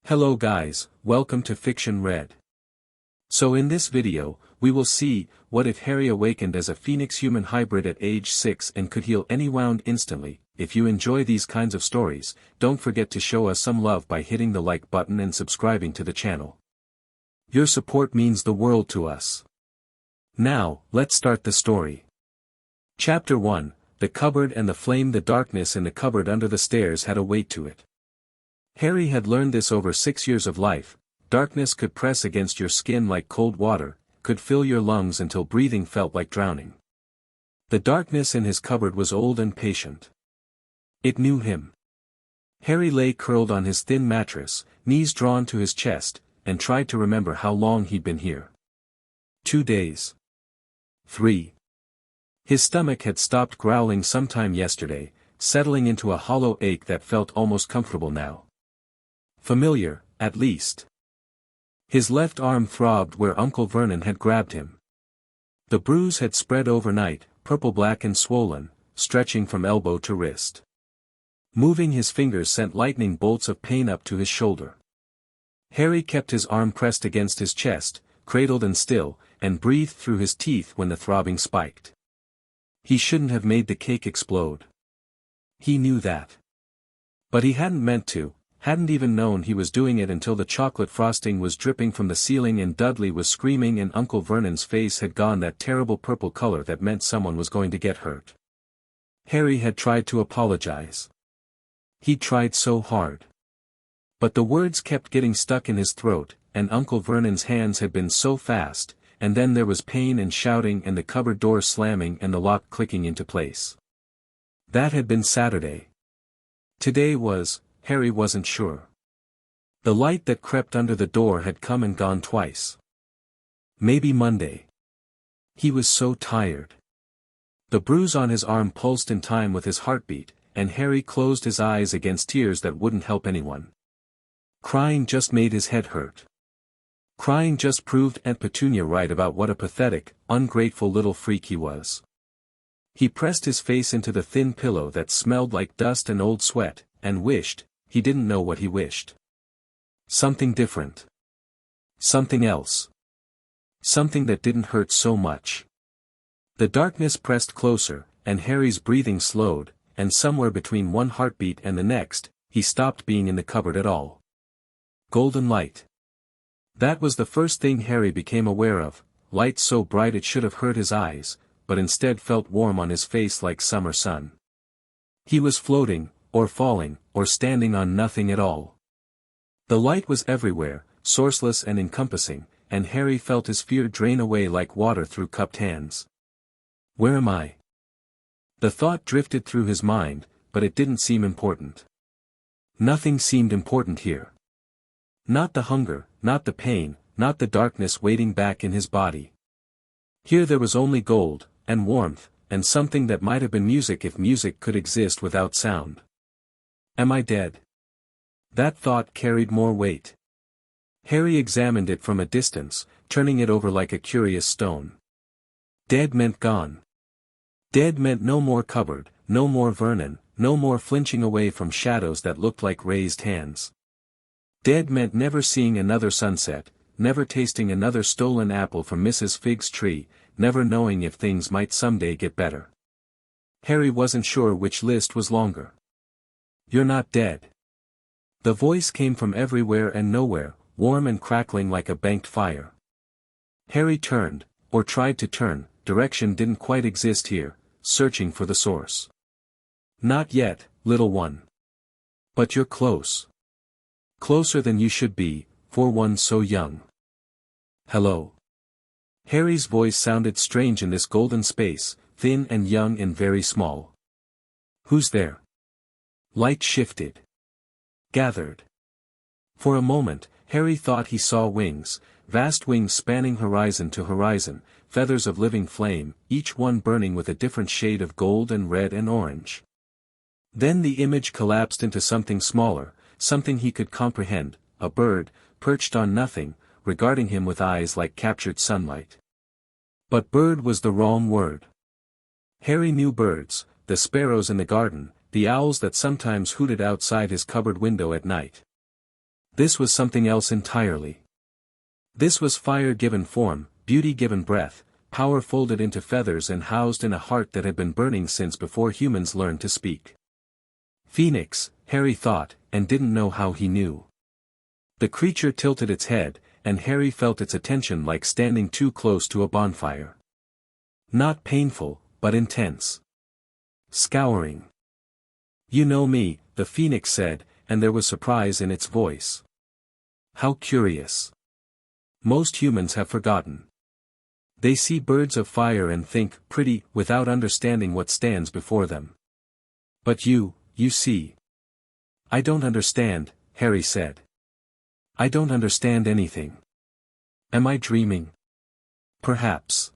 Hello guys, welcome to Fiction Read. So in this video, we will see, what if Harry awakened as a phoenix-human hybrid at age 6 and could heal any wound instantly. If you enjoy these kinds of stories, don't forget to show us some love by hitting the like button and subscribing to the channel. Your support means the world to us. Now, let's start the story. Chapter 1, The Cupboard and the Flame. The darkness in the cupboard under the stairs had a weight to it. Harry had learned this over 6 years of life. Darkness could press against your skin like cold water, could fill your lungs until breathing felt like drowning. The darkness in his cupboard was old and patient. It knew him. Harry lay curled on his thin mattress, knees drawn to his chest, and tried to remember how long he'd been here. 2 days. 3. His stomach had stopped growling sometime yesterday, settling into a hollow ache that felt almost comfortable now. Familiar, at least. His left arm throbbed where Uncle Vernon had grabbed him. The bruise had spread overnight, purple-black and swollen, stretching from elbow to wrist. Moving his fingers sent lightning bolts of pain up to his shoulder. Harry kept his arm pressed against his chest, cradled and still, and breathed through his teeth when the throbbing spiked. He shouldn't have made the cake explode. He knew that. But he hadn't meant to. Hadn't even known he was doing it until the chocolate frosting was dripping from the ceiling and Dudley was screaming and Uncle Vernon's face had gone that terrible purple color that meant someone was going to get hurt. Harry had tried to apologize. He'd tried so hard. But the words kept getting stuck in his throat, and Uncle Vernon's hands had been so fast, and then there was pain and shouting and the cupboard door slamming and the lock clicking into place. That had been Saturday. Today was... Harry wasn't sure. The light that crept under the door had come and gone twice. Maybe Monday. He was so tired. The bruise on his arm pulsed in time with his heartbeat, and Harry closed his eyes against tears that wouldn't help anyone. Crying just made his head hurt. Crying just proved Aunt Petunia right about what a pathetic, ungrateful little freak he was. He pressed his face into the thin pillow that smelled like dust and old sweat, and wished. He didn't know what he wished. Something different. Something else. Something that didn't hurt so much. The darkness pressed closer, and Harry's breathing slowed, and somewhere between one heartbeat and the next, he stopped being in the cupboard at all. Golden light. That was the first thing Harry became aware of, light so bright it should have hurt his eyes, but instead felt warm on his face like summer sun. He was floating, or falling, or standing on nothing at all. The light was everywhere, sourceless and encompassing, and Harry felt his fear drain away like water through cupped hands. Where am I? The thought drifted through his mind, but it didn't seem important. Nothing seemed important here. Not the hunger, not the pain, not the darkness waiting back in his body. Here there was only gold, and warmth, and something that might have been music if music could exist without sound. Am I dead? That thought carried more weight. Harry examined it from a distance, turning it over like a curious stone. Dead meant gone. Dead meant no more cupboard, no more Vernon, no more flinching away from shadows that looked like raised hands. Dead meant never seeing another sunset, never tasting another stolen apple from Mrs. Fig's tree, never knowing if things might someday get better. Harry wasn't sure which list was longer. You're not dead. The voice came from everywhere and nowhere, warm and crackling like a banked fire. Harry turned, or tried to turn, direction didn't quite exist here, searching for the source. Not yet, little one. But you're close. Closer than you should be, for one so young. Hello. Harry's voice sounded strange in this golden space, thin and young and very small. Who's there? Light shifted. Gathered. For a moment, Harry thought he saw wings, vast wings spanning horizon to horizon, feathers of living flame, each one burning with a different shade of gold and red and orange. Then the image collapsed into something smaller, something he could comprehend, a bird, perched on nothing, regarding him with eyes like captured sunlight. But bird was the wrong word. Harry knew birds, the sparrows in the garden, the owls that sometimes hooted outside his cupboard window at night. This was something else entirely. This was fire given form, beauty given breath, power folded into feathers and housed in a heart that had been burning since before humans learned to speak. Phoenix, Harry thought, and didn't know how he knew. The creature tilted its head, and Harry felt its attention like standing too close to a bonfire. Not painful, but intense. Scouring. "You know me," the phoenix said, and there was surprise in its voice. "How curious. Most humans have forgotten. They see birds of fire and think, pretty, without understanding what stands before them. But you see." "I don't understand," Harry said. "I don't understand anything. Am I dreaming? Perhaps.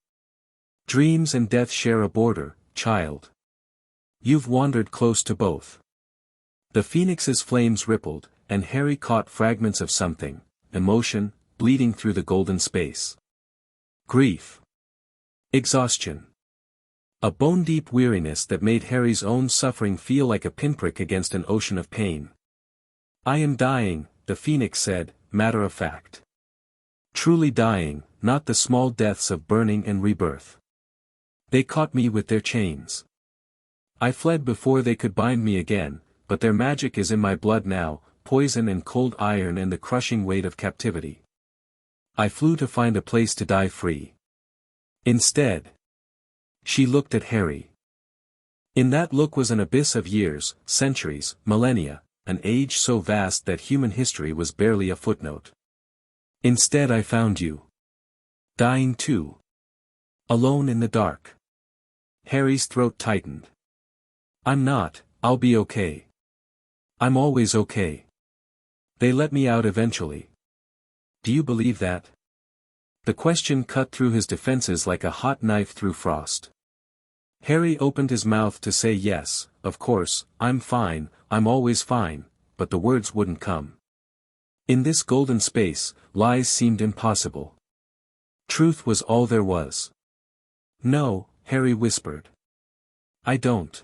Dreams and death share a border, child. You've wandered close to both." The phoenix's flames rippled, and Harry caught fragments of something, emotion, bleeding through the golden space. Grief. Exhaustion. A bone-deep weariness that made Harry's own suffering feel like a pinprick against an ocean of pain. "I am dying," the phoenix said, matter of fact. "Truly dying, not the small deaths of burning and rebirth. They caught me with their chains. I fled before they could bind me again, but their magic is in my blood now, poison and cold iron and the crushing weight of captivity. I flew to find a place to die free. Instead." She looked at Harry. In that look was an abyss of years, centuries, millennia, an age so vast that human history was barely a footnote. "Instead I found you. Dying too. Alone in the dark." Harry's throat tightened. "I'm not, I'll be okay. I'm always okay. They let me out eventually. Do you believe that?" The question cut through his defenses like a hot knife through frost. Harry opened his mouth to say yes, of course, I'm fine, I'm always fine, but the words wouldn't come. In this golden space, lies seemed impossible. Truth was all there was. "No," Harry whispered. "I don't.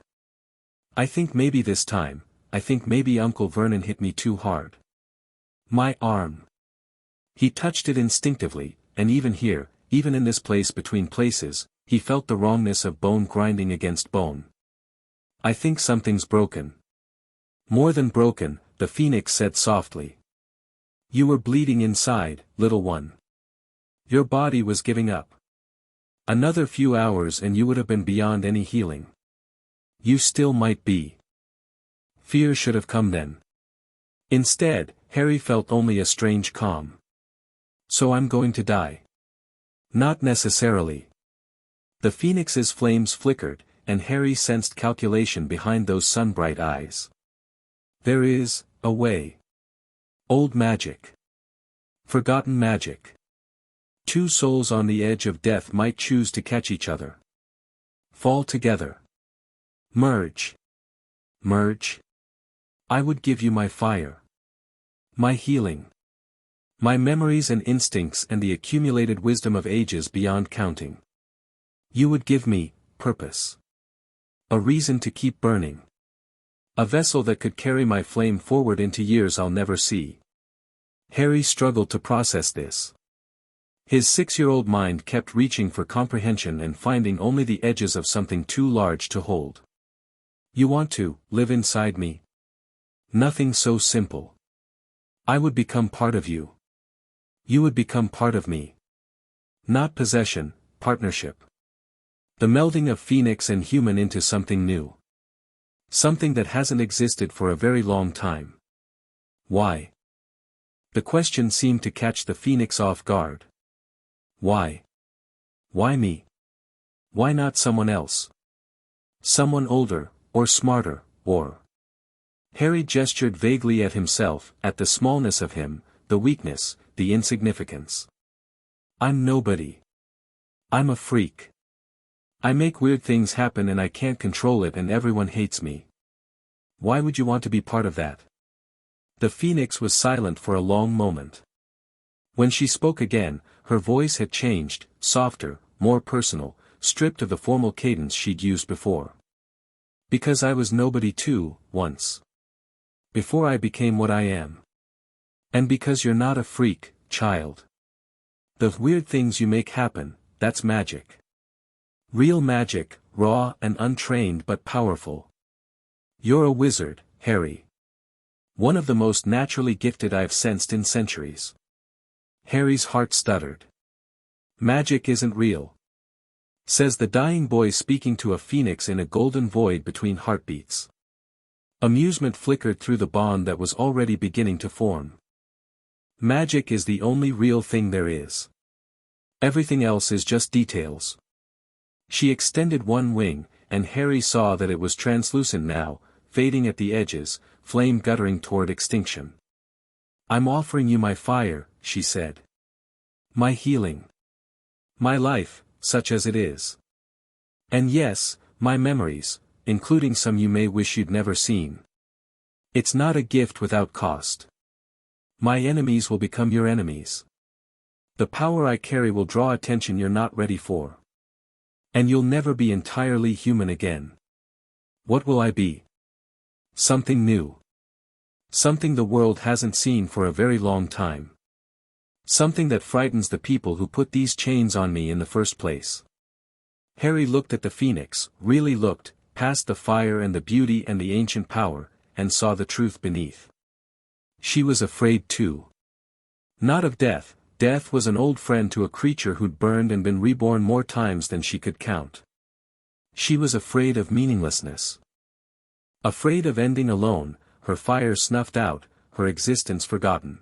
I think maybe this time, I think maybe Uncle Vernon hit me too hard. My arm." He touched it instinctively, and even here, even in this place between places, he felt the wrongness of bone grinding against bone. "I think something's broken." "More than broken," the phoenix said softly. "You were bleeding inside, little one. Your body was giving up. Another few hours and you would have been beyond any healing. You still might be. Fear should have come then." Instead, Harry felt only a strange calm. "So I'm going to die?" "Not necessarily." The phoenix's flames flickered, and Harry sensed calculation behind those sun-bright eyes. "There is a way. Old magic. Forgotten magic. Two souls on the edge of death might choose to catch each other. Fall together. Merge. Merge. I would give you my fire. My healing. My memories and instincts and the accumulated wisdom of ages beyond counting. You would give me purpose. A reason to keep burning. A vessel that could carry my flame forward into years I'll never see." Harry struggled to process this. His 6-year-old mind kept reaching for comprehension and finding only the edges of something too large to hold. "You want to live inside me?" "Nothing so simple. I would become part of you. You would become part of me. Not possession, partnership. The melding of phoenix and human into something new. Something that hasn't existed for a very long time." "Why?" The question seemed to catch the phoenix off guard. "Why? Why me? Why not someone else? Someone older, or smarter, or—" Harry gestured vaguely at himself, at the smallness of him, the weakness, the insignificance. "I'm nobody. I'm a freak. I make weird things happen and I can't control it and everyone hates me. Why would you want to be part of that?" The phoenix was silent for a long moment. When she spoke again, her voice had changed, softer, more personal, stripped of the formal cadence she'd used before. "Because I was nobody too, once. Before I became what I am. And because you're not a freak, child. The weird things you make happen, that's magic. Real magic, raw and untrained but powerful. You're a wizard, Harry. One of the most naturally gifted I've sensed in centuries. Harry's heart stuttered. Magic isn't real. Says the dying boy speaking to a phoenix in a golden void between heartbeats. Amusement flickered through the bond that was already beginning to form. Magic is the only real thing there is. Everything else is just details. She extended one wing, and Harry saw that it was translucent now, fading at the edges, flame guttering toward extinction. I'm offering you my fire, she said. My healing. My life, such as it is. And yes, my memories, including some you may wish you'd never seen. It's not a gift without cost. My enemies will become your enemies. The power I carry will draw attention you're not ready for. And you'll never be entirely human again. What will I be? Something new. Something the world hasn't seen for a very long time. Something that frightens the people who put these chains on me in the first place. Harry looked at the phoenix, really looked, past the fire and the beauty and the ancient power, and saw the truth beneath. She was afraid too. Not of death. Death was an old friend to a creature who'd burned and been reborn more times than she could count. She was afraid of meaninglessness. Afraid of ending alone, her fire snuffed out, her existence forgotten.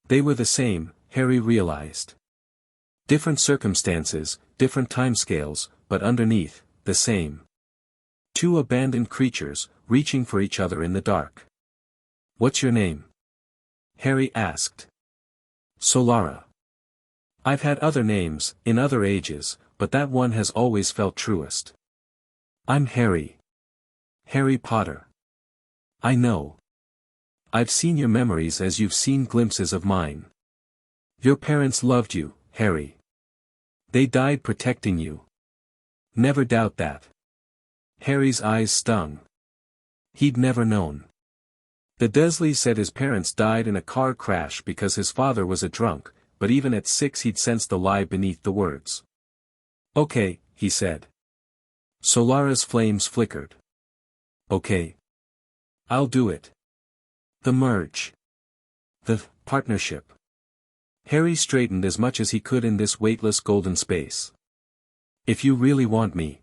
They were the same, Harry realized. Different circumstances, different timescales, but underneath, the same. Two abandoned creatures, reaching for each other in the dark. What's your name? Harry asked. Solara. I've had other names, in other ages, but that one has always felt truest. I'm Harry. Harry Potter. I know. I've seen your memories as you've seen glimpses of mine. Your parents loved you, Harry. They died protecting you. Never doubt that. Harry's eyes stung. He'd never known. The Dursleys said his parents died in a car crash because his father was a drunk, but even at 6 he'd sensed the lie beneath the words. Okay, he said. Solara's flames flickered. Okay. I'll do it. The merge. The partnership. Harry straightened as much as he could in this weightless golden space. If you really want me.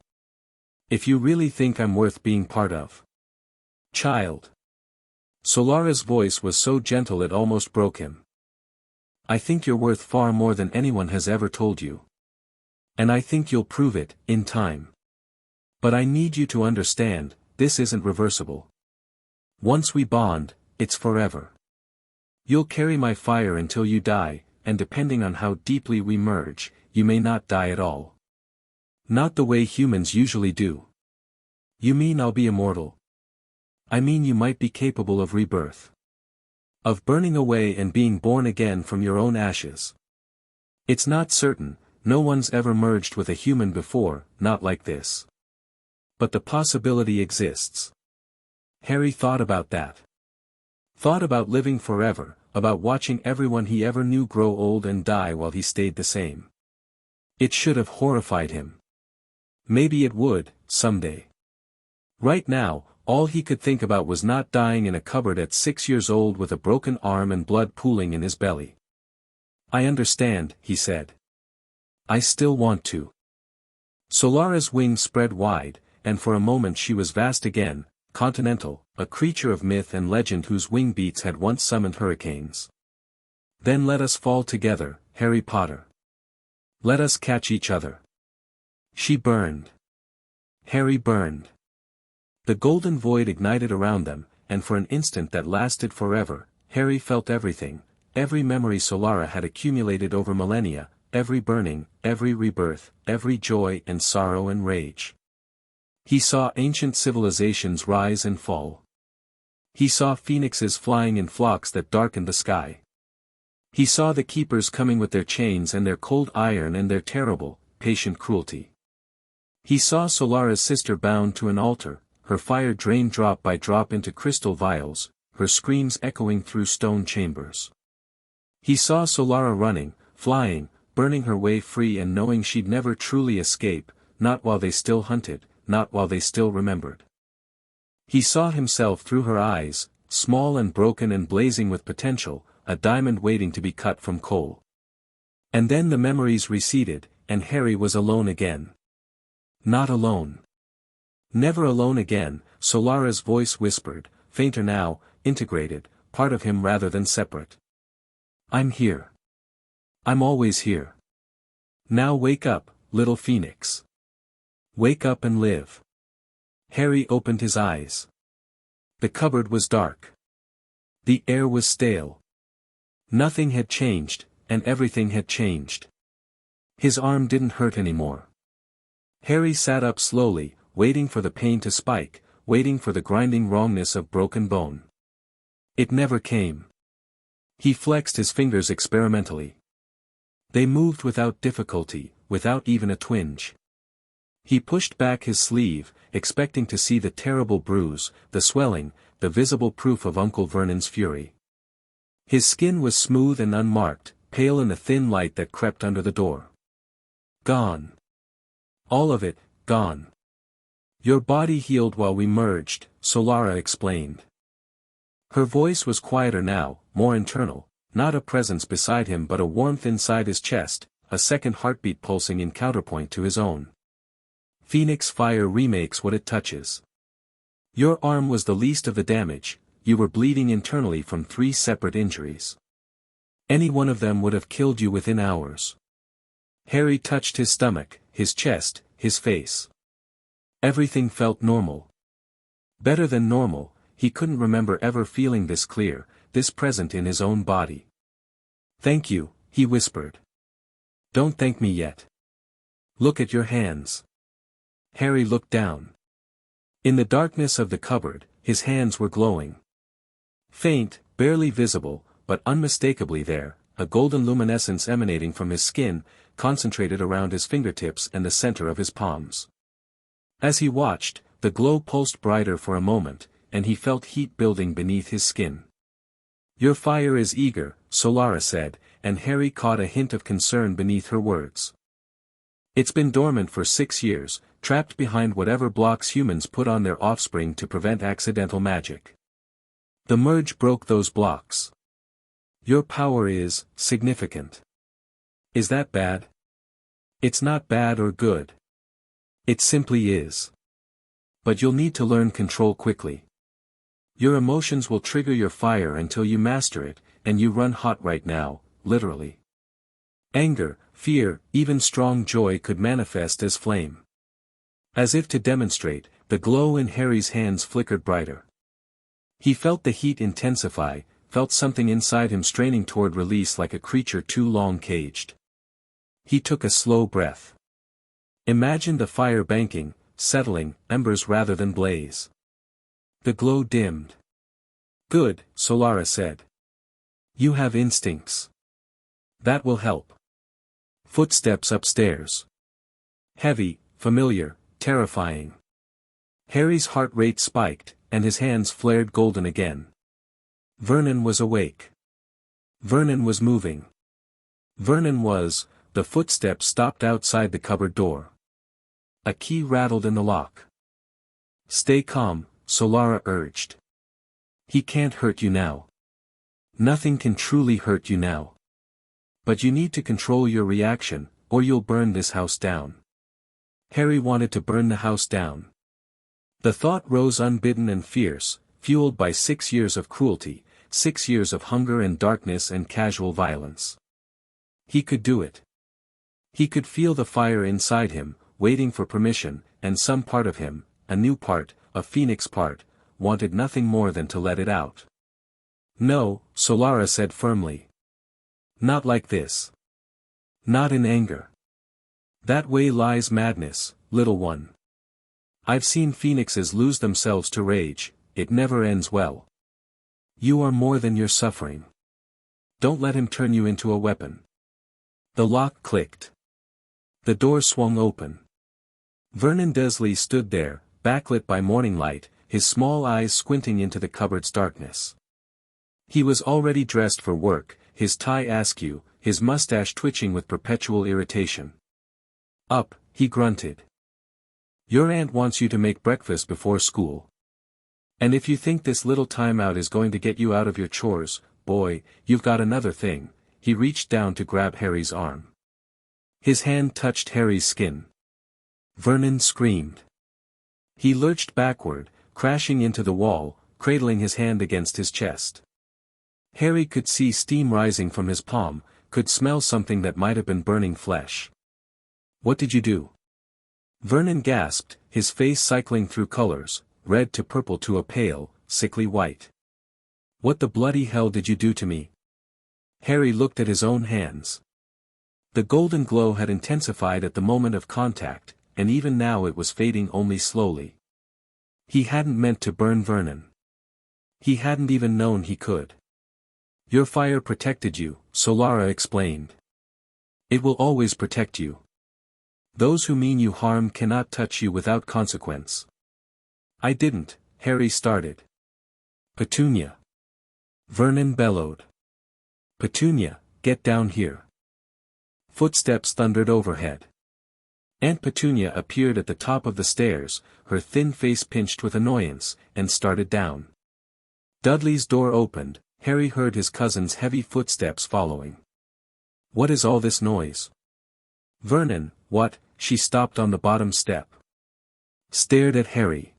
If you really think I'm worth being part of. Child. Solara's voice was so gentle it almost broke him. I think you're worth far more than anyone has ever told you. And I think you'll prove it, in time. But I need you to understand, this isn't reversible. Once we bond, it's forever. You'll carry my fire until you die, and depending on how deeply we merge, you may not die at all. Not the way humans usually do. You mean I'll be immortal? I mean you might be capable of rebirth. Of burning away and being born again from your own ashes. It's not certain, no one's ever merged with a human before, not like this. But the possibility exists. Harry thought about that. Thought about living forever, about watching everyone he ever knew grow old and die while he stayed the same. It should have horrified him. Maybe it would, someday. Right now, all he could think about was not dying in a cupboard at 6 years old with a broken arm and blood pooling in his belly. I understand, he said. I still want to. Solara's wings spread wide, and for a moment she was vast again, continental, a creature of myth and legend whose wing beats had once summoned hurricanes. Then let us fall together, Harry Potter. Let us catch each other. She burned. Harry burned. The golden void ignited around them, and for an instant that lasted forever, Harry felt everything, every memory Solara had accumulated over millennia, every burning, every rebirth, every joy and sorrow and rage. He saw ancient civilizations rise and fall. He saw phoenixes flying in flocks that darkened the sky. He saw the keepers coming with their chains and their cold iron and their terrible, patient cruelty. He saw Solara's sister bound to an altar, her fire drained drop by drop into crystal vials, her screams echoing through stone chambers. He saw Solara running, flying, burning her way free and knowing she'd never truly escape, not while they still hunted, not while they still remembered. He saw himself through her eyes, small and broken and blazing with potential, a diamond waiting to be cut from coal. And then the memories receded, and Harry was alone again. Not alone. Never alone again, Solara's voice whispered, fainter now, integrated, part of him rather than separate. I'm here. I'm always here. Now wake up, little phoenix. Wake up and live. Harry opened his eyes. The cupboard was dark. The air was stale. Nothing had changed, and everything had changed. His arm didn't hurt anymore. Harry sat up slowly, waiting for the pain to spike, waiting for the grinding wrongness of broken bone. It never came. He flexed his fingers experimentally. They moved without difficulty, without even a twinge. He pushed back his sleeve, expecting to see the terrible bruise, the swelling, the visible proof of Uncle Vernon's fury. His skin was smooth and unmarked, pale in the thin light that crept under the door. Gone. All of it, gone. Your body healed while we merged, Solara explained. Her voice was quieter now, more internal, not a presence beside him but a warmth inside his chest, a second heartbeat pulsing in counterpoint to his own. Phoenix fire remakes what it touches. Your arm was the least of the damage, you were bleeding internally from 3 separate injuries. Any one of them would have killed you within hours. Harry touched his stomach, his chest, his face. Everything felt normal. Better than normal, he couldn't remember ever feeling this clear, this present in his own body. Thank you, he whispered. Don't thank me yet. Look at your hands. Harry looked down. In the darkness of the cupboard, his hands were glowing. Faint, barely visible, but unmistakably there, a golden luminescence emanating from his skin, concentrated around his fingertips and the center of his palms. As he watched, the glow pulsed brighter for a moment, and he felt heat building beneath his skin. Your fire is eager, Solara said, and Harry caught a hint of concern beneath her words. It's been dormant for 6 years, trapped behind whatever blocks humans put on their offspring to prevent accidental magic. The merge broke those blocks. Your power is significant. Is that bad? It's not bad or good. It simply is. But you'll need to learn control quickly. Your emotions will trigger your fire until you master it, and you run hot right now, literally. Anger, fear, even strong joy could manifest as flame. As if to demonstrate, the glow in Harry's hands flickered brighter. He felt the heat intensify, felt something inside him straining toward release like a creature too long caged. He took a slow breath. Imagine the fire banking, settling, embers rather than blaze. The glow dimmed. Good, Solara said. You have instincts. That will help. Footsteps upstairs. Heavy, familiar, terrifying. Harry's heart rate spiked, and his hands flared golden again. Vernon was awake. Vernon was moving. The footsteps stopped outside the cupboard door. A key rattled in the lock. Stay calm, Solara urged. He can't hurt you now. Nothing can truly hurt you now. But you need to control your reaction, or you'll burn this house down. Harry wanted to burn the house down. The thought rose unbidden and fierce, fueled by 6 years of cruelty, 6 years of hunger and darkness and casual violence. He could do it. He could feel the fire inside him, waiting for permission, and some part of him, a new part, a phoenix part, wanted nothing more than to let it out. No, Solara said firmly. Not like this. Not in anger. That way lies madness, little one. I've seen phoenixes lose themselves to rage, it never ends well. You are more than your suffering. Don't let him turn you into a weapon. The lock clicked. The door swung open. Vernon Dursley stood there, backlit by morning light, his small eyes squinting into the cupboard's darkness. He was already dressed for work, his tie askew, his mustache twitching with perpetual irritation. "Up," he grunted. "Your aunt wants you to make breakfast before school. And if you think this little timeout is going to get you out of your chores, boy, you've got another thing." He reached down to grab Harry's arm. His hand touched Harry's skin. Vernon screamed. He lurched backward, crashing into the wall, cradling his hand against his chest. Harry could see steam rising from his palm, could smell something that might have been burning flesh. "What did you do?" Vernon gasped, his face cycling through colors, red to purple to a pale, sickly white. "What the bloody hell did you do to me?" Harry looked at his own hands. The golden glow had intensified at the moment of contact, and even now it was fading only slowly. He hadn't meant to burn Vernon. He hadn't even known he could. "Your fire protected you," Solara explained. "It will always protect you. Those who mean you harm cannot touch you without consequence." "I didn't," Harry started. "Petunia!" Vernon bellowed. "Petunia, get down here." Footsteps thundered overhead. Aunt Petunia appeared at the top of the stairs, her thin face pinched with annoyance, and started down. Dudley's door opened, Harry heard his cousin's heavy footsteps following. "What is all this noise?" Vernon, what? She stopped on the bottom step. Stared at Harry.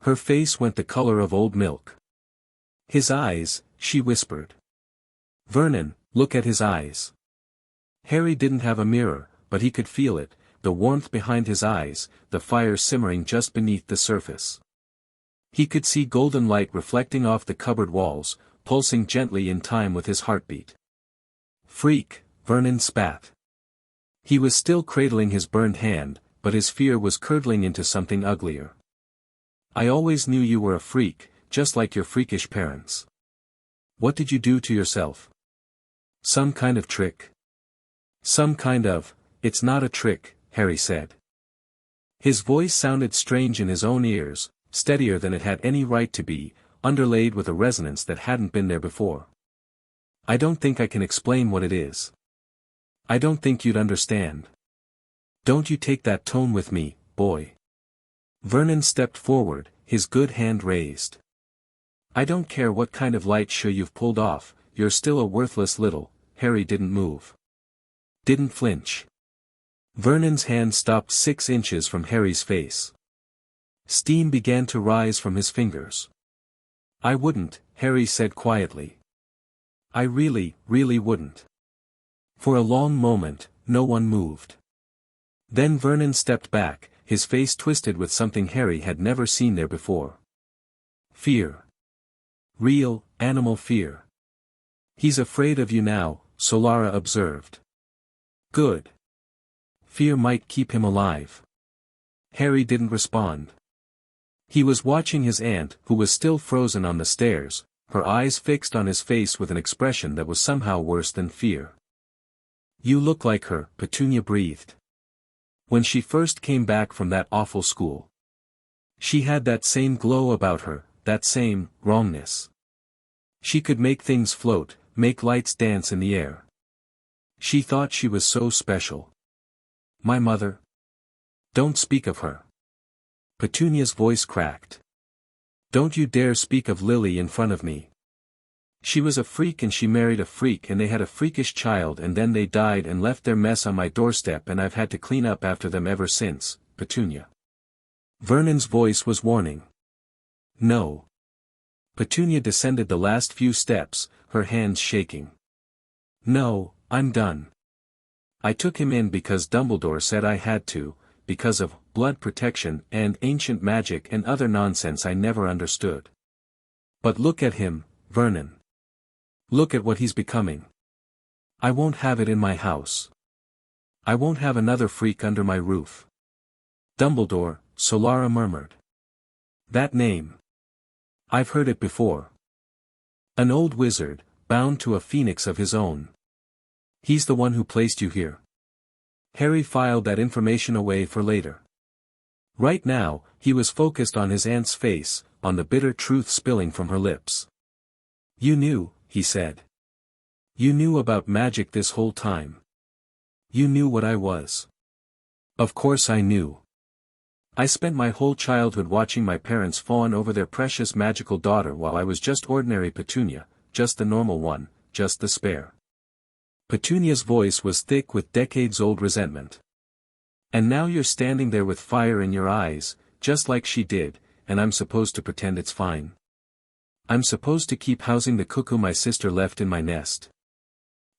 Her face went the color of old milk. "His eyes," she whispered. "Vernon, look at his eyes." Harry didn't have a mirror, but he could feel it, the warmth behind his eyes, the fire simmering just beneath the surface. He could see golden light reflecting off the cupboard walls, pulsing gently in time with his heartbeat. "Freak," Vernon spat. He was still cradling his burned hand, but his fear was curdling into something uglier. "I always knew you were a freak, just like your freakish parents. What did you do to yourself? Some kind of trick?" "Some kind of, it's not a trick," Harry said. His voice sounded strange in his own ears, steadier than it had any right to be, underlaid with a resonance that hadn't been there before. "I don't think I can explain what it is. I don't think you'd understand. Don't you take that tone with me, boy." Vernon stepped forward, his good hand raised. "I don't care what kind of light show you've pulled off, you're still a worthless little." Harry didn't move. Didn't flinch. Vernon's hand stopped 6 inches from Harry's face. Steam began to rise from his fingers. "I wouldn't," Harry said quietly. "I really wouldn't." For a long moment, no one moved. Then Vernon stepped back, his face twisted with something Harry had never seen there before. Fear. Real, animal fear. "He's afraid of you now," Solara observed. "Good. Fear might keep him alive." Harry didn't respond. He was watching his aunt, who was still frozen on the stairs, her eyes fixed on his face with an expression that was somehow worse than fear. "You look like her," Petunia breathed. "When she first came back from that awful school. She had that same glow about her, that same wrongness. She could make things float, make lights dance in the air. She thought she was so special. My mother? Don't speak of her." Petunia's voice cracked. "Don't you dare speak of Lily in front of me. She was a freak and she married a freak and they had a freakish child and then they died and left their mess on my doorstep and I've had to clean up after them ever since, Petunia." Vernon's voice was warning. "No." Petunia descended the last few steps, her hands shaking. "No, I'm done. I took him in because Dumbledore said I had to, because of blood protection and ancient magic and other nonsense I never understood. But look at him, Vernon. Look at what he's becoming. I won't have it in my house. I won't have another freak under my roof." "Dumbledore," Solara murmured. "That name. I've heard it before. An old wizard, bound to a phoenix of his own. He's the one who placed you here." Harry filed that information away for later. Right now, he was focused on his aunt's face, on the bitter truth spilling from her lips. You knew, he said. You knew about magic this whole time. You knew what I was. Of course I knew. I spent my whole childhood watching my parents fawn over their precious magical daughter while I was just ordinary Petunia, just the normal one, just the spare. Petunia's voice was thick with decades-old resentment. And now you're standing there with fire in your eyes, just like she did, and I'm supposed to pretend it's fine. I'm supposed to keep housing the cuckoo my sister left in my nest.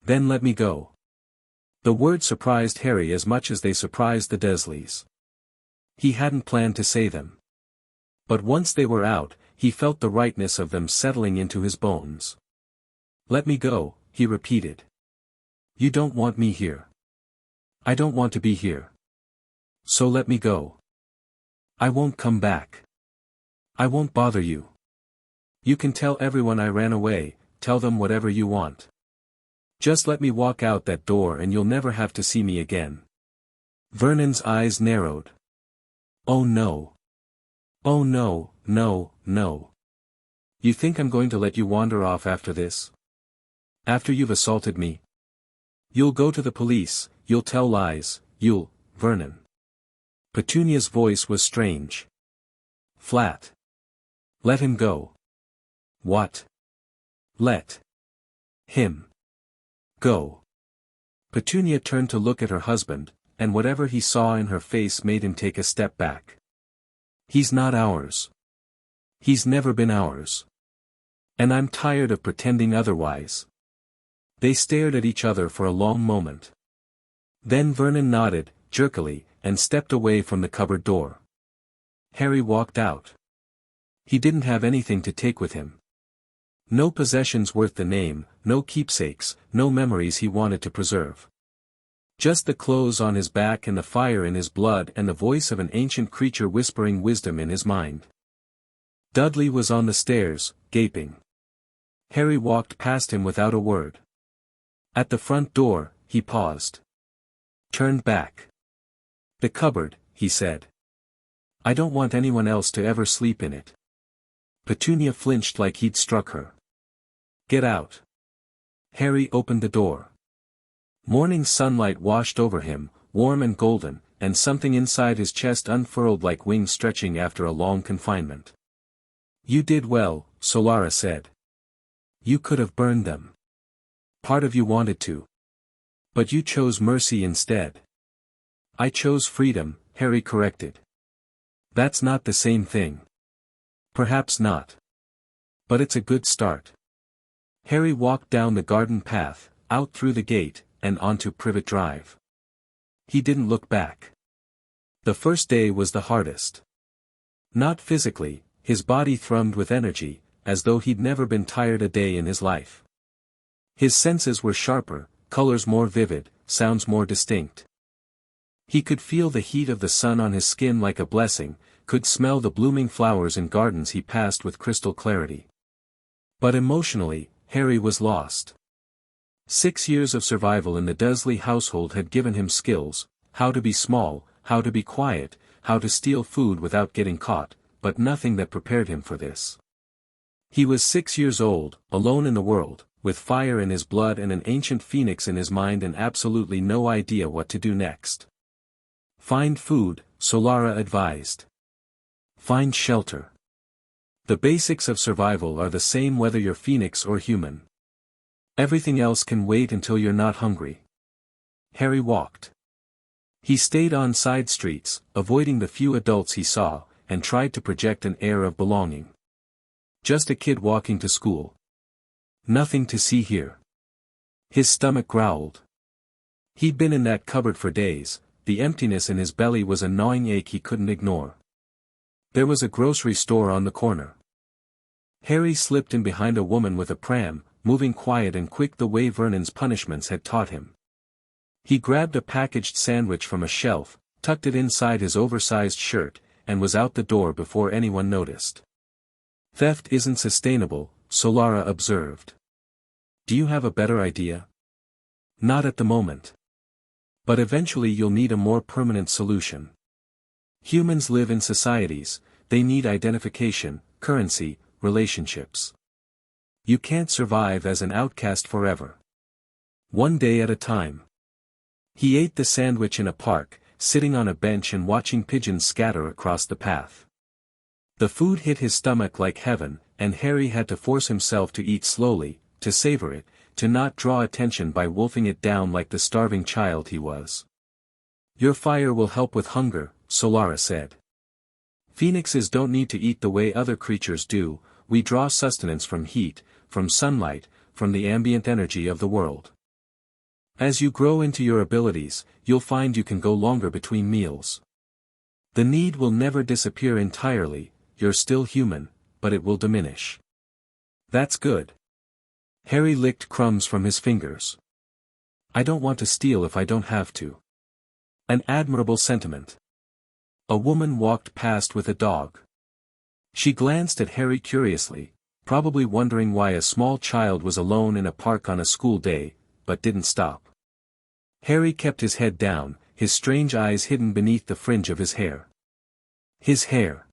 Then let me go. The word surprised Harry as much as they surprised the Dursleys. He hadn't planned to say them. But once they were out, he felt the rightness of them settling into his bones. Let me go, he repeated. You don't want me here. I don't want to be here. So let me go. I won't come back. I won't bother you. You can tell everyone I ran away, tell them whatever you want. Just let me walk out that door and you'll never have to see me again. Vernon's eyes narrowed. Oh no. Oh no, no, no. You think I'm going to let you wander off after this? After you've assaulted me? You'll go to the police, you'll tell lies, Vernon. Petunia's voice was strange. Flat. Let him go. What? Let him go. Petunia turned to look at her husband, and whatever he saw in her face made him take a step back. He's not ours. He's never been ours. And I'm tired of pretending otherwise. They stared at each other for a long moment. Then Vernon nodded, jerkily, and stepped away from the cupboard door. Harry walked out. He didn't have anything to take with him. No possessions worth the name, no keepsakes, no memories he wanted to preserve. Just the clothes on his back and the fire in his blood and the voice of an ancient creature whispering wisdom in his mind. Dudley was on the stairs, gaping. Harry walked past him without a word. At the front door, he paused. Turned back. The cupboard, he said. I don't want anyone else to ever sleep in it. Petunia flinched like he'd struck her. Get out. Harry opened the door. Morning sunlight washed over him, warm and golden, and something inside his chest unfurled like wings stretching after a long confinement. You did well, Solara said. You could have burned them. Part of you wanted to. But you chose mercy instead. I chose freedom, Harry corrected. That's not the same thing. Perhaps not. But it's a good start. Harry walked down the garden path, out through the gate, and onto Privet Drive. He didn't look back. The first day was the hardest. Not physically, his body thrummed with energy, as though he'd never been tired a day in his life. His senses were sharper, colors more vivid, sounds more distinct. He could feel the heat of the sun on his skin like a blessing, could smell the blooming flowers in gardens he passed with crystal clarity. But emotionally, Harry was lost. 6 years of survival in the Dursley household had given him skills, how to be small, how to be quiet, how to steal food without getting caught, but nothing that prepared him for this. He was 6 years old, alone in the world, with fire in his blood and an ancient phoenix in his mind and absolutely no idea what to do next. Find food, Solara advised. Find shelter. The basics of survival are the same whether you're phoenix or human. Everything else can wait until you're not hungry. Harry walked. He stayed on side streets, avoiding the few adults he saw, and tried to project an air of belonging. Just a kid walking to school. Nothing to see here. His stomach growled. He'd been in that cupboard for days, the emptiness in his belly was a gnawing ache he couldn't ignore. There was a grocery store on the corner. Harry slipped in behind a woman with a pram, moving quiet and quick the way Vernon's punishments had taught him. He grabbed a packaged sandwich from a shelf, tucked it inside his oversized shirt, and was out the door before anyone noticed. Theft isn't sustainable, Solara observed. Do you have a better idea? Not at the moment. But eventually you'll need a more permanent solution. Humans live in societies, they need identification, currency, relationships. You can't survive as an outcast forever. One day at a time. He ate the sandwich in a park, sitting on a bench and watching pigeons scatter across the path. The food hit his stomach like heaven, and Harry had to force himself to eat slowly, to savor it, to not draw attention by wolfing it down like the starving child he was. Your fire will help with hunger, Solara said. Phoenixes don't need to eat the way other creatures do, we draw sustenance from heat, from sunlight, from the ambient energy of the world. As you grow into your abilities, you'll find you can go longer between meals. The need will never disappear entirely, you're still human, but it will diminish. That's good. Harry licked crumbs from his fingers. I don't want to steal if I don't have to. An admirable sentiment. A woman walked past with a dog. She glanced at Harry curiously, probably wondering why a small child was alone in a park on a school day, but didn't stop. Harry kept his head down, his strange eyes hidden beneath the fringe of his hair. His hair.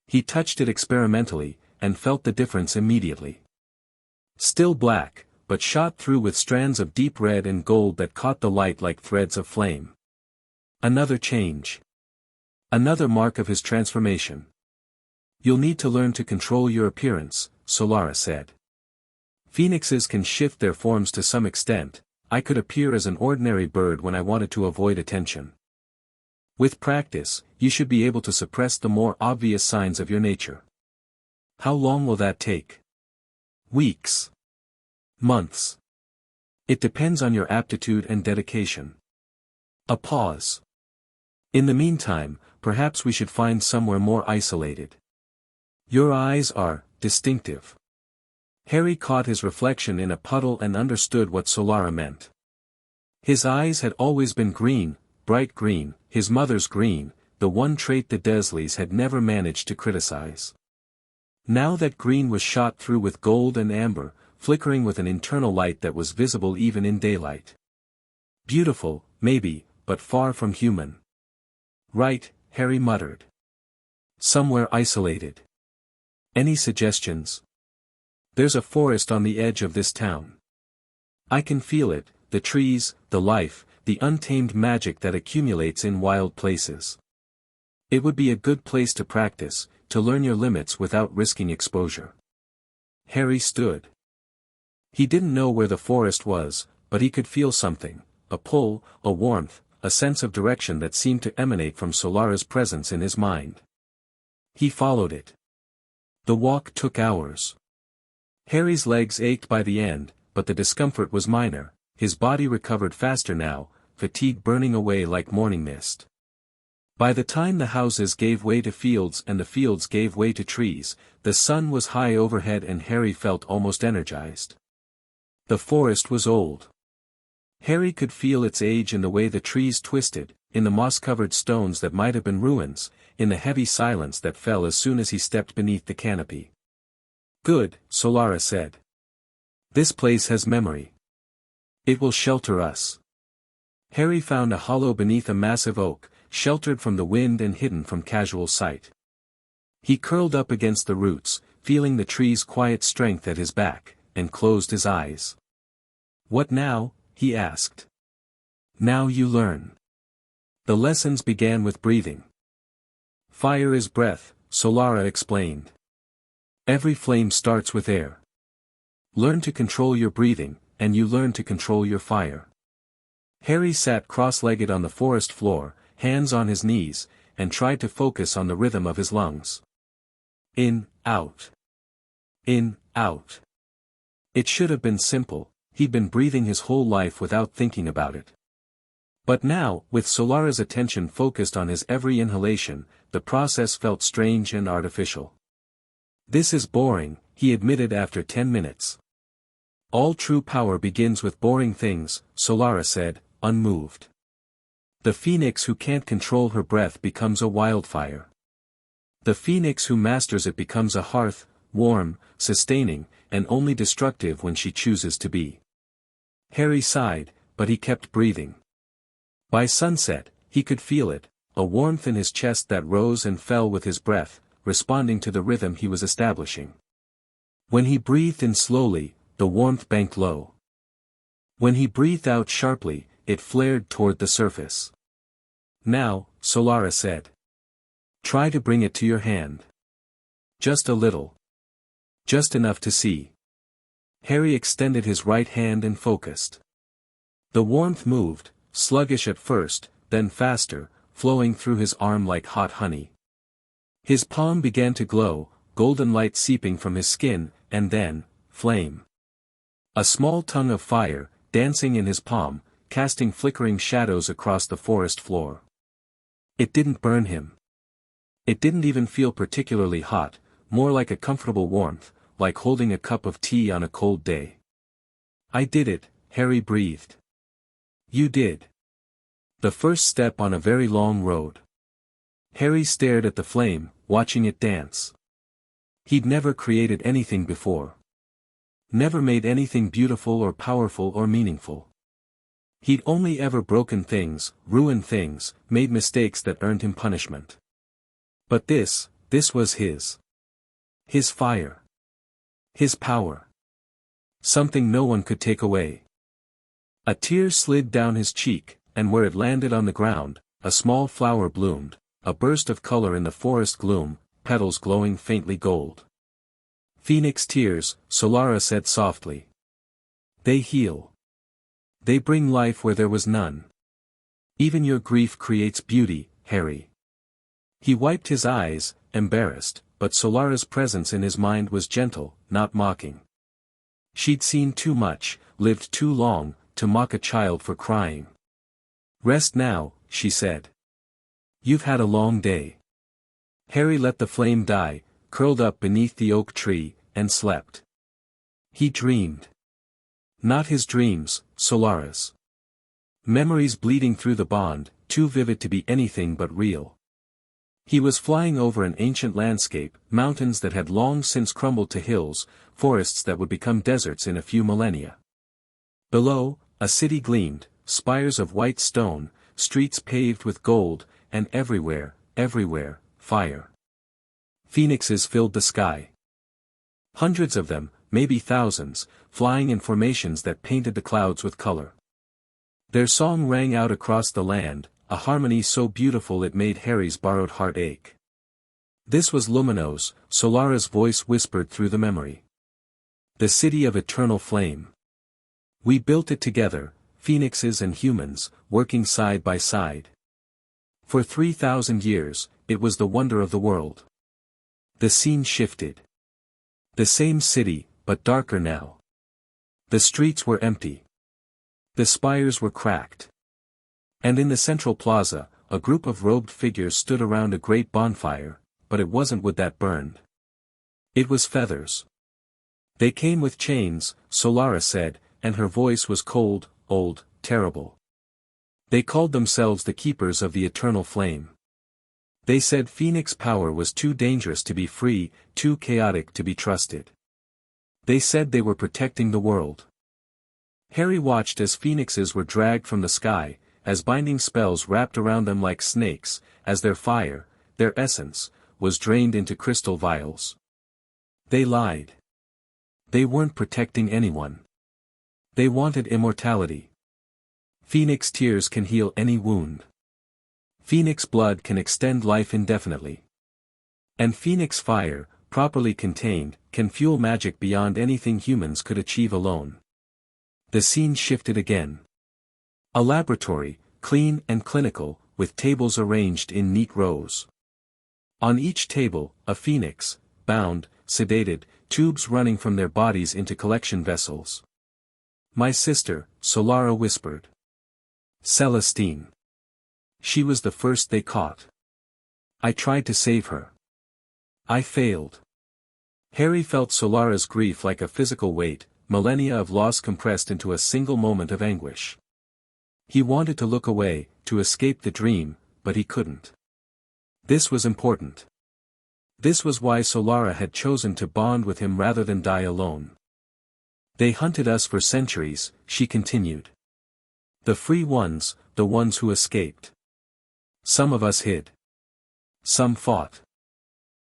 He touched it experimentally, and felt the difference immediately. Still black, but shot through with strands of deep red and gold that caught the light like threads of flame. Another change. Another mark of his transformation. You'll need to learn to control your appearance, Solara said. Phoenixes can shift their forms to some extent. I could appear as an ordinary bird when I wanted to avoid attention. With practice, you should be able to suppress the more obvious signs of your nature. How long will that take? Weeks. Months. It depends on your aptitude and dedication. A pause. In the meantime, perhaps we should find somewhere more isolated. Your eyes are distinctive. Harry caught his reflection in a puddle and understood what Solara meant. His eyes had always been green, bright green, his mother's green, the one trait the Dursleys had never managed to criticize. Now that green was shot through with gold and amber, flickering with an internal light that was visible even in daylight. Beautiful, maybe, but far from human. Right, Harry muttered. Somewhere isolated. Any suggestions? There's a forest on the edge of this town. I can feel it, the trees, the life, the untamed magic that accumulates in wild places. It would be a good place to practice, to learn your limits without risking exposure. Harry stood. He didn't know where the forest was, but he could feel something, a pull, a warmth, a sense of direction that seemed to emanate from Solara's presence in his mind. He followed it. The walk took hours. Harry's legs ached by the end, but the discomfort was minor, his body recovered faster now, fatigue burning away like morning mist. By the time the houses gave way to fields and the fields gave way to trees, the sun was high overhead and Harry felt almost energized. The forest was old. Harry could feel its age in the way the trees twisted, in the moss-covered stones that might have been ruins, in the heavy silence that fell as soon as he stepped beneath the canopy. Good, Solara said. This place has memory. It will shelter us. Harry found a hollow beneath a massive oak, sheltered from the wind and hidden from casual sight. He curled up against the roots, feeling the tree's quiet strength at his back, and closed his eyes. What now? He asked. Now you learn. The lessons began with breathing. Fire is breath, Solara explained. Every flame starts with air. Learn to control your breathing, and you learn to control your fire. Harry sat cross-legged on the forest floor, hands on his knees, and tried to focus on the rhythm of his lungs. In, out. In, out. It should have been simple, he'd been breathing his whole life without thinking about it. But now, with Solara's attention focused on his every inhalation, the process felt strange and artificial. This is boring, he admitted after 10 minutes. All true power begins with boring things, Solara said, unmoved. The phoenix who can't control her breath becomes a wildfire. The phoenix who masters it becomes a hearth, warm, sustaining, and only destructive when she chooses to be. Harry sighed, but he kept breathing. By sunset, he could feel it, a warmth in his chest that rose and fell with his breath, responding to the rhythm he was establishing. When he breathed in slowly, the warmth banked low. When he breathed out sharply, it flared toward the surface. Now, Solara said. Try to bring it to your hand. Just a little. Just enough to see. Harry extended his right hand and focused. The warmth moved, sluggish at first, then faster, flowing through his arm like hot honey. His palm began to glow, golden light seeping from his skin, and then, flame. A small tongue of fire, dancing in his palm, casting flickering shadows across the forest floor. It didn't burn him. It didn't even feel particularly hot, more like a comfortable warmth, like holding a cup of tea on a cold day. I did it, Harry breathed. You did. The first step on a very long road. Harry stared at the flame, watching it dance. He'd never created anything before. Never made anything beautiful or powerful or meaningful. He'd only ever broken things, ruined things, made mistakes that earned him punishment. But this was his. His fire. His power. Something no one could take away. A tear slid down his cheek, and where it landed on the ground, a small flower bloomed, a burst of color in the forest gloom, petals glowing faintly gold. Phoenix tears, Solara said softly. They heal. They bring life where there was none. Even your grief creates beauty, Harry. He wiped his eyes, embarrassed, but Solara's presence in his mind was gentle, not mocking. She'd seen too much, lived too long, to mock a child for crying. Rest now, she said. You've had a long day. Harry let the flame die, curled up beneath the oak tree, and slept. He dreamed. Not his dreams, Solara's. Memories bleeding through the bond, too vivid to be anything but real. He was flying over an ancient landscape, mountains that had long since crumbled to hills, forests that would become deserts in a few millennia. Below, a city gleamed, spires of white stone, streets paved with gold, and everywhere, fire. Phoenixes filled the sky. Hundreds of them, maybe thousands, flying in formations that painted the clouds with color. Their song rang out across the land, a harmony so beautiful it made Harry's borrowed heart ache. This was Luminos, Solara's voice whispered through the memory. The city of eternal flame. We built it together, phoenixes and humans, working side by side. For 3,000 years, it was the wonder of the world. The scene shifted. The same city, but darker now. The streets were empty. The spires were cracked. And in the central plaza, a group of robed figures stood around a great bonfire, but it wasn't wood that burned. It was feathers. They came with chains, Solara said, and her voice was cold, old, terrible. They called themselves the keepers of the eternal flame. They said Phoenix power was too dangerous to be free, too chaotic to be trusted. They said they were protecting the world. Harry watched as phoenixes were dragged from the sky, as binding spells wrapped around them like snakes, as their fire, their essence, was drained into crystal vials. They lied. They weren't protecting anyone. They wanted immortality. Phoenix tears can heal any wound. Phoenix blood can extend life indefinitely. And Phoenix fire, properly contained, can fuel magic beyond anything humans could achieve alone. The scene shifted again. A laboratory, clean and clinical, with tables arranged in neat rows. On each table, a phoenix, bound, sedated, tubes running from their bodies into collection vessels. My sister, Solara whispered. Celestine. She was the first they caught. I tried to save her. I failed. Harry felt Solara's grief like a physical weight, millennia of loss compressed into a single moment of anguish. He wanted to look away, to escape the dream, but he couldn't. This was important. This was why Solara had chosen to bond with him rather than die alone. They hunted us for centuries, she continued. The free ones, the ones who escaped. Some of us hid. Some fought.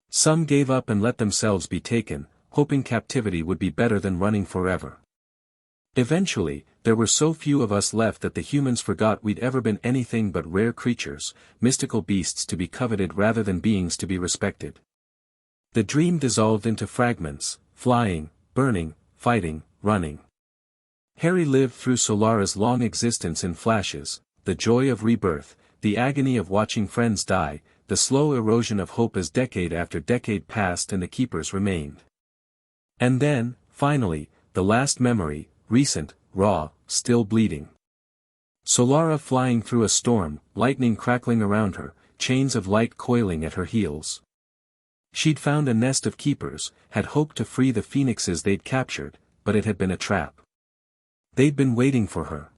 Some gave up and let themselves be taken, hoping captivity would be better than running forever. Eventually, there were so few of us left that the humans forgot we'd ever been anything but rare creatures, mystical beasts to be coveted rather than beings to be respected. The dream dissolved into fragments, flying, burning, fighting, running. Harry lived through Solara's long existence in flashes, the joy of rebirth, the agony of watching friends die, the slow erosion of hope as decade after decade passed and the keepers remained. And then, finally, the last memory, recent, raw, still bleeding. Solara flying through a storm, lightning crackling around her, chains of light coiling at her heels. She'd found a nest of keepers, had hoped to free the phoenixes they'd captured, but it had been a trap. They'd been waiting for her.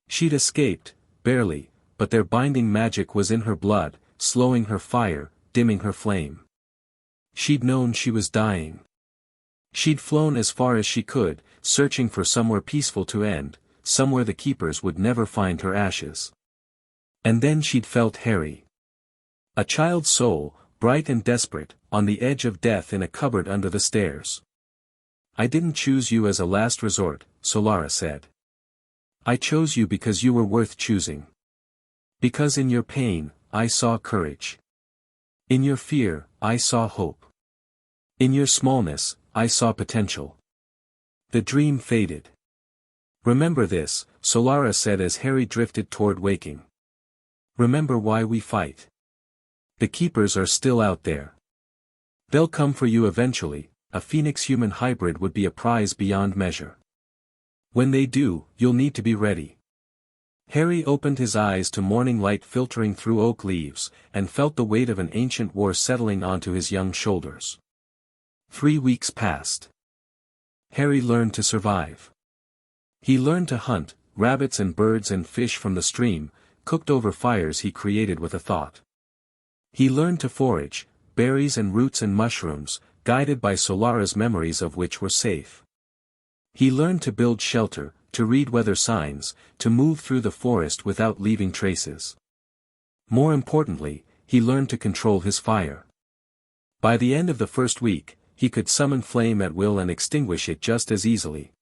She'd escaped, barely, but their binding magic was in her blood, slowing her fire, dimming her flame. She'd known she was dying. She'd flown as far as she could, searching for somewhere peaceful to end, somewhere the keepers would never find her ashes. And then she'd felt Harry. A child's soul, bright and desperate, on the edge of death in a cupboard under the stairs. "I didn't choose you as a last resort," Solara said. "I chose you because you were worth choosing. Because in your pain, I saw courage. In your fear, I saw hope. In your smallness, I saw potential." The dream faded. "Remember this," Solara said as Harry drifted toward waking. "Remember why we fight. The keepers are still out there. They'll come for you eventually. A phoenix-human hybrid would be a prize beyond measure. When they do, you'll need to be ready." Harry opened his eyes to morning light filtering through oak leaves, and felt the weight of an ancient war settling onto his young shoulders. 3 weeks passed. Harry learned to survive. He learned to hunt, rabbits and birds and fish from the stream, cooked over fires he created with a thought. He learned to forage, berries and roots and mushrooms, guided by Solara's memories of which were safe. He learned to build shelter, to read weather signs, to move through the forest without leaving traces. More importantly, he learned to control his fire. By the end of the first week, he could summon flame at will and extinguish it just as easily.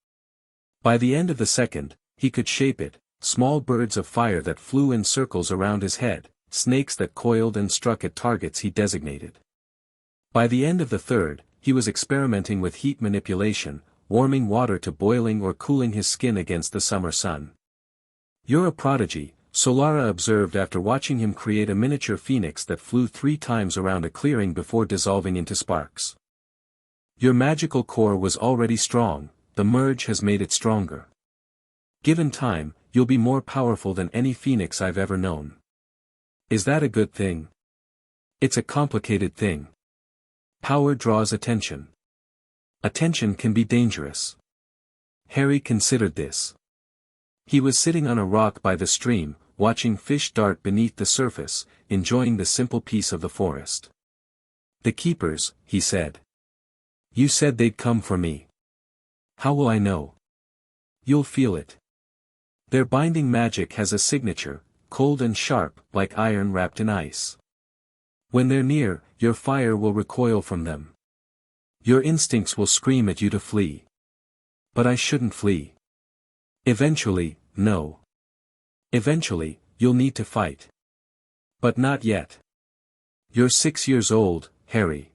By the end of the second, he could shape it, small birds of fire that flew in circles around his head, snakes that coiled and struck at targets he designated. By the end of the third, he was experimenting with heat manipulation, warming water to boiling or cooling his skin against the summer sun. "You're a prodigy," Solara observed after watching him create a miniature phoenix that flew 3 times around a clearing before dissolving into sparks. "Your magical core was already strong, the merge has made it stronger. Given time, you'll be more powerful than any phoenix I've ever known." "Is that a good thing?" "It's a complicated thing. Power draws attention. Attention can be dangerous." Harry considered this. He was sitting on a rock by the stream, watching fish dart beneath the surface, enjoying the simple peace of the forest. "The keepers," he said. "You said they'd come for me. How will I know?" "You'll feel it. Their binding magic has a signature, cold and sharp, like iron wrapped in ice. When they're near, your fire will recoil from them. Your instincts will scream at you to flee. But I shouldn't flee. Eventually, no. Eventually, you'll need to fight. But not yet. You're 6 years old, Harry.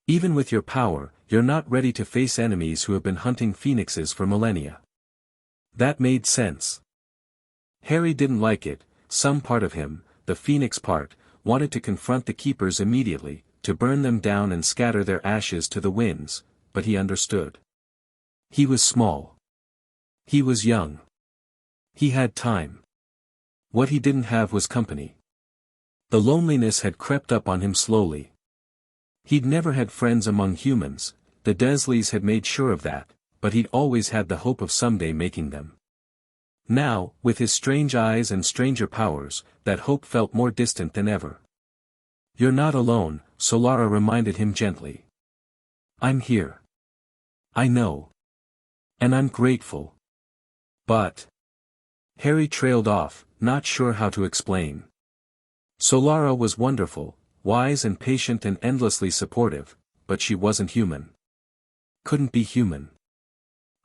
Even with your power, you're not ready to face enemies who have been hunting phoenixes for millennia." That made sense. Harry didn't like it. Some part of him, the phoenix part, wanted to confront the keepers immediately, to burn them down and scatter their ashes to the winds, but he understood. He was small. He was young. He had time. What he didn't have was company. The loneliness had crept up on him slowly. He'd never had friends among humans, the Dursleys had made sure of that, but he'd always had the hope of someday making them. Now, with his strange eyes and stranger powers, that hope felt more distant than ever. "You're not alone," Solara reminded him gently. "I'm here. I know. And I'm grateful. But..." Harry trailed off, not sure how to explain. Solara was wonderful, wise and patient and endlessly supportive, but she wasn't human. couldn't be human.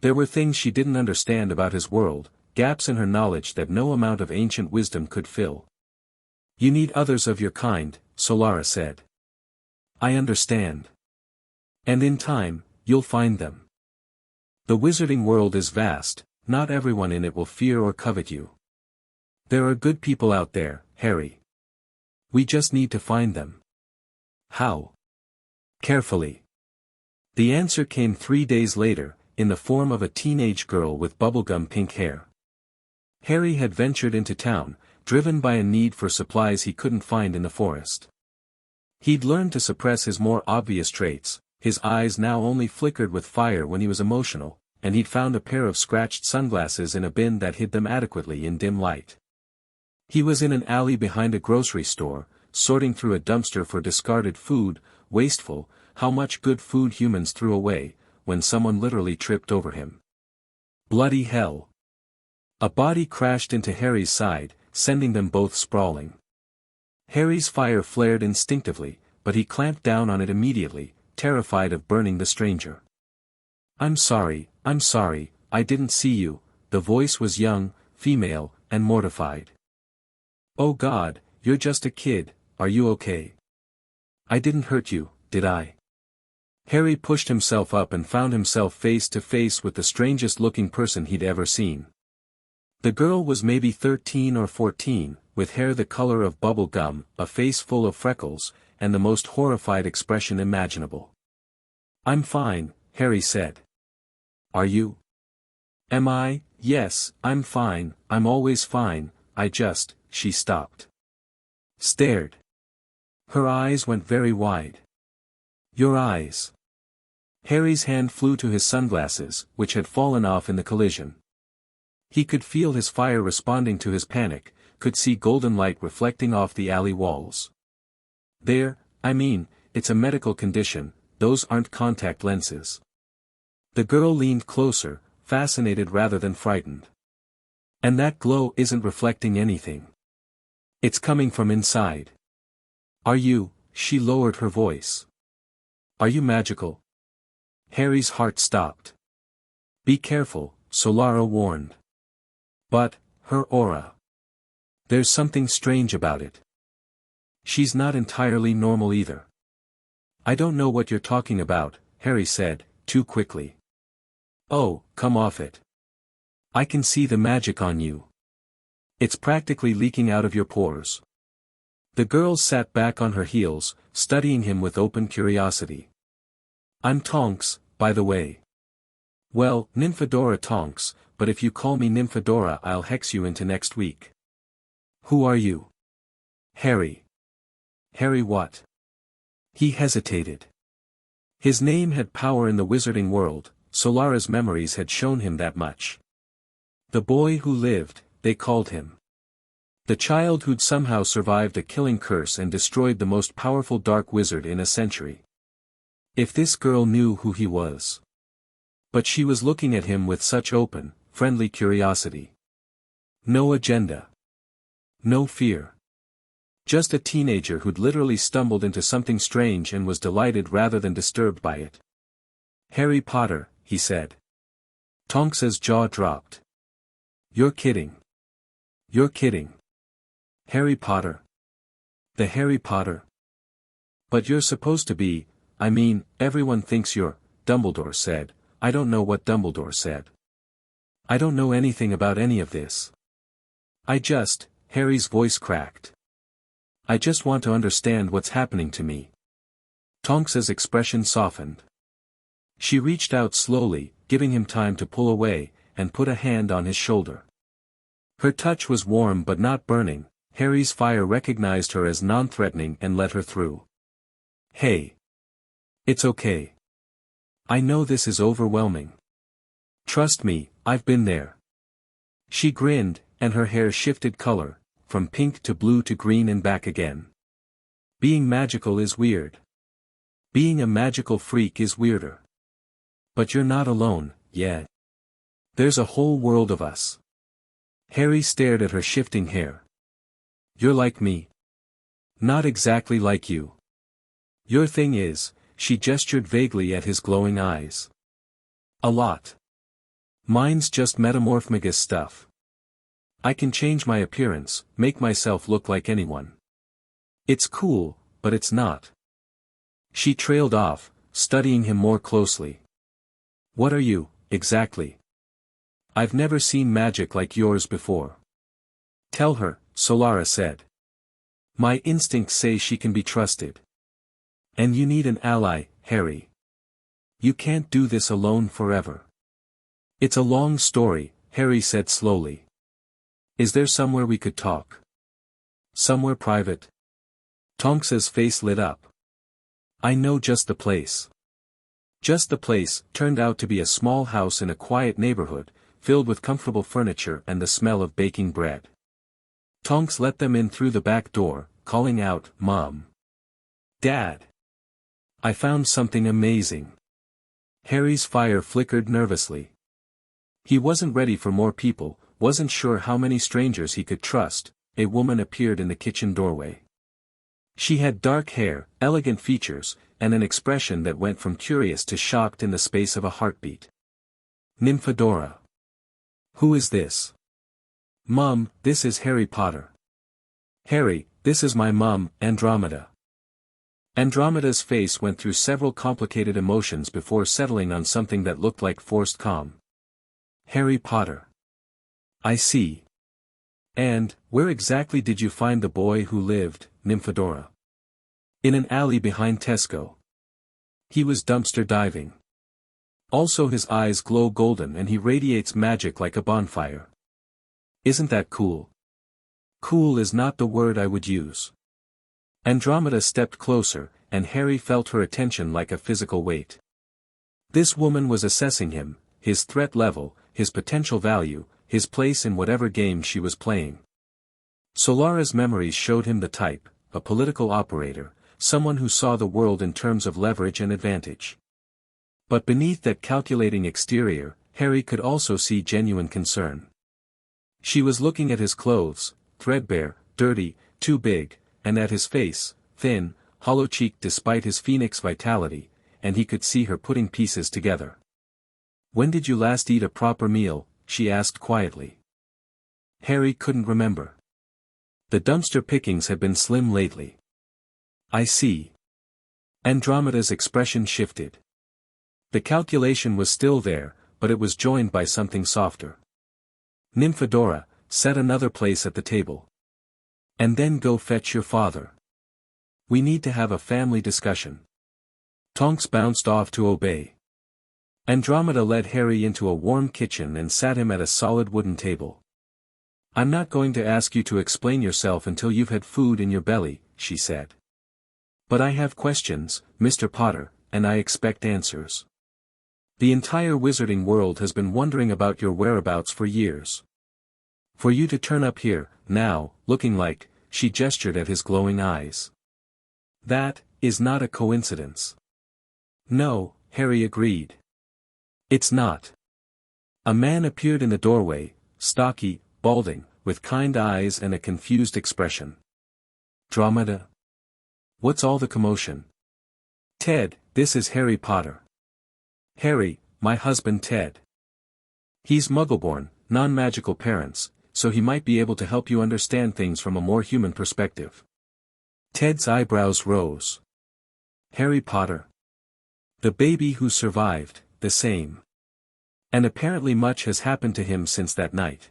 There were things she didn't understand about his world, gaps in her knowledge that no amount of ancient wisdom could fill. You need others of your kind, Solara said. I understand. And in time, you'll find them. The wizarding world is vast, not everyone in it will fear or covet you. There are good people out there, Harry. We just need to find them. How? Carefully. The answer came 3 days later, in the form of a teenage girl with bubblegum pink hair. Harry had ventured into town, driven by a need for supplies he couldn't find in the forest. He'd learned to suppress his more obvious traits, his eyes now only flickered with fire when he was emotional, and he'd found a pair of scratched sunglasses in a bin that hid them adequately in dim light. He was in an alley behind a grocery store, sorting through a dumpster for discarded food, wasteful, how much good food humans threw away, when someone literally tripped over him. Bloody hell. A body crashed into Harry's side, sending them both sprawling. Harry's fire flared instinctively, but he clamped down on it immediately, terrified of burning the stranger. I'm sorry, I didn't see you." The voice was young, female, and mortified. "Oh God, you're just a kid, are you okay? I didn't hurt you, did I?" Harry pushed himself up and found himself face to face with the strangest looking person he'd ever seen. The girl was maybe 13 or 14, with hair the color of bubble gum, a face full of freckles, and the most horrified expression imaginable. "I'm fine," Harry said. "Are you?" "Am I? Yes, I'm fine, I'm always fine, she stopped. Stared. Her eyes went very wide. "Your eyes." Harry's hand flew to his sunglasses, which had fallen off in the collision. He could feel his fire responding to his panic, could see golden light reflecting off the alley walls. It's a medical condition, those aren't contact lenses." The girl leaned closer, fascinated rather than frightened. "And that glow isn't reflecting anything. It's coming from inside. Are you?" She lowered her voice. "Are you magical?" Harry's heart stopped. "Be careful," Solara warned. "But, her aura. There's something strange about it. She's not entirely normal either." "I don't know what you're talking about," Harry said, too quickly. "Oh, come off it. I can see the magic on you. It's practically leaking out of your pores." The girl sat back on her heels, studying him with open curiosity. "I'm Tonks, by the way." "Well, Nymphadora Tonks, but if you call me Nymphadora I'll hex you into next week." "Who are you?" "Harry." "Harry what?" He hesitated. His name had power in the wizarding world, Solara's memories had shown him that much. The boy who lived, they called him. The child who'd somehow survived a killing curse and destroyed the most powerful dark wizard in a century. If this girl knew who he was. But she was looking at him with such open, friendly curiosity. No agenda. No fear. Just a teenager who'd literally stumbled into something strange and was delighted rather than disturbed by it. "Harry Potter," he said. Tonks's jaw dropped. "You're kidding. You're kidding. Harry Potter. The Harry Potter. But you're supposed to be, everyone thinks you're," Dumbledore said. "I don't know what Dumbledore said. I don't know anything about any of this. Harry's voice cracked. "I just want to understand what's happening to me." Tonks's expression softened. She reached out slowly, giving him time to pull away, and put a hand on his shoulder. Her touch was warm but not burning. Harry's fire recognized her as non-threatening and let her through. "Hey. It's okay. I know this is overwhelming. Trust me, I've been there." She grinned, and her hair shifted color, from pink to blue to green and back again. "Being magical is weird. Being a magical freak is weirder. But you're not alone, yet. There's a whole world of us." Harry stared at her shifting hair. "You're like me. Not exactly like you. Your thing is," she gestured vaguely at his glowing eyes. A lot. Mine's just metamorphmagus stuff. I can change my appearance, make myself look like anyone. It's cool, but it's not. She trailed off, studying him more closely. What are you, exactly? I've never seen magic like yours before. Tell her, Solara said. My instincts say she can be trusted. And you need an ally, Harry. You can't do this alone forever. It's a long story, Harry said slowly. Is there somewhere we could talk? Somewhere private? Tonks's face lit up. I know just the place. Just the place turned out to be a small house in a quiet neighborhood, filled with comfortable furniture and the smell of baking bread. Tonks let them in through the back door, calling out, Mom. Dad. I found something amazing. Harry's fire flickered nervously. He wasn't ready for more people, wasn't sure how many strangers he could trust. A woman appeared in the kitchen doorway. She had dark hair, elegant features, and an expression that went from curious to shocked in the space of a heartbeat. Nymphadora. Who is this? Mom, this is Harry Potter. Harry, this is my mom, Andromeda. Andromeda's face went through several complicated emotions before settling on something that looked like forced calm. Harry Potter. I see. And, where exactly did you find the boy who lived, Nymphadora? In an alley behind Tesco. He was dumpster diving. Also his eyes glow golden and he radiates magic like a bonfire. Isn't that cool? Cool is not the word I would use. Andromeda stepped closer, and Harry felt her attention like a physical weight. This woman was assessing him, his threat level, his potential value, his place in whatever game she was playing. Solara's memories showed him the type, a political operator, someone who saw the world in terms of leverage and advantage. But beneath that calculating exterior, Harry could also see genuine concern. She was looking at his clothes, threadbare, dirty, too big, and at his face, thin, hollow-cheeked despite his phoenix vitality, and he could see her putting pieces together. When did you last eat a proper meal? She asked quietly. Harry couldn't remember. The dumpster pickings had been slim lately. I see. Andromeda's expression shifted. The calculation was still there, but it was joined by something softer. Nymphadora, set another place at the table. And then go fetch your father. We need to have a family discussion. Tonks bounced off to obey. Andromeda led Harry into a warm kitchen and sat him at a solid wooden table. I'm not going to ask you to explain yourself until you've had food in your belly, she said. But I have questions, Mr. Potter, and I expect answers. The entire wizarding world has been wondering about your whereabouts for years. For you to turn up here, now, looking like, she gestured at his glowing eyes. That is not a coincidence. No, Harry agreed. It's not. A man appeared in the doorway, stocky, balding, with kind eyes and a confused expression. Andromeda? What's all the commotion? Ted, this is Harry Potter. Harry, my husband Ted. He's Muggleborn, non-magical parents, so he might be able to help you understand things from a more human perspective. Ted's eyebrows rose. Harry Potter. The baby who survived, the same. And apparently much has happened to him since that night.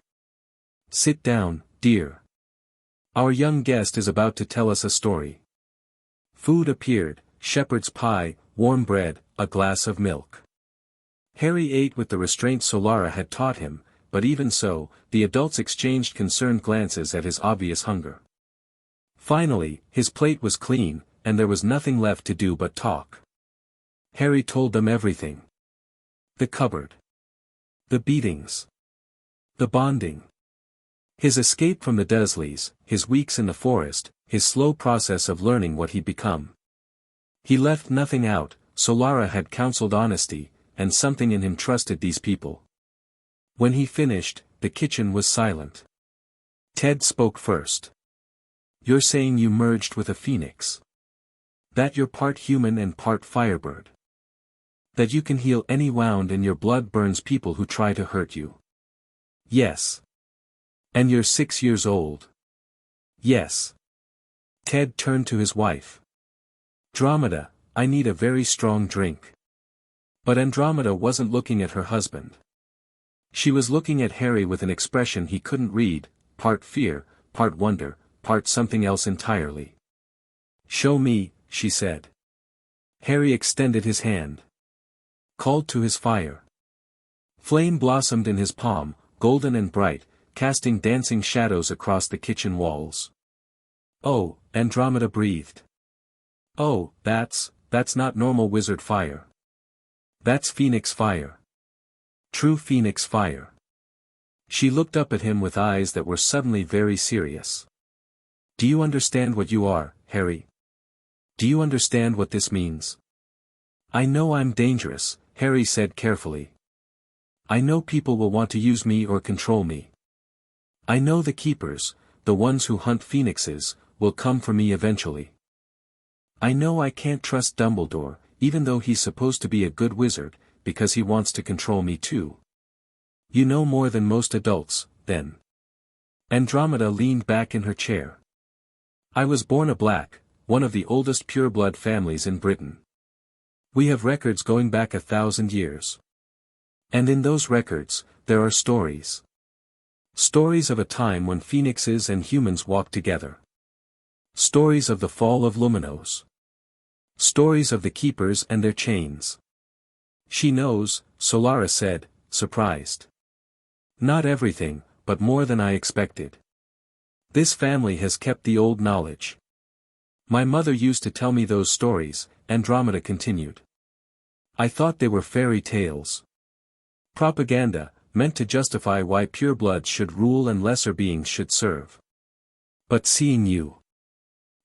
Sit down, dear. Our young guest is about to tell us a story. Food appeared, shepherd's pie, warm bread, a glass of milk. Harry ate with the restraint Solara had taught him, but even so, the adults exchanged concerned glances at his obvious hunger. Finally, his plate was clean, and there was nothing left to do but talk. Harry told them everything. The cupboard. The beatings. The bonding. His escape from the Dursleys, his weeks in the forest, his slow process of learning what he'd become. He left nothing out. Solara had counseled honesty, and something in him trusted these people. When he finished, the kitchen was silent. Ted spoke first. You're saying you merged with a phoenix? That you're part human and part firebird? That you can heal any wound and your blood burns people who try to hurt you. Yes. And you're 6 years old. Yes. Ted turned to his wife. Andromeda, I need a very strong drink. But Andromeda wasn't looking at her husband. She was looking at Harry with an expression he couldn't read, part fear, part wonder, part something else entirely. Show me, she said. Harry extended his hand. Called to his fire. Flame blossomed in his palm, golden and bright, casting dancing shadows across the kitchen walls. Oh, Andromeda breathed. Oh, that's not normal wizard fire. That's Phoenix fire. True Phoenix fire. She looked up at him with eyes that were suddenly very serious. Do you understand what you are, Harry? Do you understand what this means? I know I'm dangerous, Harry said carefully. I know people will want to use me or control me. I know the keepers, the ones who hunt phoenixes, will come for me eventually. I know I can't trust Dumbledore, even though he's supposed to be a good wizard, because he wants to control me too. You know more than most adults, then. Andromeda leaned back in her chair. I was born a black, one of the oldest pureblood families in Britain. We have records going back 1,000 years. And in those records, there are stories. Stories of a time when phoenixes and humans walked together. Stories of the fall of Luminos. Stories of the keepers and their chains. She knows, Solara said, surprised. Not everything, but more than I expected. This family has kept the old knowledge. My mother used to tell me those stories, Andromeda continued. I thought they were fairy tales. Propaganda, meant to justify why purebloods should rule and lesser beings should serve. But seeing you.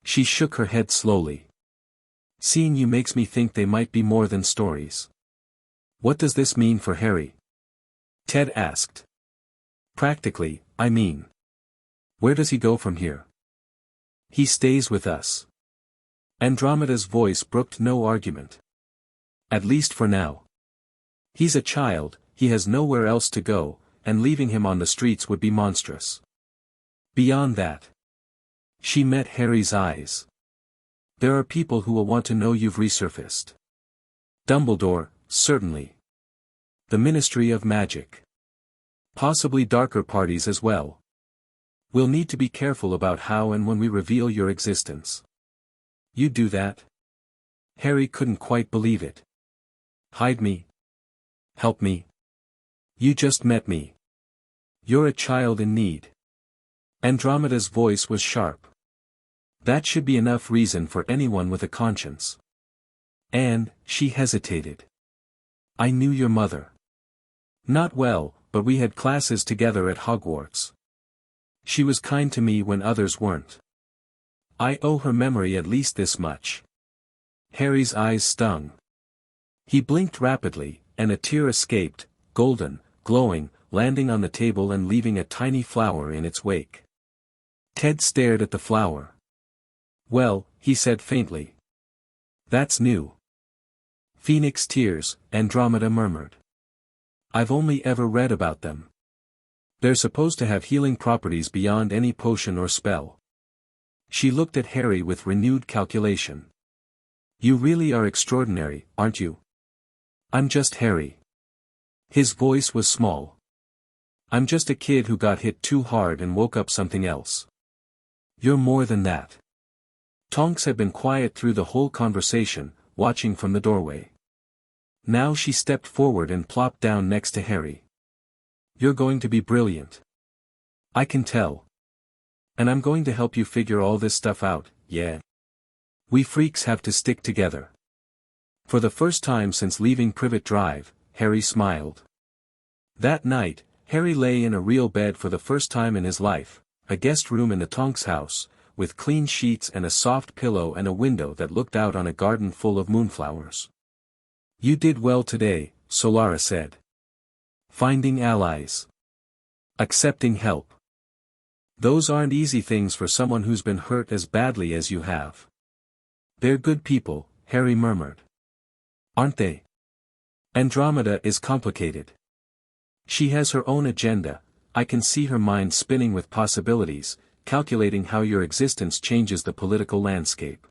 She shook her head slowly. Seeing you makes me think they might be more than stories. What does this mean for Harry? Ted asked. Practically, I mean. Where does he go from here? He stays with us. Andromeda's voice brooked no argument. At least for now. He's a child, he has nowhere else to go, and leaving him on the streets would be monstrous. Beyond that. She met Harry's eyes. There are people who will want to know you've resurfaced. Dumbledore, certainly. The Ministry of Magic. Possibly darker parties as well. We'll need to be careful about how and when we reveal your existence. You do that? Harry couldn't quite believe it. Hide me? Help me? You just met me. You're a child in need. Andromeda's voice was sharp. That should be enough reason for anyone with a conscience. And, she hesitated. I knew your mother. Not well, but we had classes together at Hogwarts. She was kind to me when others weren't. I owe her memory at least this much. Harry's eyes stung. He blinked rapidly, and a tear escaped, golden, glowing, landing on the table and leaving a tiny flower in its wake. Ted stared at the flower. Well, he said faintly. That's new. Phoenix tears, Andromeda murmured. I've only ever read about them. They're supposed to have healing properties beyond any potion or spell. She looked at Harry with renewed calculation. You really are extraordinary, aren't you? I'm just Harry. His voice was small. I'm just a kid who got hit too hard and woke up something else. You're more than that. Tonks had been quiet through the whole conversation, watching from the doorway. Now she stepped forward and plopped down next to Harry. You're going to be brilliant. I can tell. And I'm going to help you figure all this stuff out, yeah. We freaks have to stick together. For the first time since leaving Privet Drive, Harry smiled. That night, Harry lay in a real bed for the first time in his life, a guest room in the Tonks house, with clean sheets and a soft pillow and a window that looked out on a garden full of moonflowers. You did well today, Solara said. Finding allies. Accepting help. Those aren't easy things for someone who's been hurt as badly as you have. They're good people, Harry murmured. Aren't they? Andromeda is complicated. She has her own agenda. I can see her mind spinning with possibilities, calculating how your existence changes the political landscape.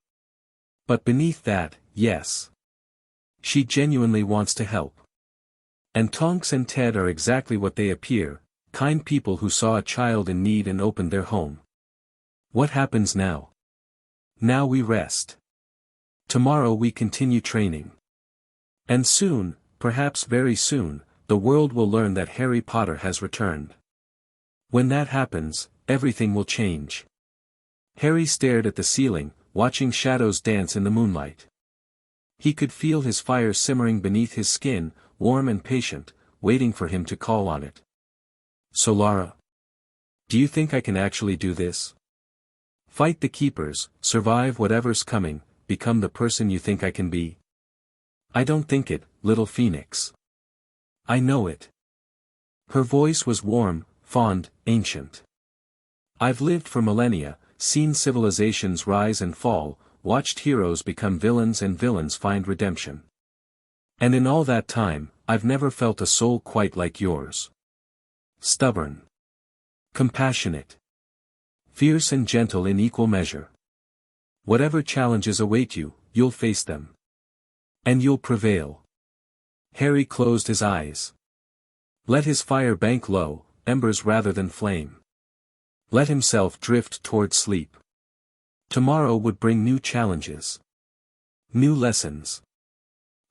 But beneath that, yes. She genuinely wants to help. And Tonks and Ted are exactly what they appear, kind people who saw a child in need and opened their home. What happens now? Now we rest. Tomorrow we continue training. And soon, perhaps very soon, the world will learn that Harry Potter has returned. When that happens, everything will change. Harry stared at the ceiling, watching shadows dance in the moonlight. He could feel his fire simmering beneath his skin, warm and patient, waiting for him to call on it. Solara. Do you think I can actually do this? Fight the keepers, survive whatever's coming, become the person you think I can be? I don't think it, little phoenix. I know it. Her voice was warm, fond, ancient. I've lived for millennia, seen civilizations rise and fall, watched heroes become villains and villains find redemption. And in all that time, I've never felt a soul quite like yours. Stubborn. Compassionate. Fierce and gentle in equal measure. Whatever challenges await you, you'll face them. And you'll prevail. Harry closed his eyes. Let his fire bank low, embers rather than flame. Let himself drift toward sleep. Tomorrow would bring new challenges. New lessons.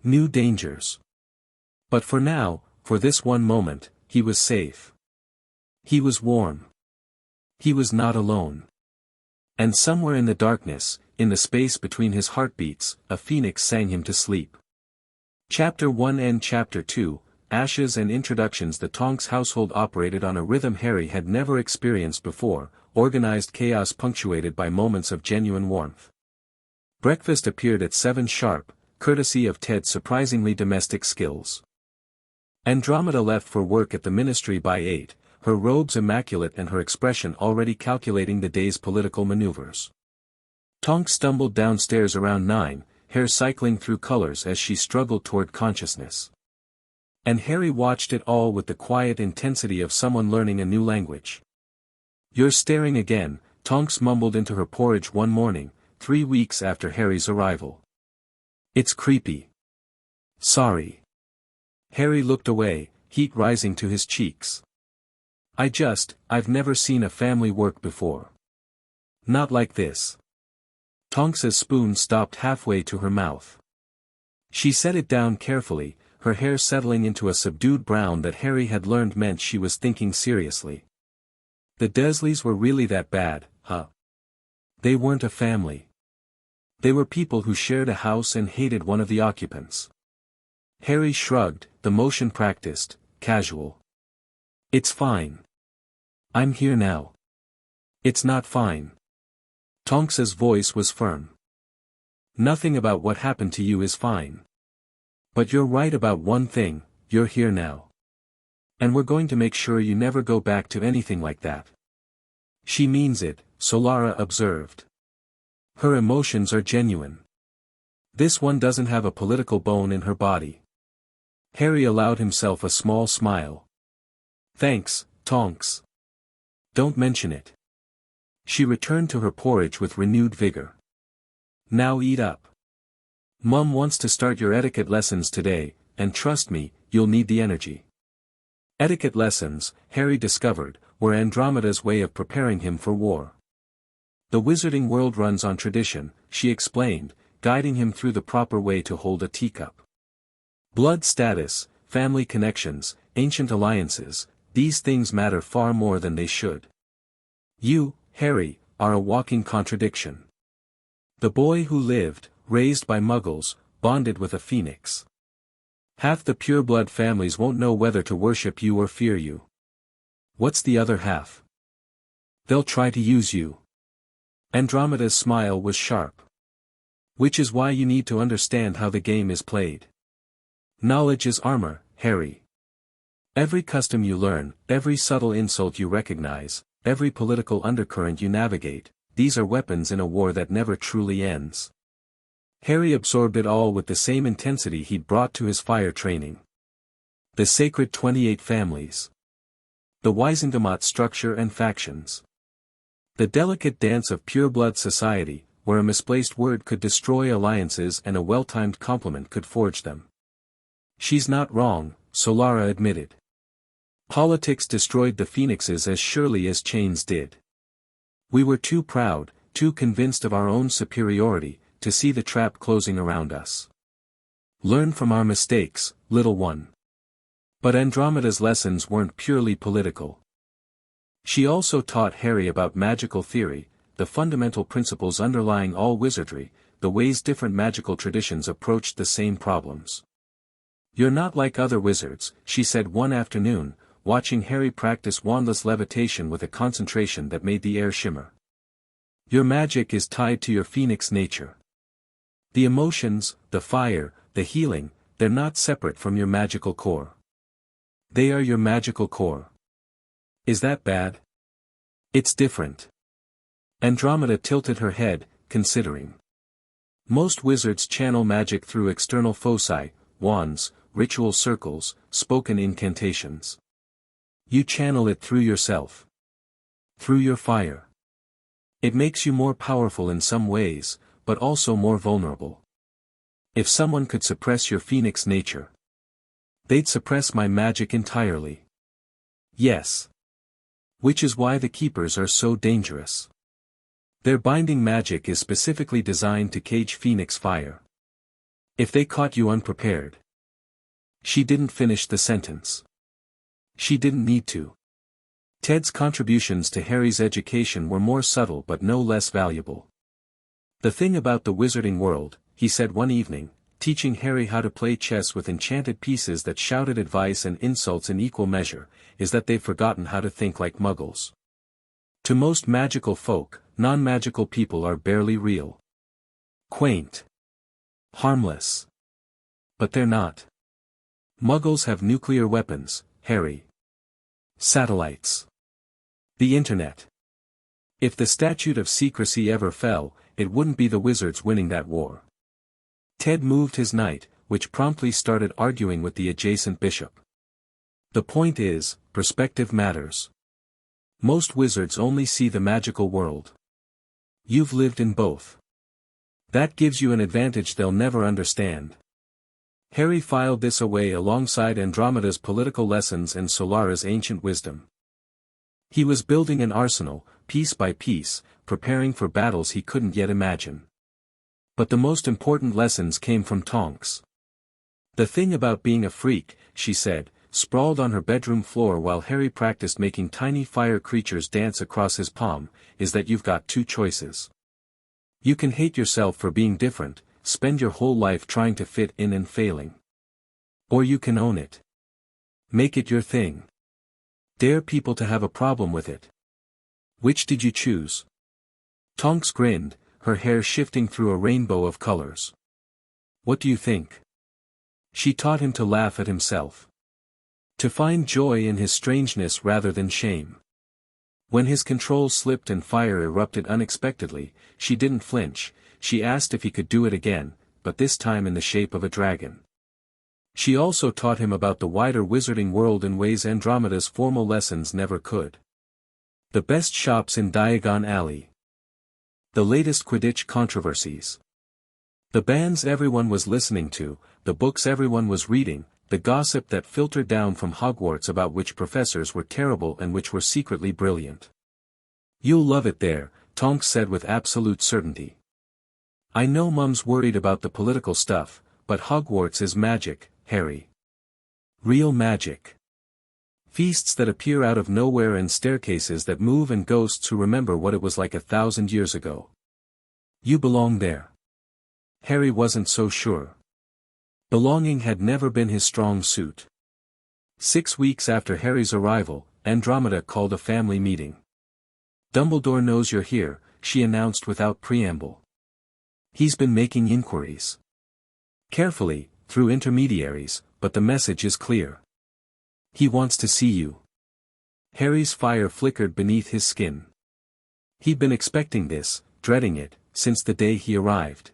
New dangers. But for now, for this one moment, he was safe. He was warm. He was not alone. And somewhere in the darkness, in the space between his heartbeats, a phoenix sang him to sleep. Chapter 1 and Chapter 2, Ashes and Introductions. The Tonks household operated on a rhythm Harry had never experienced before, organized chaos punctuated by moments of genuine warmth. Breakfast appeared at 7 sharp, courtesy of Ted's surprisingly domestic skills. Andromeda left for work at the ministry by 8, her robes immaculate and her expression already calculating the day's political maneuvers. Tonks stumbled downstairs around 9, hair cycling through colors as she struggled toward consciousness. And Harry watched it all with the quiet intensity of someone learning a new language. You're staring again, Tonks mumbled into her porridge one morning, 3 weeks after Harry's arrival. It's creepy. Sorry. Harry looked away, heat rising to his cheeks. I've never seen a family work before. Not like this. Tonks's spoon stopped halfway to her mouth. She set it down carefully, her hair settling into a subdued brown that Harry had learned meant she was thinking seriously. The Dursleys were really that bad, huh? They weren't a family. They were people who shared a house and hated one of the occupants. Harry shrugged, the motion practiced, casual. It's fine. I'm here now. It's not fine. Tonks's voice was firm. Nothing about what happened to you is fine. But you're right about one thing, you're here now. And we're going to make sure you never go back to anything like that. She means it, Solara observed. Her emotions are genuine. This one doesn't have a political bone in her body. Harry allowed himself a small smile. Thanks, Tonks. Don't mention it. She returned to her porridge with renewed vigor. Now eat up. Mum wants to start your etiquette lessons today, and trust me, you'll need the energy. Etiquette lessons, Harry discovered, were Andromeda's way of preparing him for war. The wizarding world runs on tradition, she explained, guiding him through the proper way to hold a teacup. Blood status, family connections, ancient alliances, these things matter far more than they should. You, Harry, are a walking contradiction. The boy who lived, raised by muggles, bonded with a phoenix. Half the pureblood families won't know whether to worship you or fear you. What's the other half? They'll try to use you. Andromeda's smile was sharp. Which is why you need to understand how the game is played. Knowledge is armor, Harry. Every custom you learn, every subtle insult you recognize, every political undercurrent you navigate, these are weapons in a war that never truly ends. Harry absorbed it all with the same intensity he'd brought to his fire training. The sacred 28 families. The Wisengamot structure and factions. The delicate dance of pureblood society, where a misplaced word could destroy alliances and a well-timed compliment could forge them. She's not wrong, Solara admitted. Politics destroyed the phoenixes as surely as chains did. We were too proud, too convinced of our own superiority, to see the trap closing around us. Learn from our mistakes, little one. But Andromeda's lessons weren't purely political. She also taught Harry about magical theory, the fundamental principles underlying all wizardry, the ways different magical traditions approached the same problems. You're not like other wizards, she said one afternoon, watching Harry practice wandless levitation with a concentration that made the air shimmer. Your magic is tied to your phoenix nature. The emotions, the fire, the healing, they're not separate from your magical core. They are your magical core. Is that bad? It's different. Andromeda tilted her head, considering. Most wizards channel magic through external foci, wands, ritual circles, spoken incantations. You channel it through yourself. Through your fire. It makes you more powerful in some ways, but also more vulnerable. If someone could suppress your phoenix nature, they'd suppress my magic entirely. Yes. Which is why the keepers are so dangerous. Their binding magic is specifically designed to cage phoenix fire. If they caught you unprepared. She didn't finish the sentence. She didn't need to. Ted's contributions to Harry's education were more subtle but no less valuable. The thing about the wizarding world, he said one evening, teaching Harry how to play chess with enchanted pieces that shouted advice and insults in equal measure, is that they've forgotten how to think like muggles. To most magical folk, non-magical people are barely real. Quaint. Harmless. But they're not. Muggles have nuclear weapons, Harry. Satellites. The Internet. If the statute of secrecy ever fell, it wouldn't be the wizards winning that war. Ted moved his knight, which promptly started arguing with the adjacent bishop. The point is, perspective matters. Most wizards only see the magical world. You've lived in both. That gives you an advantage they'll never understand. Harry filed this away alongside Andromeda's political lessons and Solara's ancient wisdom. He was building an arsenal, piece by piece, preparing for battles he couldn't yet imagine. But the most important lessons came from Tonks. The thing about being a freak, she said, sprawled on her bedroom floor while Harry practiced making tiny fire creatures dance across his palm, is that you've got two choices. You can hate yourself for being different, spend your whole life trying to fit in and failing. Or you can own it. Make it your thing. Dare people to have a problem with it. Which did you choose? Tonks grinned, her hair shifting through a rainbow of colors. What do you think? She taught him to laugh at himself. To find joy in his strangeness rather than shame. When his control slipped and fire erupted unexpectedly, she didn't flinch. She asked if he could do it again, but this time in the shape of a dragon. She also taught him about the wider wizarding world in ways Andromeda's formal lessons never could. The best shops in Diagon Alley. The latest Quidditch controversies. The bands everyone was listening to, the books everyone was reading, the gossip that filtered down from Hogwarts about which professors were terrible and which were secretly brilliant. You'll love it there, Tonks said with absolute certainty. I know Mum's worried about the political stuff, but Hogwarts is magic, Harry. Real magic. Feasts that appear out of nowhere and staircases that move and ghosts who remember what it was like 1,000 years ago. You belong there. Harry wasn't so sure. Belonging had never been his strong suit. 6 weeks after Harry's arrival, Andromeda called a family meeting. Dumbledore knows you're here, she announced without preamble. He's been making inquiries. Carefully, through intermediaries, but the message is clear. He wants to see you. Harry's fire flickered beneath his skin. He'd been expecting this, dreading it, since the day he arrived.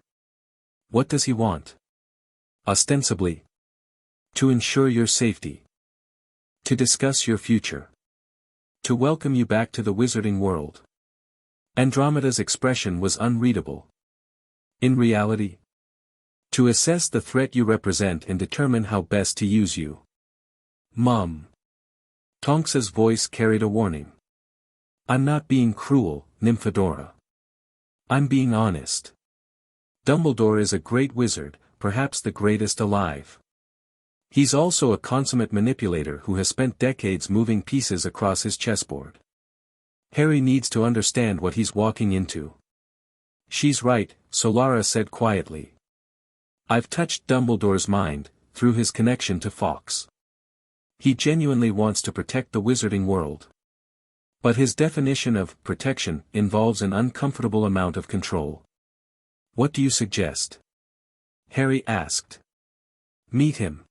What does he want? Ostensibly. To ensure your safety. To discuss your future. To welcome you back to the wizarding world. Andromeda's expression was unreadable. In reality? To assess the threat you represent and determine how best to use you. Mum. Tonks's voice carried a warning. I'm not being cruel, Nymphadora. I'm being honest. Dumbledore is a great wizard, perhaps the greatest alive. He's also a consummate manipulator who has spent decades moving pieces across his chessboard. Harry needs to understand what he's walking into. She's right, Solara said quietly. I've touched Dumbledore's mind, through his connection to Fawkes. He genuinely wants to protect the wizarding world. But his definition of protection involves an uncomfortable amount of control. What do you suggest? Harry asked. Meet him.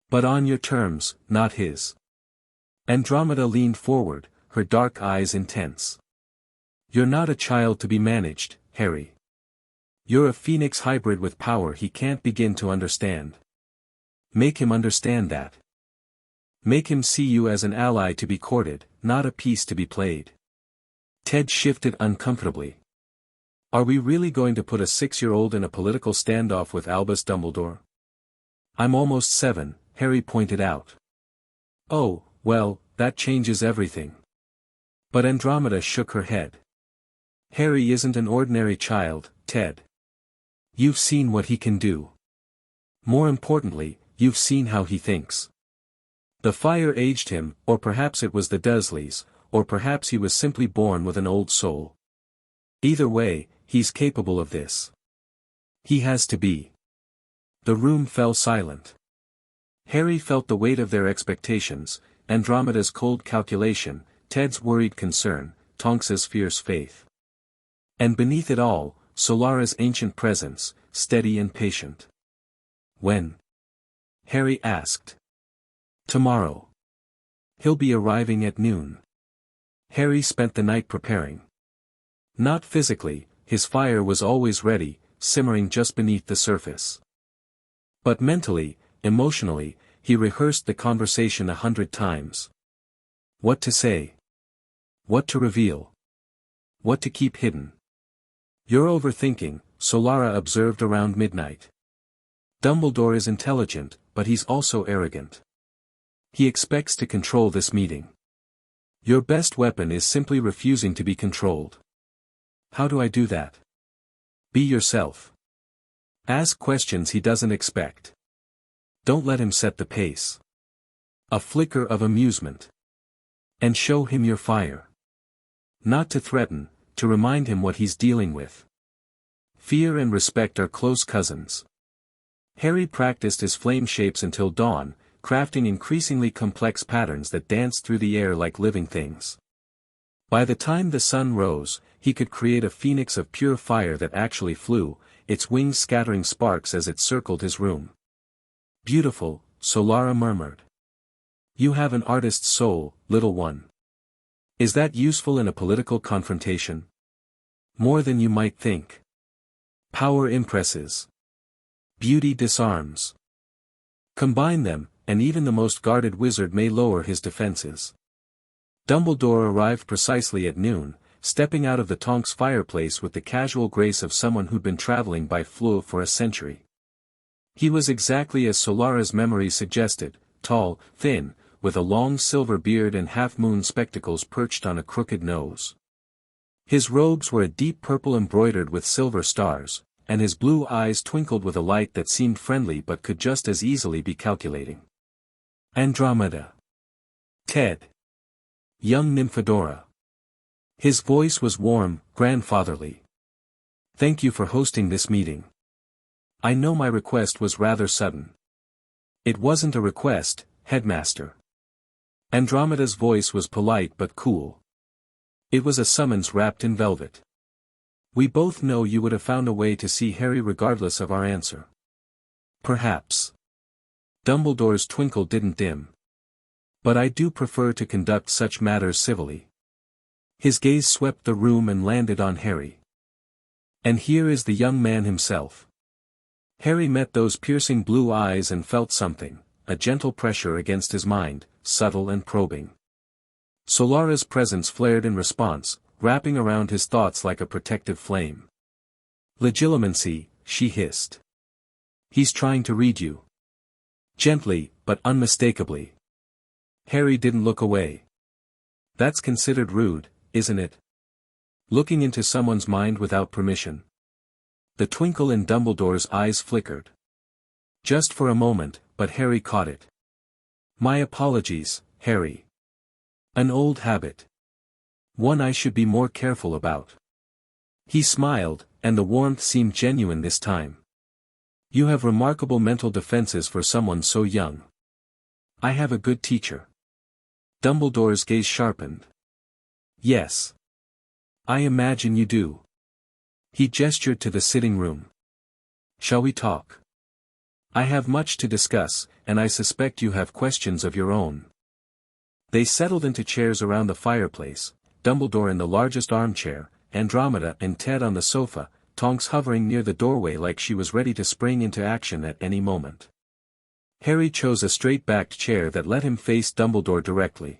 But on your terms, not his. Andromeda leaned forward, her dark eyes intense. You're not a child to be managed, Harry. You're a phoenix hybrid with power he can't begin to understand. Make him understand that. Make him see you as an ally to be courted, not a piece to be played. Ted shifted uncomfortably. Are we really going to put a 6-year-old in a political standoff with Albus Dumbledore? I'm almost 7, Harry pointed out. Oh, well, that changes everything. But Andromeda shook her head. Harry isn't an ordinary child, Ted. You've seen what he can do. More importantly, you've seen how he thinks. The fire aged him, or perhaps it was the Dursleys, or perhaps he was simply born with an old soul. Either way, he's capable of this. He has to be. The room fell silent. Harry felt the weight of their expectations, Andromeda's cold calculation, Ted's worried concern, Tonks's fierce faith. And beneath it all, Solara's ancient presence, steady and patient. When? Harry asked. Tomorrow. He'll be arriving at noon. Harry spent the night preparing. Not physically, his fire was always ready, simmering just beneath the surface. But mentally, emotionally, he rehearsed the conversation 100 times. What to say. What to reveal. What to keep hidden. You're overthinking, Solara observed around midnight. Dumbledore is intelligent, but he's also arrogant. He expects to control this meeting. Your best weapon is simply refusing to be controlled. How do I do that? Be yourself. Ask questions he doesn't expect. Don't let him set the pace. A flicker of amusement. And show him your fire. Not to threaten, to remind him what he's dealing with. Fear and respect are close cousins. Harry practiced his flame shapes until dawn, crafting increasingly complex patterns that danced through the air like living things. By the time the sun rose, he could create a phoenix of pure fire that actually flew, its wings scattering sparks as it circled his room. Beautiful, Solara murmured. You have an artist's soul, little one. Is that useful in a political confrontation? More than you might think. Power impresses. Beauty disarms. Combine them, and even the most guarded wizard may lower his defenses. Dumbledore arrived precisely at noon, stepping out of the Tonks fireplace with the casual grace of someone who'd been traveling by fluo for a century. He was exactly as Solara's memory suggested, tall, thin, with a long silver beard and half-moon spectacles perched on a crooked nose. His robes were a deep purple embroidered with silver stars, and his blue eyes twinkled with a light that seemed friendly but could just as easily be calculating. Andromeda. Ted. Young Nymphadora. His voice was warm, grandfatherly. Thank you for hosting this meeting. I know my request was rather sudden. It wasn't a request, Headmaster. Andromeda's voice was polite but cool. It was a summons wrapped in velvet. We both know you would have found a way to see Harry regardless of our answer. Perhaps. Dumbledore's twinkle didn't dim. But I do prefer to conduct such matters civilly. His gaze swept the room and landed on Harry. And here is the young man himself. Harry met those piercing blue eyes and felt something, a gentle pressure against his mind, subtle and probing. Solara's presence flared in response, wrapping around his thoughts like a protective flame. Legilimency, she hissed. He's trying to read you. Gently, but unmistakably. Harry didn't look away. That's considered rude, isn't it? Looking into someone's mind without permission. The twinkle in Dumbledore's eyes flickered. Just for a moment, but Harry caught it. My apologies, Harry. An old habit. One I should be more careful about. He smiled, and the warmth seemed genuine this time. You have remarkable mental defenses for someone so young. I have a good teacher. Dumbledore's gaze sharpened. Yes. I imagine you do. He gestured to the sitting room. Shall we talk? I have much to discuss, and I suspect you have questions of your own. They settled into chairs around the fireplace, Dumbledore in the largest armchair, Andromeda and Ted on the sofa, Tonks hovering near the doorway like she was ready to spring into action at any moment. Harry chose a straight-backed chair that let him face Dumbledore directly.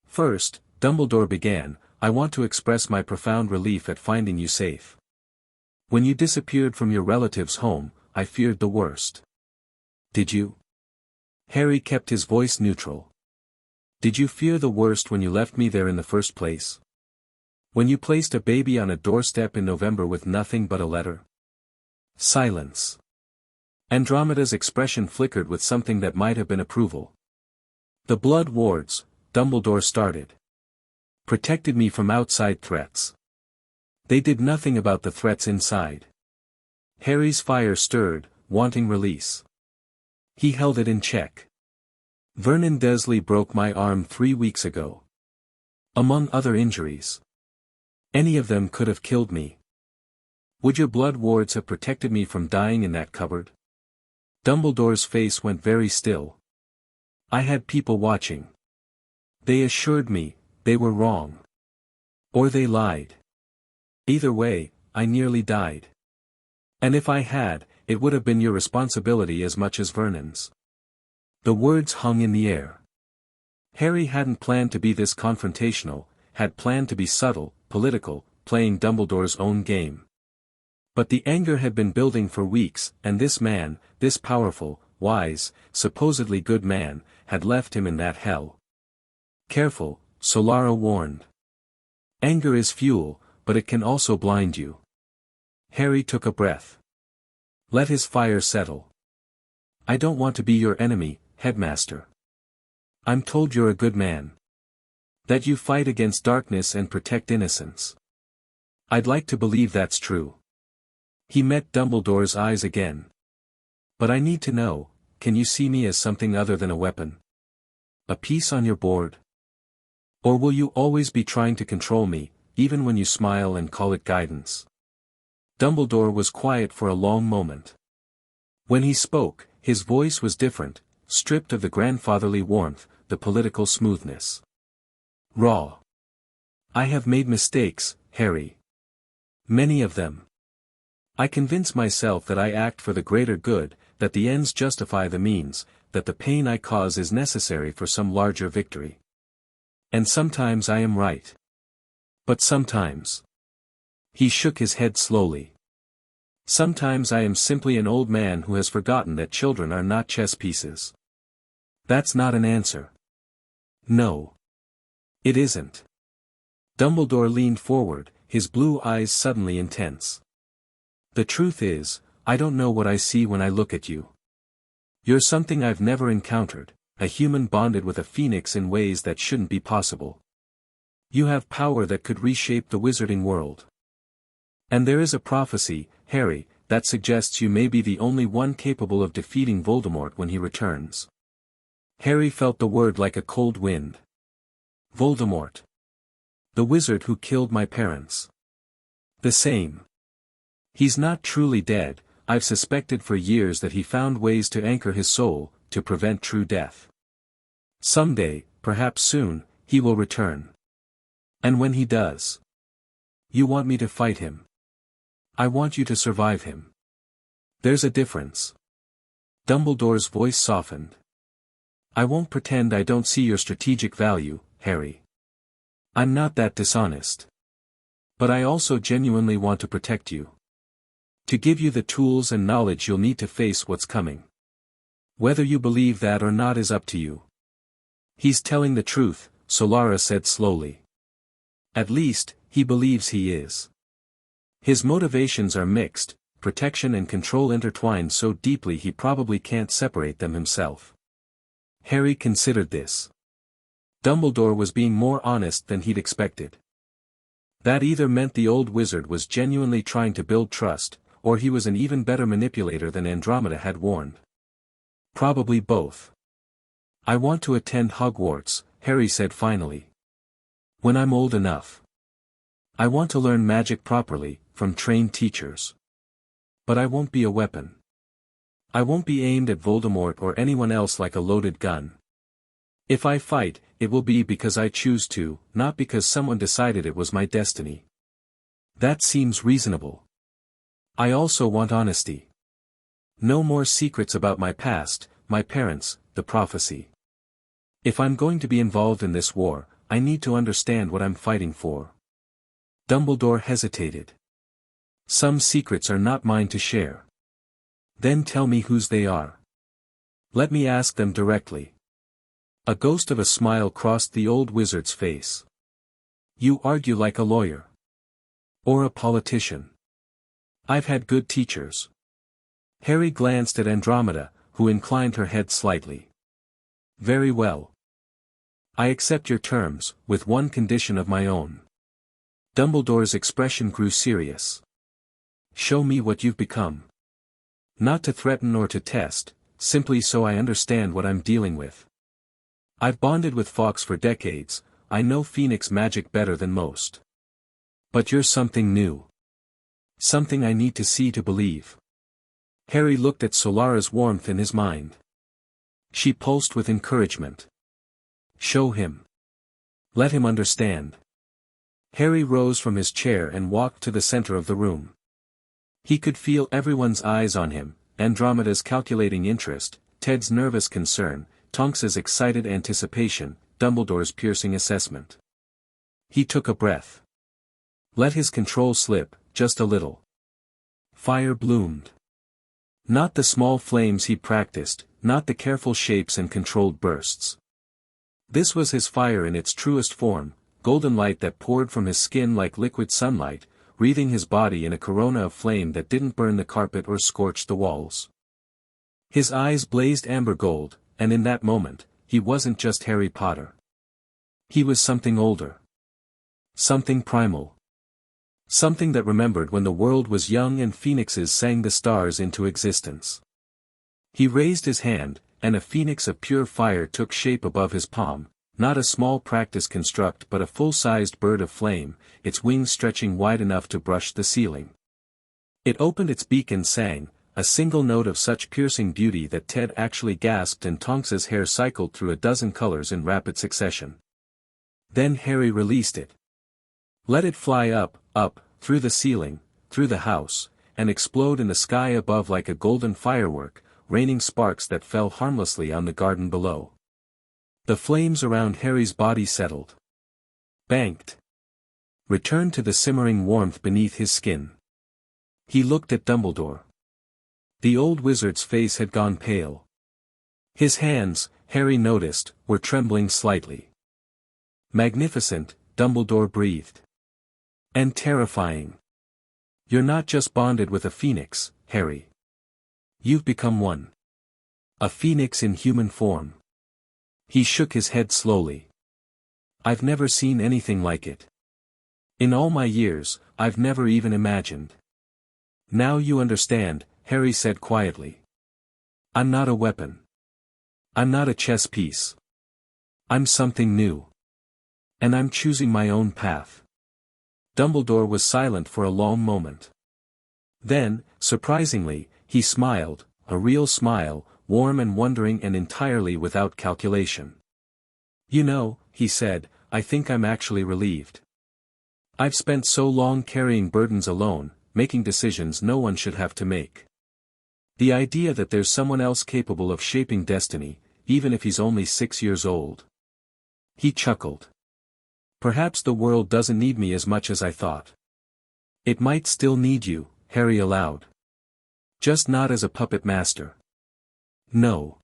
First, Dumbledore began, I want to express my profound relief at finding you safe. When you disappeared from your relative's home, I feared the worst. Did you? Harry kept his voice neutral. Did you fear the worst when you left me there in the first place? When you placed a baby on a doorstep in November with nothing but a letter? Silence. Andromeda's expression flickered with something that might have been approval. The blood wards, Dumbledore started. Protected me from outside threats. They did nothing about the threats inside. Harry's fire stirred, wanting release. He held it in check. Vernon Dursley broke my arm 3 weeks ago. Among other injuries. Any of them could have killed me. Would your blood wards have protected me from dying in that cupboard? Dumbledore's face went very still. I had people watching. They assured me, they were wrong. Or they lied. Either way, I nearly died. And if I had, it would have been your responsibility as much as Vernon's. The words hung in the air. Harry hadn't planned to be this confrontational, had planned to be subtle, political, playing Dumbledore's own game. But the anger had been building for weeks, and this man, this powerful, wise, supposedly good man, had left him in that hell. Careful, Solara warned. Anger is fuel, but it can also blind you. Harry took a breath. Let his fire settle. I don't want to be your enemy, Headmaster. I'm told you're a good man. That you fight against darkness and protect innocence. I'd like to believe that's true. He met Dumbledore's eyes again. But I need to know, can you see me as something other than a weapon? A piece on your board? Or will you always be trying to control me, even when you smile and call it guidance? Dumbledore was quiet for a long moment. When he spoke, his voice was different, stripped of the grandfatherly warmth, the political smoothness. Raw. I have made mistakes, Harry. Many of them. I convince myself that I act for the greater good, that the ends justify the means, that the pain I cause is necessary for some larger victory. And sometimes I am right. But sometimes. He shook his head slowly. Sometimes I am simply an old man who has forgotten that children are not chess pieces. That's not an answer. No. It isn't. Dumbledore leaned forward, his blue eyes suddenly intense. The truth is, I don't know what I see when I look at you. You're something I've never encountered, a human bonded with a phoenix in ways that shouldn't be possible. You have power that could reshape the wizarding world. And there is a prophecy, Harry, that suggests you may be the only one capable of defeating Voldemort when he returns. Harry felt the word like a cold wind. Voldemort. The wizard who killed my parents. The same. He's not truly dead, I've suspected for years that he found ways to anchor his soul, to prevent true death. Someday, perhaps soon, he will return. And when he does. You want me to fight him. I want you to survive him. There's a difference. Dumbledore's voice softened. I won't pretend I don't see your strategic value, Harry. I'm not that dishonest. But I also genuinely want to protect you. To give you the tools and knowledge you'll need to face what's coming. Whether you believe that or not is up to you. He's telling the truth, Solara said slowly. At least, he believes he is. His motivations are mixed, protection and control intertwined so deeply he probably can't separate them himself. Harry considered this. Dumbledore was being more honest than he'd expected. That either meant the old wizard was genuinely trying to build trust, or he was an even better manipulator than Andromeda had warned. Probably both. I want to attend Hogwarts, Harry said finally. When I'm old enough. I want to learn magic properly, from trained teachers. But I won't be a weapon. I won't be aimed at Voldemort or anyone else like a loaded gun. If I fight, it will be because I choose to, not because someone decided it was my destiny. That seems reasonable. I also want honesty. No more secrets about my past, my parents, the prophecy. If I'm going to be involved in this war, I need to understand what I'm fighting for. Dumbledore hesitated. Some secrets are not mine to share. Then tell me whose they are. Let me ask them directly. A ghost of a smile crossed the old wizard's face. You argue like a lawyer. Or a politician. I've had good teachers. Harry glanced at Andromeda, who inclined her head slightly. Very well. I accept your terms, with one condition of my own. Dumbledore's expression grew serious. Show me what you've become. Not to threaten or to test, simply so I understand what I'm dealing with. I've bonded with Fawkes for decades, I know Phoenix magic better than most. But you're something new. Something I need to see to believe. Harry looked at Solara's warmth in his mind. She pulsed with encouragement. Show him. Let him understand. Harry rose from his chair and walked to the center of the room. He could feel everyone's eyes on him, Andromeda's calculating interest, Ted's nervous concern, Tonks's excited anticipation, Dumbledore's piercing assessment. He took a breath. Let his control slip, just a little. Fire bloomed. Not the small flames he practiced, not the careful shapes and controlled bursts. This was his fire in its truest form, golden light that poured from his skin like liquid sunlight, wreathing his body in a corona of flame that didn't burn the carpet or scorch the walls. His eyes blazed amber gold, and in that moment, he wasn't just Harry Potter. He was something older. Something primal. Something that remembered when the world was young and phoenixes sang the stars into existence. He raised his hand, and a phoenix of pure fire took shape above his palm, not a small practice construct but a full-sized bird of flame, its wings stretching wide enough to brush the ceiling. It opened its beak and sang, a single note of such piercing beauty that Ted actually gasped and Tonks's hair cycled through a dozen colors in rapid succession. Then Harry released it. Let it fly up, through the ceiling, through the house, and explode in the sky above like a golden firework, raining sparks that fell harmlessly on the garden below. The flames around Harry's body settled. Banked. Returned to the simmering warmth beneath his skin. He looked at Dumbledore. The old wizard's face had gone pale. His hands, Harry noticed, were trembling slightly. Magnificent, Dumbledore breathed. And terrifying. You're not just bonded with a phoenix, Harry. You've become one. A phoenix in human form. He shook his head slowly. I've never seen anything like it. In all my years, I've never even imagined. Now you understand, Harry said quietly. I'm not a weapon. I'm not a chess piece. I'm something new. And I'm choosing my own path. Dumbledore was silent for a long moment. Then, surprisingly, he smiled, a real smile, warm and wondering and entirely without calculation. You know, he said, I think I'm actually relieved. I've spent so long carrying burdens alone, making decisions no one should have to make. The idea that there's someone else capable of shaping destiny, even if he's only 6 years old. He chuckled. Perhaps the world doesn't need me as much as I thought. It might still need you, Harry allowed. Just not as a puppet master. No.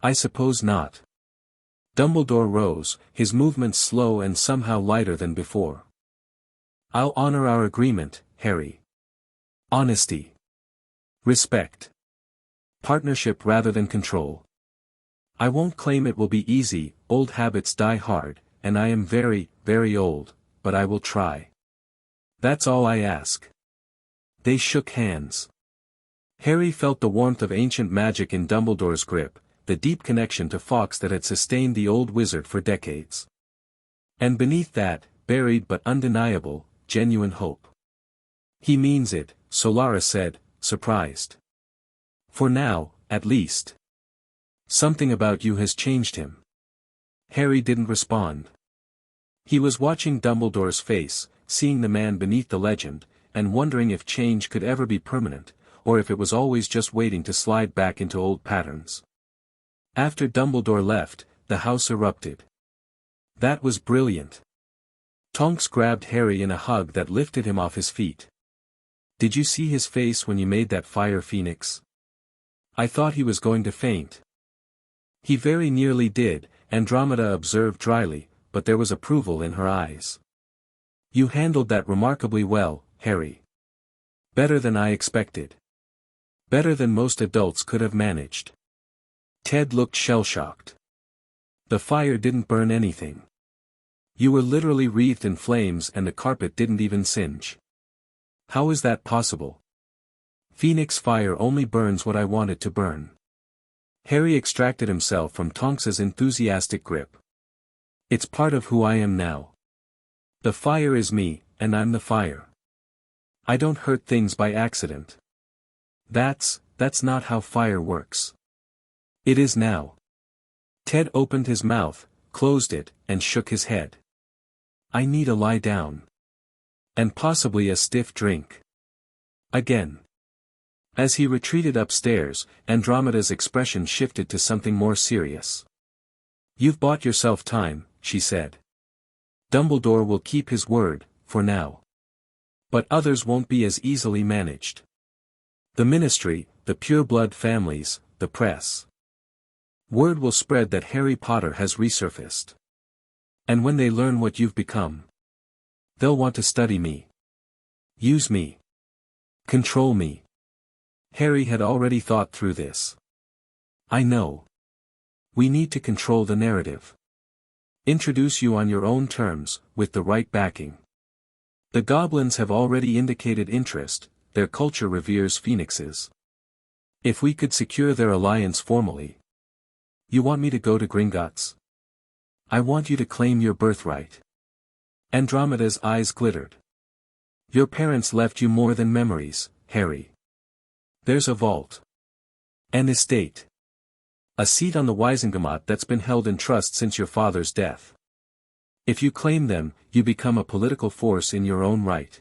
I suppose not. Dumbledore rose, his movements slow and somehow lighter than before. I'll honor our agreement, Harry. Honesty. Respect. Partnership rather than control. I won't claim it will be easy, old habits die hard, and I am very, very old, but I will try. That's all I ask. They shook hands. Harry felt the warmth of ancient magic in Dumbledore's grip, the deep connection to Fawkes that had sustained the old wizard for decades. And beneath that, buried but undeniable, genuine hope. He means it, Solara said, surprised. For now, at least. Something about you has changed him. Harry didn't respond. He was watching Dumbledore's face, seeing the man beneath the legend, and wondering if change could ever be permanent, or if it was always just waiting to slide back into old patterns. After Dumbledore left, the house erupted. That was brilliant. Tonks grabbed Harry in a hug that lifted him off his feet. Did you see his face when you made that fire phoenix? I thought he was going to faint. He very nearly did, Andromeda observed dryly, but there was approval in her eyes. You handled that remarkably well, Harry. Better than I expected. Better than most adults could have managed. Ted looked shell-shocked. The fire didn't burn anything. You were literally wreathed in flames and the carpet didn't even singe. How is that possible? Phoenix fire only burns what I want it to burn. Harry extracted himself from Tonks's enthusiastic grip. It's part of who I am now. The fire is me, and I'm the fire. I don't hurt things by accident. That's not how fire works. It is now. Ted opened his mouth, closed it, and shook his head. I need a lie down. And possibly a stiff drink. Again. As he retreated upstairs, Andromeda's expression shifted to something more serious. You've bought yourself time, she said. Dumbledore will keep his word, for now. But others won't be as easily managed. The Ministry, the pure-blood families, the press. Word will spread that Harry Potter has resurfaced. And when they learn what you've become, they'll want to study me. Use me. Control me. Harry had already thought through this. I know. We need to control the narrative. Introduce you on your own terms, with the right backing. The goblins have already indicated interest, their culture reveres phoenixes. If we could secure their alliance formally. You want me to go to Gringotts? I want you to claim your birthright. Andromeda's eyes glittered. Your parents left you more than memories, Harry. There's a vault. An estate. A seat on the Wisengamot that's been held in trust since your father's death. If you claim them, you become a political force in your own right.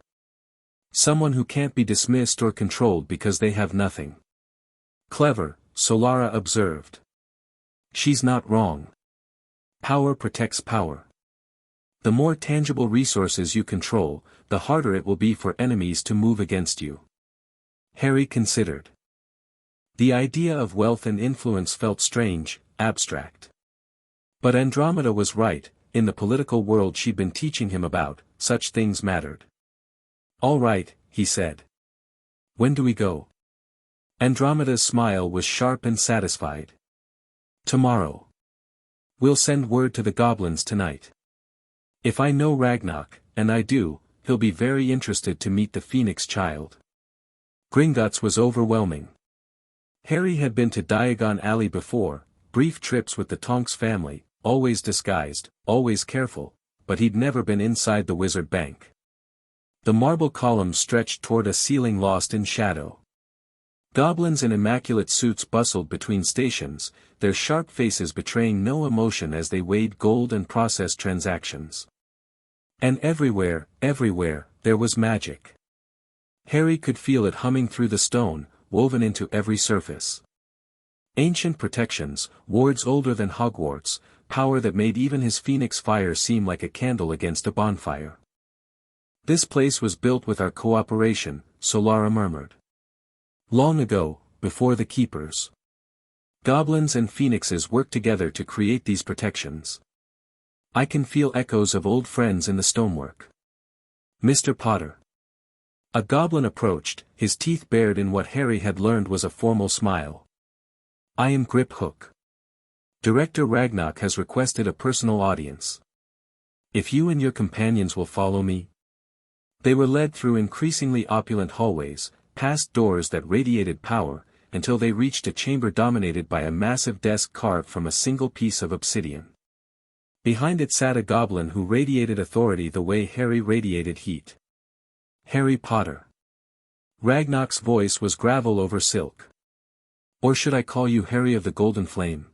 Someone who can't be dismissed or controlled because they have nothing. Clever, Solara observed. She's not wrong. Power protects power. The more tangible resources you control, the harder it will be for enemies to move against you. Harry considered. The idea of wealth and influence felt strange, abstract. But Andromeda was right, in the political world she'd been teaching him about, such things mattered. All right, he said. When do we go? Andromeda's smile was sharp and satisfied. Tomorrow. We'll send word to the goblins tonight. If I know Ragnarok, and I do, he'll be very interested to meet the Phoenix child. Gringotts was overwhelming. Harry had been to Diagon Alley before, brief trips with the Tonks family, always disguised, always careful, but he'd never been inside the Wizard Bank. The marble columns stretched toward a ceiling lost in shadow. Goblins in immaculate suits bustled between stations, their sharp faces betraying no emotion as they weighed gold and processed transactions. And everywhere, there was magic. Harry could feel it humming through the stone, woven into every surface. Ancient protections, wards older than Hogwarts, power that made even his phoenix fire seem like a candle against a bonfire. This place was built with our cooperation, Solara murmured. Long ago, before the Keepers. Goblins and phoenixes worked together to create these protections. I can feel echoes of old friends in the stonework. Mr. Potter. A goblin approached, his teeth bared in what Harry had learned was a formal smile. I am Grip Hook. Director Ragnarok has requested a personal audience. If you and your companions will follow me. They were led through increasingly opulent hallways, past doors that radiated power, until they reached a chamber dominated by a massive desk carved from a single piece of obsidian. Behind it sat a goblin who radiated authority the way Harry radiated heat. Harry Potter. Ragnarok's voice was gravel over silk. Or should I call you Harry of the Golden Flame?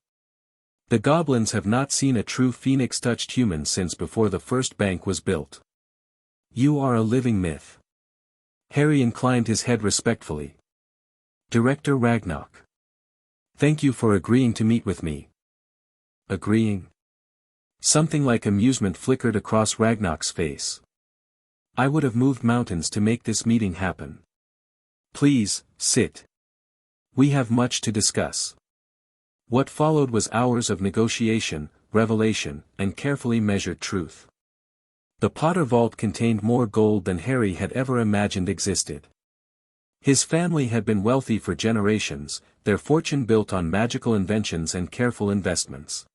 The goblins have not seen a true phoenix-touched human since before the first bank was built. You are a living myth. Harry inclined his head respectfully. Director Ragnarok. Thank you for agreeing to meet with me. Agreeing? Something like amusement flickered across Ragnarok's face. I would have moved mountains to make this meeting happen. Please, sit. We have much to discuss. What followed was hours of negotiation, revelation, and carefully measured truth. The Potter vault contained more gold than Harry had ever imagined existed. His family had been wealthy for generations, their fortune built on magical inventions and careful investments.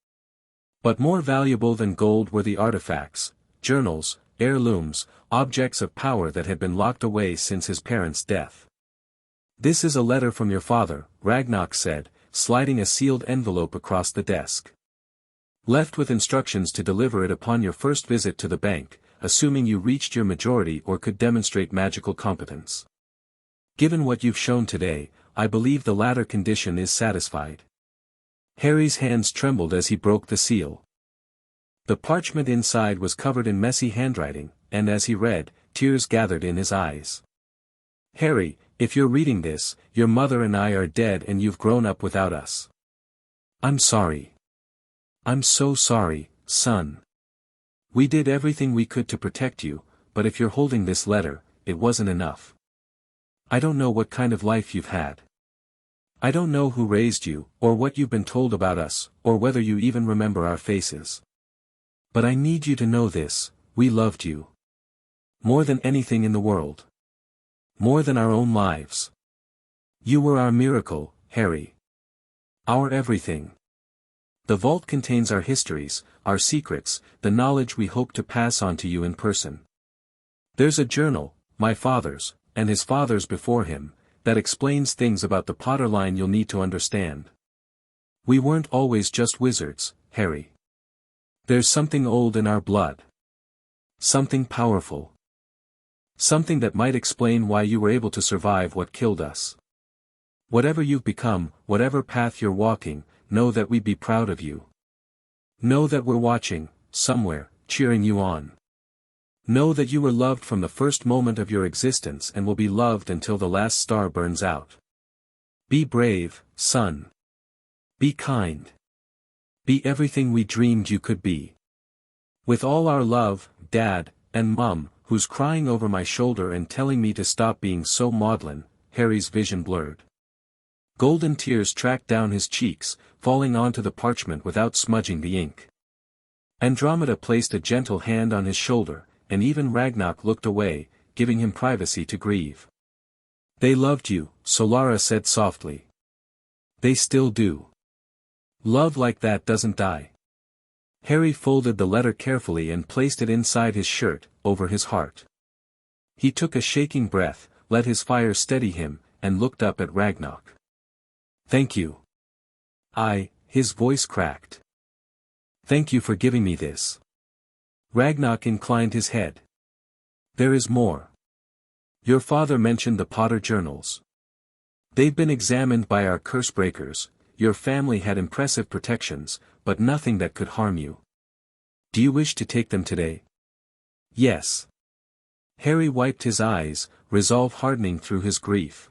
But more valuable than gold were the artifacts, journals, heirlooms, objects of power that had been locked away since his parents' death. This is a letter from your father, Ragnarok said, sliding a sealed envelope across the desk. Left with instructions to deliver it upon your first visit to the bank, assuming you reached your majority or could demonstrate magical competence. Given what you've shown today, I believe the latter condition is satisfied. Harry's hands trembled as he broke the seal. The parchment inside was covered in messy handwriting, and as he read, tears gathered in his eyes. Harry, if you're reading this, your mother and I are dead and you've grown up without us. I'm sorry. I'm so sorry, son. We did everything we could to protect you, but if you're holding this letter, it wasn't enough. I don't know what kind of life you've had. I don't know who raised you, or what you've been told about us, or whether you even remember our faces. But I need you to know this, we loved you. More than anything in the world. More than our own lives. You were our miracle, Harry. Our everything. The vault contains our histories, our secrets, the knowledge we hope to pass on to you in person. There's a journal, my father's, and his father's before him, that explains things about the Potter line you'll need to understand. We weren't always just wizards, Harry. There's something old in our blood. Something powerful. Something that might explain why you were able to survive what killed us. Whatever you've become, whatever path you're walking, know that we'd be proud of you. Know that we're watching, somewhere, cheering you on. Know that you were loved from the first moment of your existence and will be loved until the last star burns out. Be brave, son. Be kind. Be everything we dreamed you could be. With all our love, Dad, and Mum, who's crying over my shoulder and telling me to stop being so maudlin. Harry's vision blurred. Golden tears tracked down his cheeks, falling onto the parchment without smudging the ink. Andromeda placed a gentle hand on his shoulder, and even Ragnarok looked away, giving him privacy to grieve. They loved you, Solara said softly. They still do. Love like that doesn't die. Harry folded the letter carefully and placed it inside his shirt, over his heart. He took a shaking breath, let his fire steady him, and looked up at Ragnarok. Thank you. His voice cracked. Thank you for giving me this. Ragnarok inclined his head. There is more. Your father mentioned the Potter journals. They've been examined by our curse breakers. Your family had impressive protections, but nothing that could harm you. Do you wish to take them today? Yes. Harry wiped his eyes, resolve hardening through his grief.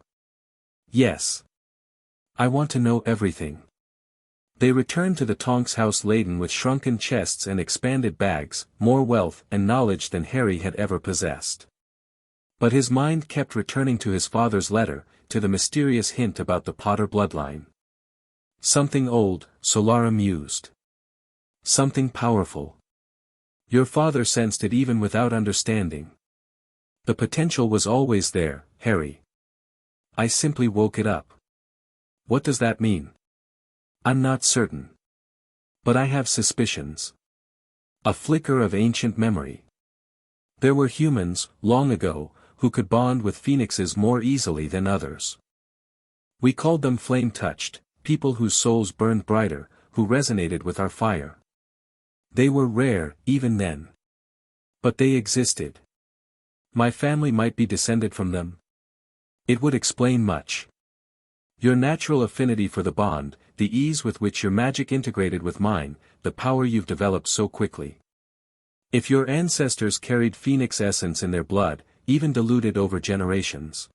Yes. I want to know everything. They returned to the Tonks house laden with shrunken chests and expanded bags, more wealth and knowledge than Harry had ever possessed. But his mind kept returning to his father's letter, to the mysterious hint about the Potter bloodline. Something old, Solara mused. Something powerful. Your father sensed it even without understanding. The potential was always there, Harry. I simply woke it up. What does that mean? I'm not certain. But I have suspicions. A flicker of ancient memory. There were humans, long ago, who could bond with phoenixes more easily than others. We called them flame-touched, people whose souls burned brighter, who resonated with our fire. They were rare, even then. But they existed. My family might be descended from them. It would explain much. Your natural affinity for the bond, the ease with which your magic integrated with mine, the power you've developed so quickly. If your ancestors carried phoenix essence in their blood, even diluted over generations.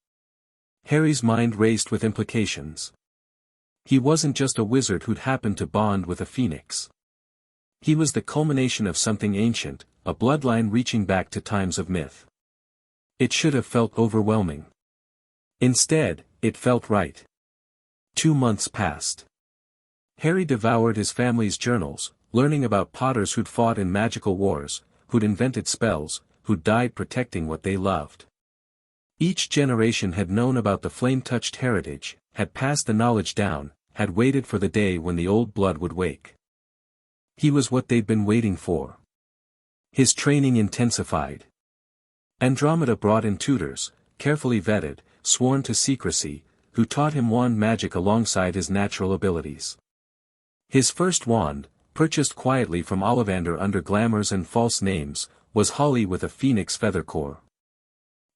Harry's mind raced with implications. He wasn't just a wizard who'd happened to bond with a phoenix. He was the culmination of something ancient, a bloodline reaching back to times of myth. It should have felt overwhelming. Instead, it felt right. 2 months passed. Harry devoured his family's journals, learning about Potters who'd fought in magical wars, who'd invented spells, who'd died protecting what they loved. Each generation had known about the flame-touched heritage, had passed the knowledge down, had waited for the day when the old blood would wake. He was what they'd been waiting for. His training intensified. Andromeda brought in tutors, carefully vetted, sworn to secrecy, who taught him wand magic alongside his natural abilities. His first wand, purchased quietly from Ollivander under glamours and false names, was holly with a phoenix feather core.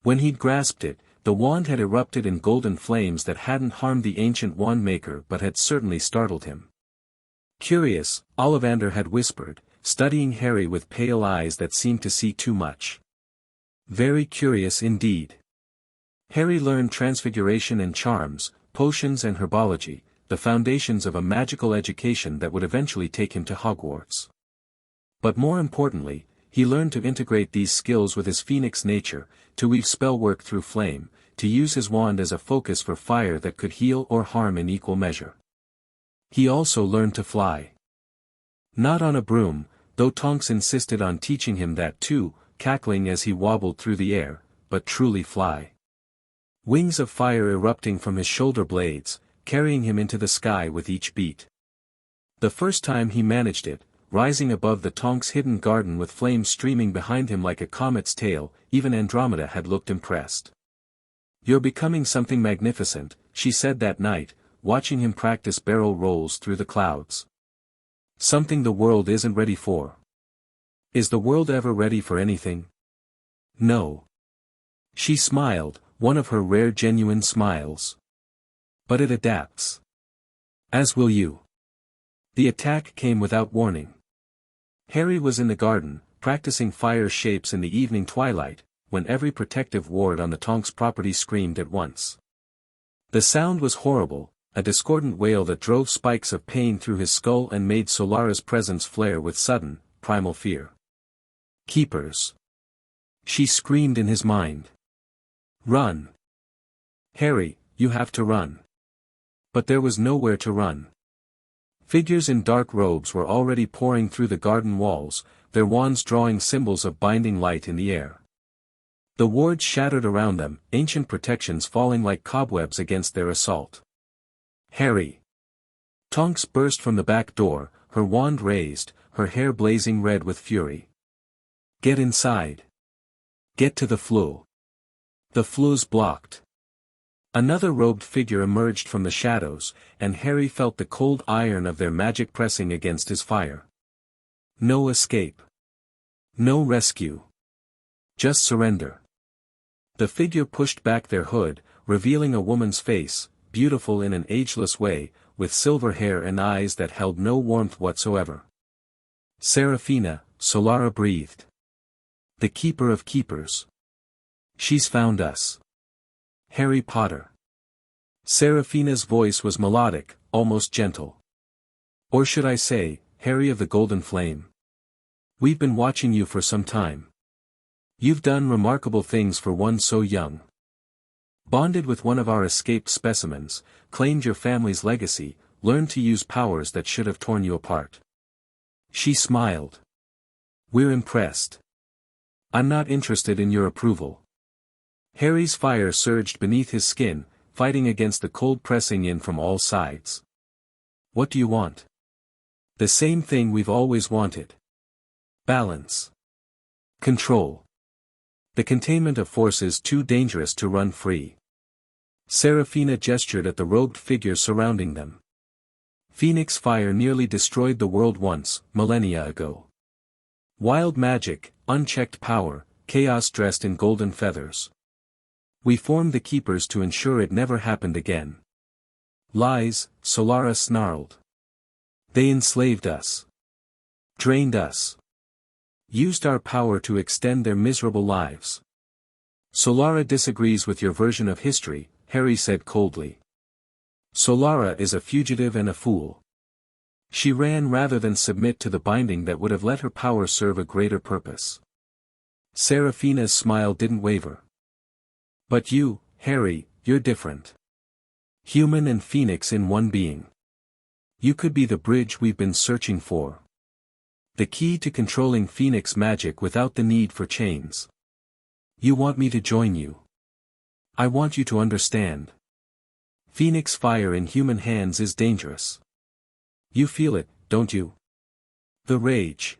When he'd grasped it, the wand had erupted in golden flames that hadn't harmed the ancient wand maker but had certainly startled him. Curious, Ollivander had whispered, studying Harry with pale eyes that seemed to see too much. Very curious indeed. Harry learned transfiguration and charms, potions and herbology, the foundations of a magical education that would eventually take him to Hogwarts. But more importantly, he learned to integrate these skills with his phoenix nature, to weave spellwork through flame, to use his wand as a focus for fire that could heal or harm in equal measure. He also learned to fly. Not on a broom, though Tonks insisted on teaching him that too, cackling as he wobbled through the air, but truly fly. Wings of fire erupting from his shoulder blades, carrying him into the sky with each beat. The first time he managed it, rising above the Tonks' hidden garden with flames streaming behind him like a comet's tail, even Andromeda had looked impressed. You're becoming something magnificent, she said that night, watching him practice barrel rolls through the clouds. Something the world isn't ready for. Is the world ever ready for anything? No. She smiled, one of her rare genuine smiles. But it adapts. As will you. The attack came without warning. Harry was in the garden, practicing fire shapes in the evening twilight, when every protective ward on the Tonks property screamed at once. The sound was horrible, a discordant wail that drove spikes of pain through his skull and made Solara's presence flare with sudden, primal fear. Keepers. She screamed in his mind. Run. Harry, you have to run. But there was nowhere to run. Figures in dark robes were already pouring through the garden walls, their wands drawing symbols of binding light in the air. The wards shattered around them, ancient protections falling like cobwebs against their assault. Harry. Tonks burst from the back door, her wand raised, her hair blazing red with fury. Get inside. Get to the flue. The flue's blocked. Another robed figure emerged from the shadows, and Harry felt the cold iron of their magic pressing against his fire. No escape. No rescue. Just surrender. The figure pushed back their hood, revealing a woman's face, beautiful in an ageless way, with silver hair and eyes that held no warmth whatsoever. Seraphina, Solara breathed. The Keeper of Keepers. She's found us. Harry Potter. Seraphina's voice was melodic, almost gentle. Or should I say, Harry of the Golden Flame? We've been watching you for some time. You've done remarkable things for one so young. Bonded with one of our escaped specimens, claimed your family's legacy, learned to use powers that should have torn you apart. She smiled. We're impressed. I'm not interested in your approval. Harry's fire surged beneath his skin, fighting against the cold pressing in from all sides. What do you want? The same thing we've always wanted. Balance. Control. The containment of forces too dangerous to run free. Seraphina gestured at the robed figures surrounding them. Phoenix fire nearly destroyed the world once, millennia ago. Wild magic, unchecked power, chaos dressed in golden feathers. We formed the Keepers to ensure it never happened again. Lies, Solara snarled. They enslaved us. Drained us. Used our power to extend their miserable lives. Solara disagrees with your version of history, Harry said coldly. Solara is a fugitive and a fool. She ran rather than submit to the binding that would have let her power serve a greater purpose. Seraphina's smile didn't waver. But you, Harry, you're different. Human and Phoenix in one being. You could be the bridge we've been searching for. The key to controlling Phoenix magic without the need for chains. You want me to join you. I want you to understand. Phoenix fire in human hands is dangerous. You feel it, don't you? The rage.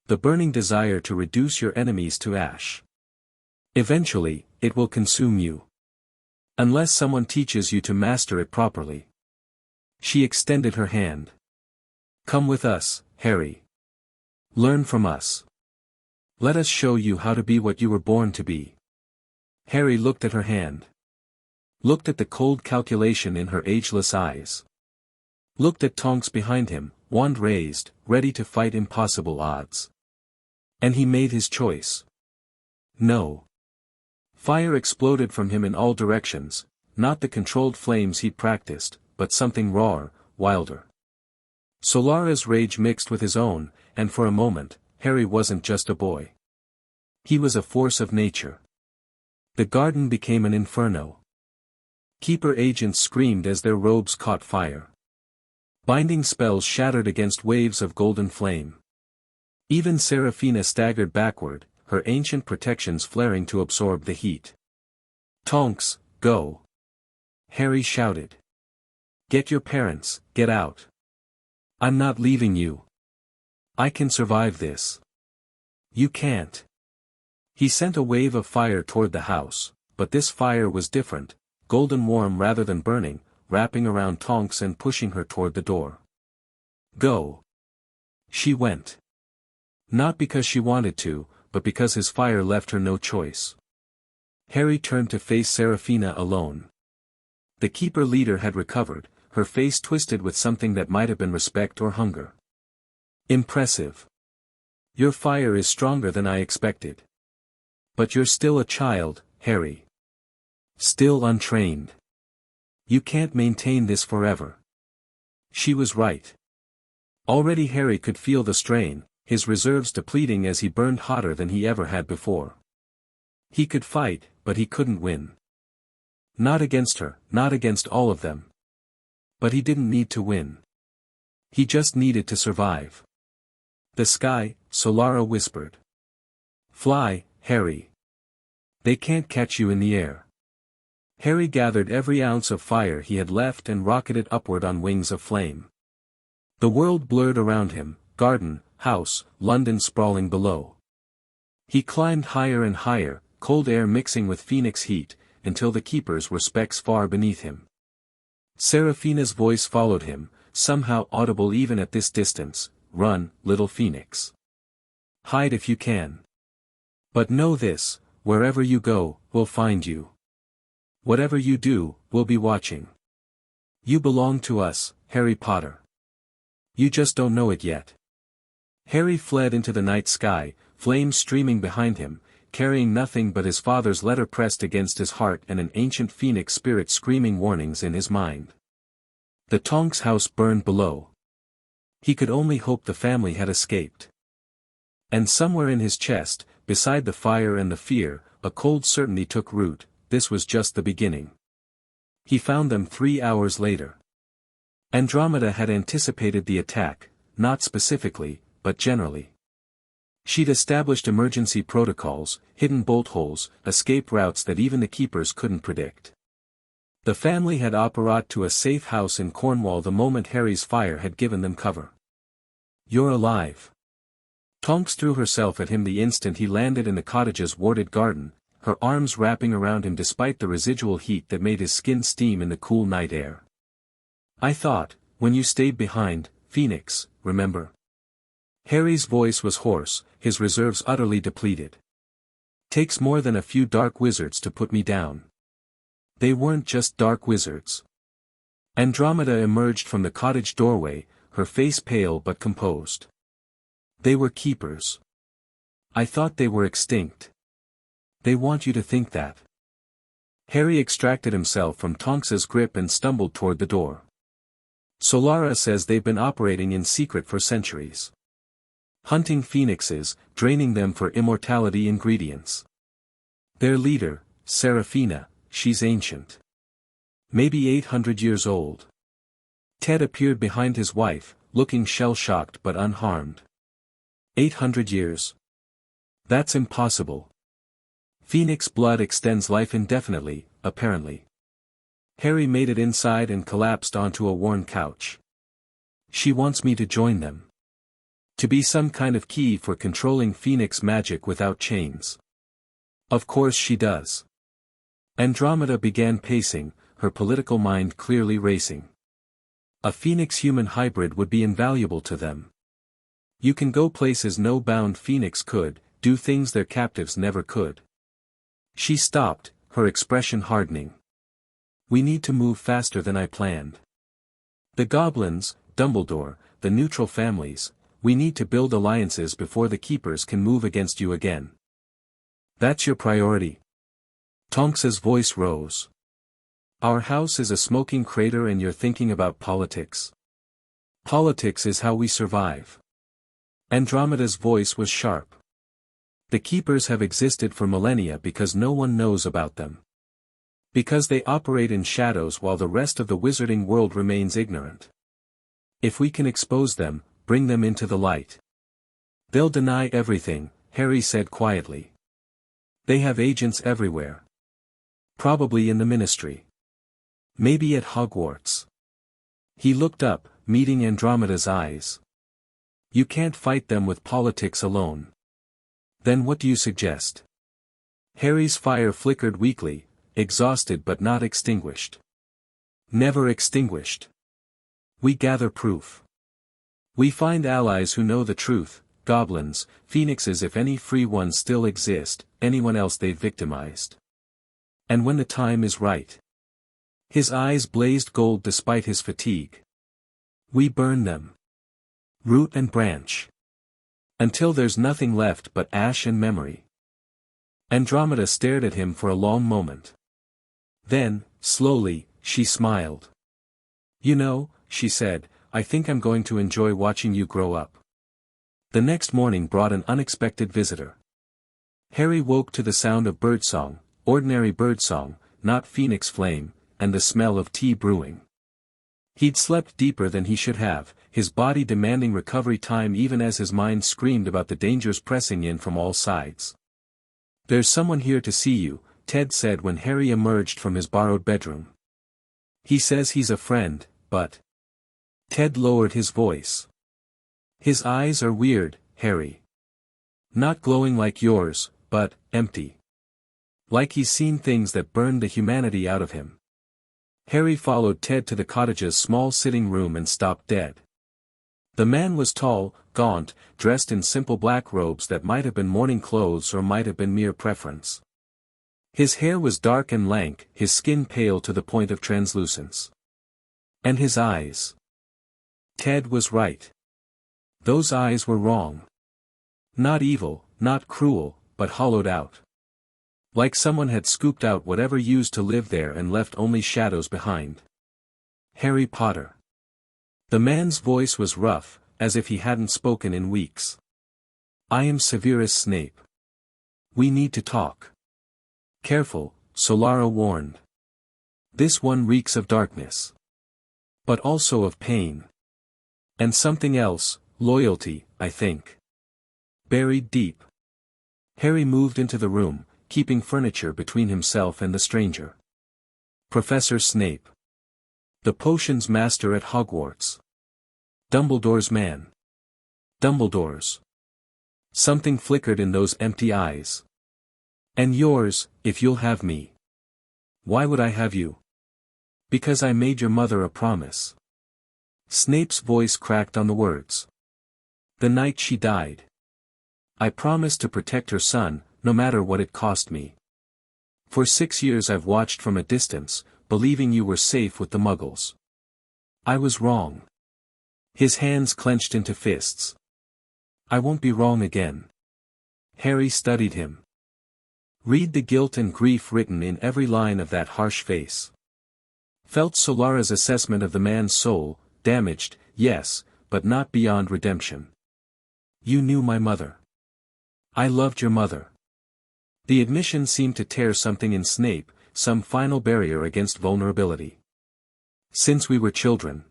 The burning desire to reduce your enemies to ash. Eventually, it will consume you. Unless someone teaches you to master it properly. She extended her hand. Come with us, Harry. Learn from us. Let us show you how to be what you were born to be. Harry looked at her hand. Looked at the cold calculation in her ageless eyes. Looked at Tonks behind him, wand raised, ready to fight impossible odds. And he made his choice. No. Fire exploded from him in all directions, not the controlled flames he'd practiced, but something rawer, wilder. Solara's rage mixed with his own, and for a moment, Harry wasn't just a boy. He was a force of nature. The garden became an inferno. Keeper agents screamed as their robes caught fire. Binding spells shattered against waves of golden flame. Even Seraphina staggered backward, her ancient protections flaring to absorb the heat. Tonks, go! Harry shouted. Get your parents, get out. I'm not leaving you. I can survive this. You can't. He sent a wave of fire toward the house, but this fire was different, golden warm rather than burning, wrapping around Tonks and pushing her toward the door. Go. She went. Not because she wanted to, but because his fire left her no choice. Harry turned to face Seraphina alone. The Keeper leader had recovered, her face twisted with something that might have been respect or hunger. Impressive. Your fire is stronger than I expected. But you're still a child, Harry. Still untrained. You can't maintain this forever. She was right. Already Harry could feel the strain, his reserves depleting as he burned hotter than he ever had before. He could fight, but he couldn't win. Not against her, not against all of them. But he didn't need to win. He just needed to survive. The sky, Solara whispered. Fly, Harry. They can't catch you in the air. Harry gathered every ounce of fire he had left and rocketed upward on wings of flame. The world blurred around him, garden, house, London sprawling below. He climbed higher and higher, cold air mixing with Phoenix heat, until the Keepers were specks far beneath him. Seraphina's voice followed him, somehow audible even at this distance, run, little Phoenix. Hide if you can. But know this, wherever you go, we'll find you. Whatever you do, we'll be watching. You belong to us, Harry Potter. You just don't know it yet. Harry fled into the night sky, flames streaming behind him, carrying nothing but his father's letter pressed against his heart and an ancient phoenix spirit screaming warnings in his mind. The Tonks house burned below. He could only hope the family had escaped. And somewhere in his chest, beside the fire and the fear, a cold certainty took root. This was just the beginning. He found them 3 hours later. Andromeda had anticipated the attack, not specifically, but generally. She'd established emergency protocols, hidden bolt holes, escape routes that even the keepers couldn't predict. The family had apparat to a safe house in Cornwall the moment Harry's fire had given them cover. "You're alive." Tonks threw herself at him the instant he landed in the cottage's warded garden, her arms wrapping around him despite the residual heat that made his skin steam in the cool night air. "I thought, when you stayed behind, Phoenix, remember?" Harry's voice was hoarse, his reserves utterly depleted. "Takes more than a few dark wizards to put me down." They weren't just dark wizards. Andromeda emerged from the cottage doorway, her face pale but composed. "They were keepers. I thought they were extinct. They want you to think that." Harry extracted himself from Tonks's grip and stumbled toward the door. "Solara says they've been operating in secret for centuries. Hunting phoenixes, draining them for immortality ingredients. Their leader, Seraphina, she's ancient. Maybe 800 years old." Ted appeared behind his wife, looking shell-shocked but unharmed. 800 years? That's impossible. Phoenix blood extends life indefinitely, apparently. Harry made it inside and collapsed onto a worn couch. "She wants me to join them. To be some kind of key for controlling Phoenix magic without chains." "Of course she does." Andromeda began pacing, her political mind clearly racing. "A Phoenix-human hybrid would be invaluable to them. You can go places no bound Phoenix could, do things their captives never could." She stopped, her expression hardening. "We need to move faster than I planned. The goblins, Dumbledore, the neutral families, we need to build alliances before the keepers can move against you again." "That's your priority?" Tonks's voice rose. "Our house is a smoking crater and you're thinking about politics. Politics is how we survive." Andromeda's voice was sharp. "The keepers have existed for millennia because no one knows about them. Because they operate in shadows while the rest of the wizarding world remains ignorant. If we can expose them, bring them into the light." "They'll deny everything," Harry said quietly. "They have agents everywhere. Probably in the Ministry. Maybe at Hogwarts." He looked up, meeting Andromeda's eyes. "You can't fight them with politics alone. Then what do you suggest?" Harry's fire flickered weakly, exhausted but not extinguished. "Never extinguished. We gather proof. We find allies who know the truth, goblins, phoenixes if any free ones still exist, anyone else they've victimized. And when the time is right." His eyes blazed gold despite his fatigue. "We burn them. Root and branch. Until there's nothing left but ash and memory." Andromeda stared at him for a long moment. Then, slowly, she smiled. "You know," she said, "I think I'm going to enjoy watching you grow up." The next morning brought an unexpected visitor. Harry woke to the sound of birdsong, ordinary birdsong, not phoenix flame, and the smell of tea brewing. He'd slept deeper than he should have, his body demanding recovery time even as his mind screamed about the dangers pressing in from all sides. "There's someone here to see you," Ted said when Harry emerged from his borrowed bedroom. "He says he's a friend, but—" Ted lowered his voice. "His eyes are weird, Harry. Not glowing like yours, but empty. Like he's seen things that burned the humanity out of him." Harry followed Ted to the cottage's small sitting room and stopped dead. The man was tall, gaunt, dressed in simple black robes that might have been morning clothes or might have been mere preference. His hair was dark and lank, his skin pale to the point of translucence. And his eyes. Ted was right. Those eyes were wrong. Not evil, not cruel, but hollowed out. Like someone had scooped out whatever used to live there and left only shadows behind. Harry Potter. The man's voice was rough, as if he hadn't spoken in weeks. I am Severus Snape. We need to talk. Careful, Solara warned. This one reeks of darkness. But also of pain. And something else, loyalty, I think. Buried deep. Harry moved into the room, keeping furniture between himself and the stranger. Professor Snape. The potions master at Hogwarts. Dumbledore's man. Dumbledore's. Something flickered in those empty eyes. And yours, if you'll have me. Why would I have you? Because I made your mother a promise. Snape's voice cracked on the words. The night she died. I promised to protect her son, no matter what it cost me. For 6 years I've watched from a distance, believing you were safe with the Muggles. I was wrong. His hands clenched into fists. I won't be wrong again. Harry studied him. Read the guilt and grief written in every line of that harsh face. Felt Solara's assessment of the man's soul, damaged, yes, but not beyond redemption. You knew my mother. I loved your mother. The admission seemed to tear something in Snape, some final barrier against vulnerability. Since we were children.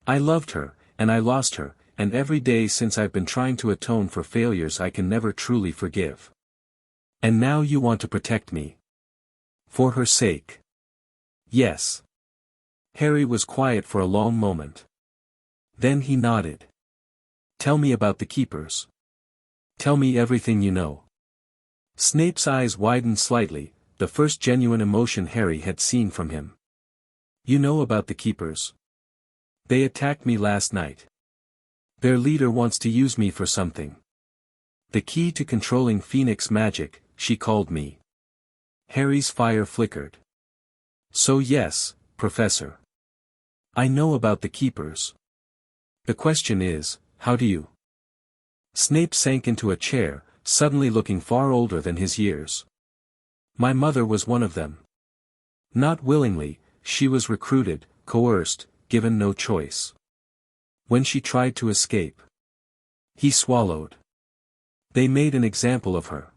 I loved her, and I lost her, and every day since I've been trying to atone for failures I can never truly forgive. And now you want to protect me. For her sake. Yes. Harry was quiet for a long moment. Then he nodded. Tell me about the keepers. Tell me everything you know. Snape's eyes widened slightly, the first genuine emotion Harry had seen from him. You know about the keepers. They attacked me last night. Their leader wants to use me for something. The key to controlling Phoenix magic, she called me. Harry's fire flickered. So yes, Professor. I know about the keepers. The question is, how do you? Snape sank into a chair, suddenly looking far older than his years. My mother was one of them. Not willingly, she was recruited, coerced, given no choice. When she tried to escape. He swallowed. They made an example of her.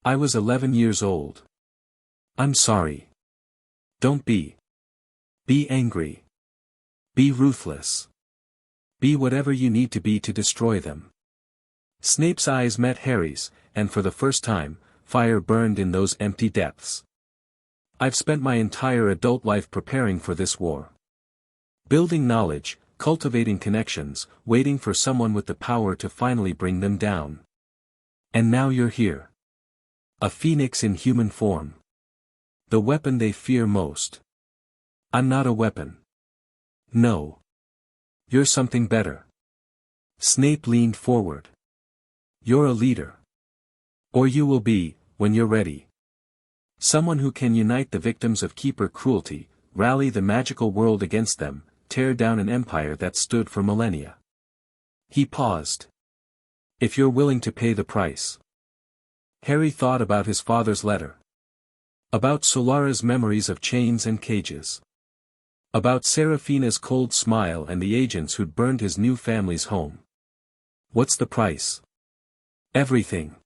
I was 11 years old. I'm sorry. Don't be. Be angry. Be ruthless. Be whatever you need to be to destroy them. Snape's eyes met Harry's, and for the first time, fire burned in those empty depths. I've spent my entire adult life preparing for this war. Building knowledge, cultivating connections, waiting for someone with the power to finally bring them down. And now you're here. A phoenix in human form. The weapon they fear most. I'm not a weapon. No. You're something better. Snape leaned forward. You're a leader. Or you will be, when you're ready. Someone who can unite the victims of Keeper cruelty, rally the magical world against them, tear down an empire that stood for millennia. He paused. If you're willing to pay the price. Harry thought about his father's letter. About Solara's memories of chains and cages. About Seraphina's cold smile and the agents who'd burned his new family's home. What's the price? Everything.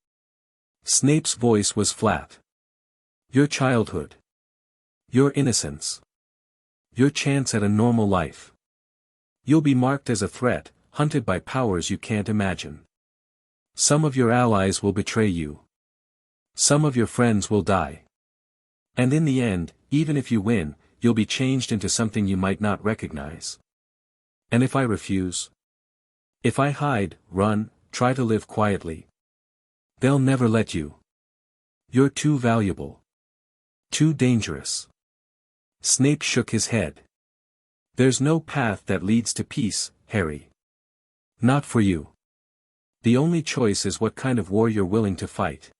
Snape's voice was flat. Your childhood. Your innocence. Your chance at a normal life. You'll be marked as a threat, hunted by powers you can't imagine. Some of your allies will betray you. Some of your friends will die. And in the end, even if you win, you'll be changed into something you might not recognize. And if I refuse? If I hide, run, try to live quietly? They'll never let you. You're too valuable. Too dangerous. Snape shook his head. There's no path that leads to peace, Harry. Not for you. The only choice is what kind of war you're willing to fight.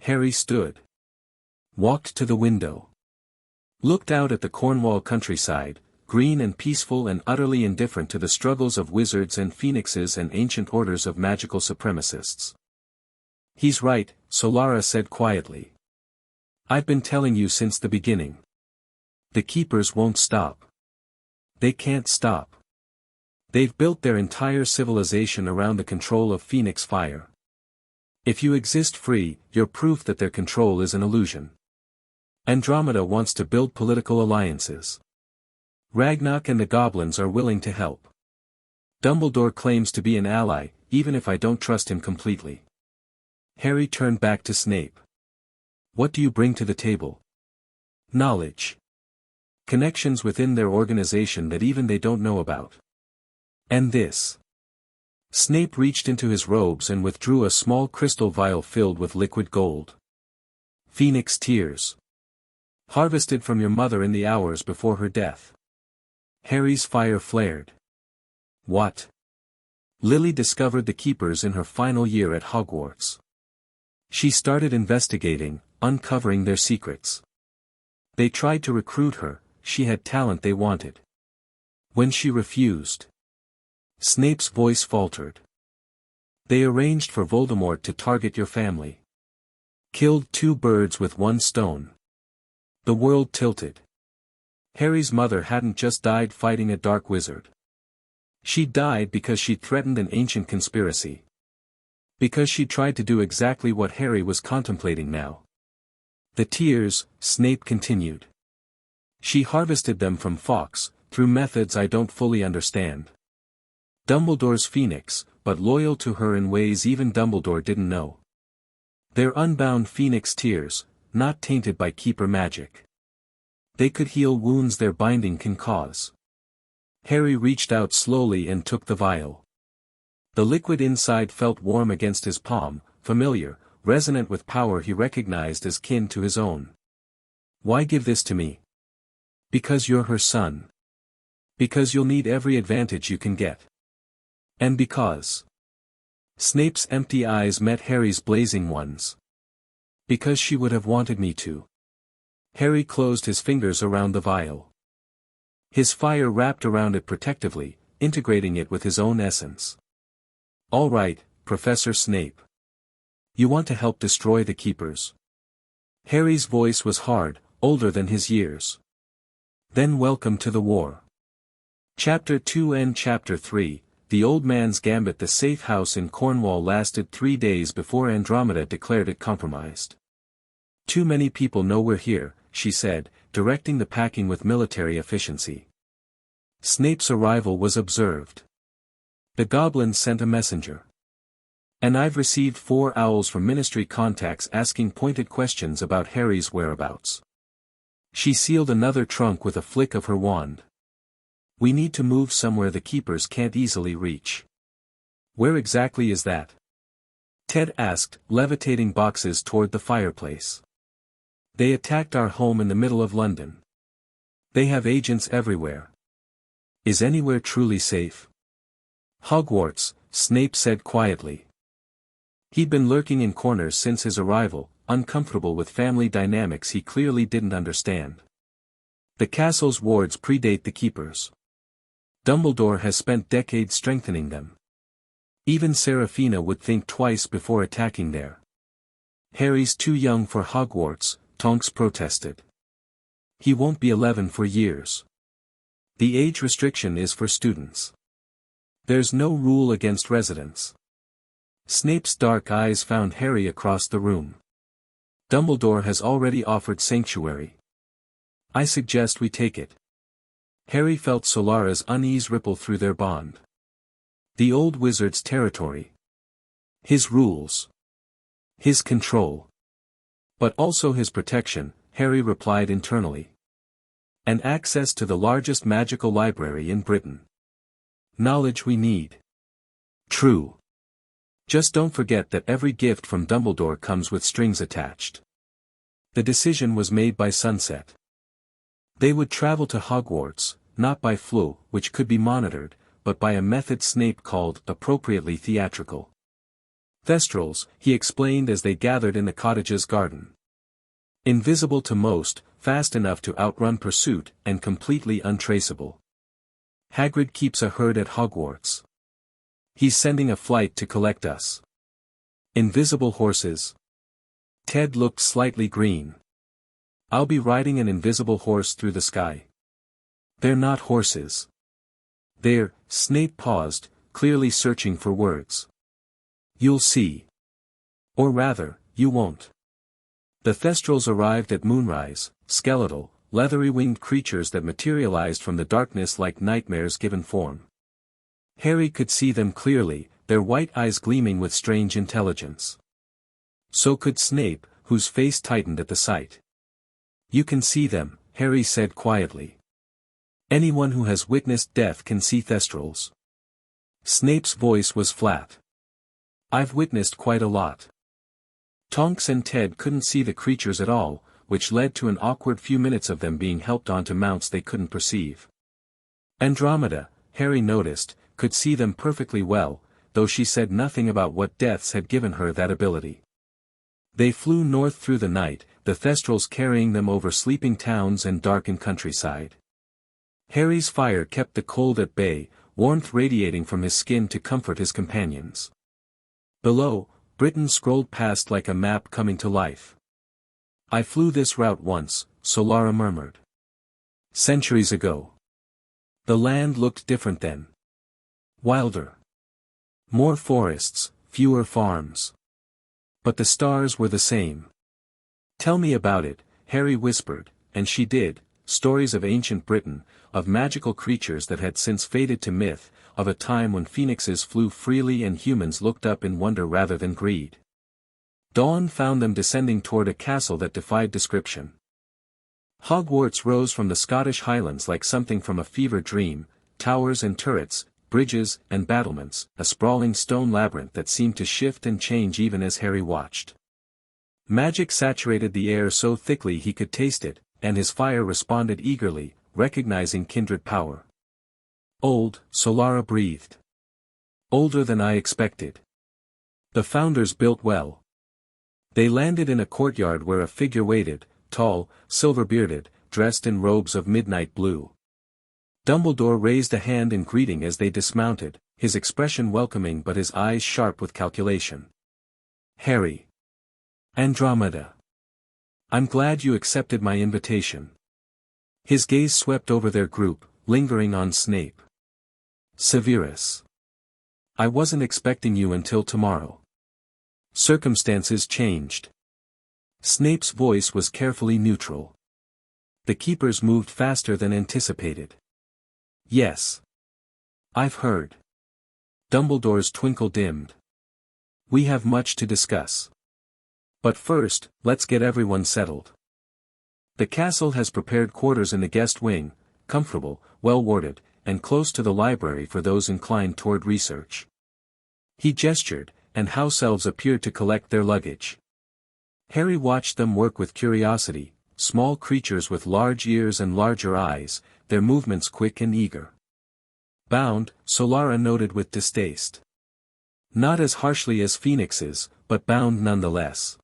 Harry stood. Walked to the window. Looked out at the Cornwall countryside, green and peaceful and utterly indifferent to the struggles of wizards and phoenixes and ancient orders of magical supremacists. He's right, Solara said quietly. I've been telling you since the beginning. The keepers won't stop. They can't stop. They've built their entire civilization around the control of Phoenix fire. If you exist free, you're proof that their control is an illusion. Andromeda wants to build political alliances. Ragnarok and the goblins are willing to help. Dumbledore claims to be an ally, even if I don't trust him completely. Harry turned back to Snape. What do you bring to the table? Knowledge. Connections within their organization that even they don't know about. And this. Snape reached into his robes and withdrew a small crystal vial filled with liquid gold. Phoenix tears. Harvested from your mother in the hours before her death. Harry's fire flared. What? Lily discovered the keepers in her final year at Hogwarts. She started investigating, uncovering their secrets. They tried to recruit her, she had talent they wanted. When she refused. Snape's voice faltered. They arranged for Voldemort to target your family. Killed two birds with one stone. The world tilted. Harry's mother hadn't just died fighting a dark wizard. She died because she threatened an ancient conspiracy. Because she tried to do exactly what Harry was contemplating now. The tears, Snape continued. She harvested them from Fawkes, through methods I don't fully understand. Dumbledore's Phoenix, but loyal to her in ways even Dumbledore didn't know. They're unbound Phoenix tears, not tainted by keeper magic. They could heal wounds their binding can cause. Harry reached out slowly and took the vial. The liquid inside felt warm against his palm, familiar, resonant with power he recognized as kin to his own. Why give this to me? Because you're her son. Because you'll need every advantage you can get. And because. Snape's empty eyes met Harry's blazing ones. Because she would have wanted me to. Harry closed his fingers around the vial. His fire wrapped around it protectively, integrating it with his own essence. All right, Professor Snape. You want to help destroy the keepers. Harry's voice was hard, older than his years. Then welcome to the war. Chapter 2 and Chapter 3, The Old Man's Gambit. The safe house in Cornwall lasted 3 days before Andromeda declared it compromised. Too many people know we're here, she said, directing the packing with military efficiency. Snape's arrival was observed. The goblins sent a messenger. And I've received 4 owls from ministry contacts asking pointed questions about Harry's whereabouts. She sealed another trunk with a flick of her wand. We need to move somewhere the keepers can't easily reach. Where exactly is that? Ted asked, levitating boxes toward the fireplace. They attacked our home in the middle of London. They have agents everywhere. Is anywhere truly safe? Hogwarts, Snape said quietly. He'd been lurking in corners since his arrival, uncomfortable with family dynamics he clearly didn't understand. The castle's wards predate the keepers. Dumbledore has spent decades strengthening them. Even Seraphina would think twice before attacking there. Harry's too young for Hogwarts, Tonks protested. He won't be 11 for years. The age restriction is for students. There's no rule against residents. Snape's dark eyes found Harry across the room. Dumbledore has already offered sanctuary. I suggest we take it. Harry felt Solara's unease ripple through their bond. The old wizard's territory. His rules. His control. But also his protection, Harry replied internally. And access to the largest magical library in Britain. Knowledge we need. True. Just don't forget that every gift from Dumbledore comes with strings attached. The decision was made by sunset. They would travel to Hogwarts, not by flow, which could be monitored, but by a method Snape called appropriately theatrical. Thestrals, he explained as they gathered in the cottage's garden. Invisible to most, fast enough to outrun pursuit, and completely untraceable. Hagrid keeps a herd at Hogwarts. He's sending a flight to collect us. Invisible horses. Ted looked slightly green. I'll be riding an invisible horse through the sky. They're not horses. They're, Snape paused, clearly searching for words. You'll see. Or rather, you won't. The Thestrals arrived at moonrise, skeletal, leathery-winged creatures that materialized from the darkness like nightmares given form. Harry could see them clearly, their white eyes gleaming with strange intelligence. So could Snape, whose face tightened at the sight. You can see them, Harry said quietly. Anyone who has witnessed death can see Thestrals. Snape's voice was flat. I've witnessed quite a lot. Tonks and Ted couldn't see the creatures at all, which led to an awkward few minutes of them being helped onto mounts they couldn't perceive. Andromeda, Harry noticed, could see them perfectly well, though she said nothing about what deaths had given her that ability. They flew north through the night, the Thestrals carrying them over sleeping towns and darkened countryside. Harry's fire kept the cold at bay, warmth radiating from his skin to comfort his companions. Below, Britain scrolled past like a map coming to life. I flew this route once, Solara murmured. Centuries ago. The land looked different then. Wilder. More forests, fewer farms. But the stars were the same. Tell me about it, Harry whispered, and she did, stories of ancient Britain, of magical creatures that had since faded to myth, of a time when phoenixes flew freely and humans looked up in wonder rather than greed. Dawn found them descending toward a castle that defied description. Hogwarts rose from the Scottish Highlands like something from a fever dream, towers and turrets, bridges and battlements, a sprawling stone labyrinth that seemed to shift and change even as Harry watched. Magic saturated the air so thickly he could taste it, and his fire responded eagerly, recognizing kindred power. Old, Solara breathed. Older than I expected. The founders built well. They landed in a courtyard where a figure waited, tall, silver-bearded, dressed in robes of midnight blue. Dumbledore raised a hand in greeting as they dismounted, his expression welcoming but his eyes sharp with calculation. Harry. Andromeda. I'm glad you accepted my invitation. His gaze swept over their group, lingering on Snape. Severus. I wasn't expecting you until tomorrow. Circumstances changed. Snape's voice was carefully neutral. The keepers moved faster than anticipated. Yes. I've heard. Dumbledore's twinkle dimmed. We have much to discuss. But first, let's get everyone settled. The castle has prepared quarters in the guest wing, comfortable, well-warded, and close to the library for those inclined toward research. He gestured, and house elves appeared to collect their luggage. Harry watched them work with curiosity, small creatures with large ears and larger eyes, their movements quick and eager. Bound, Solara noted with distaste. Not as harshly as phoenixes, but bound nonetheless.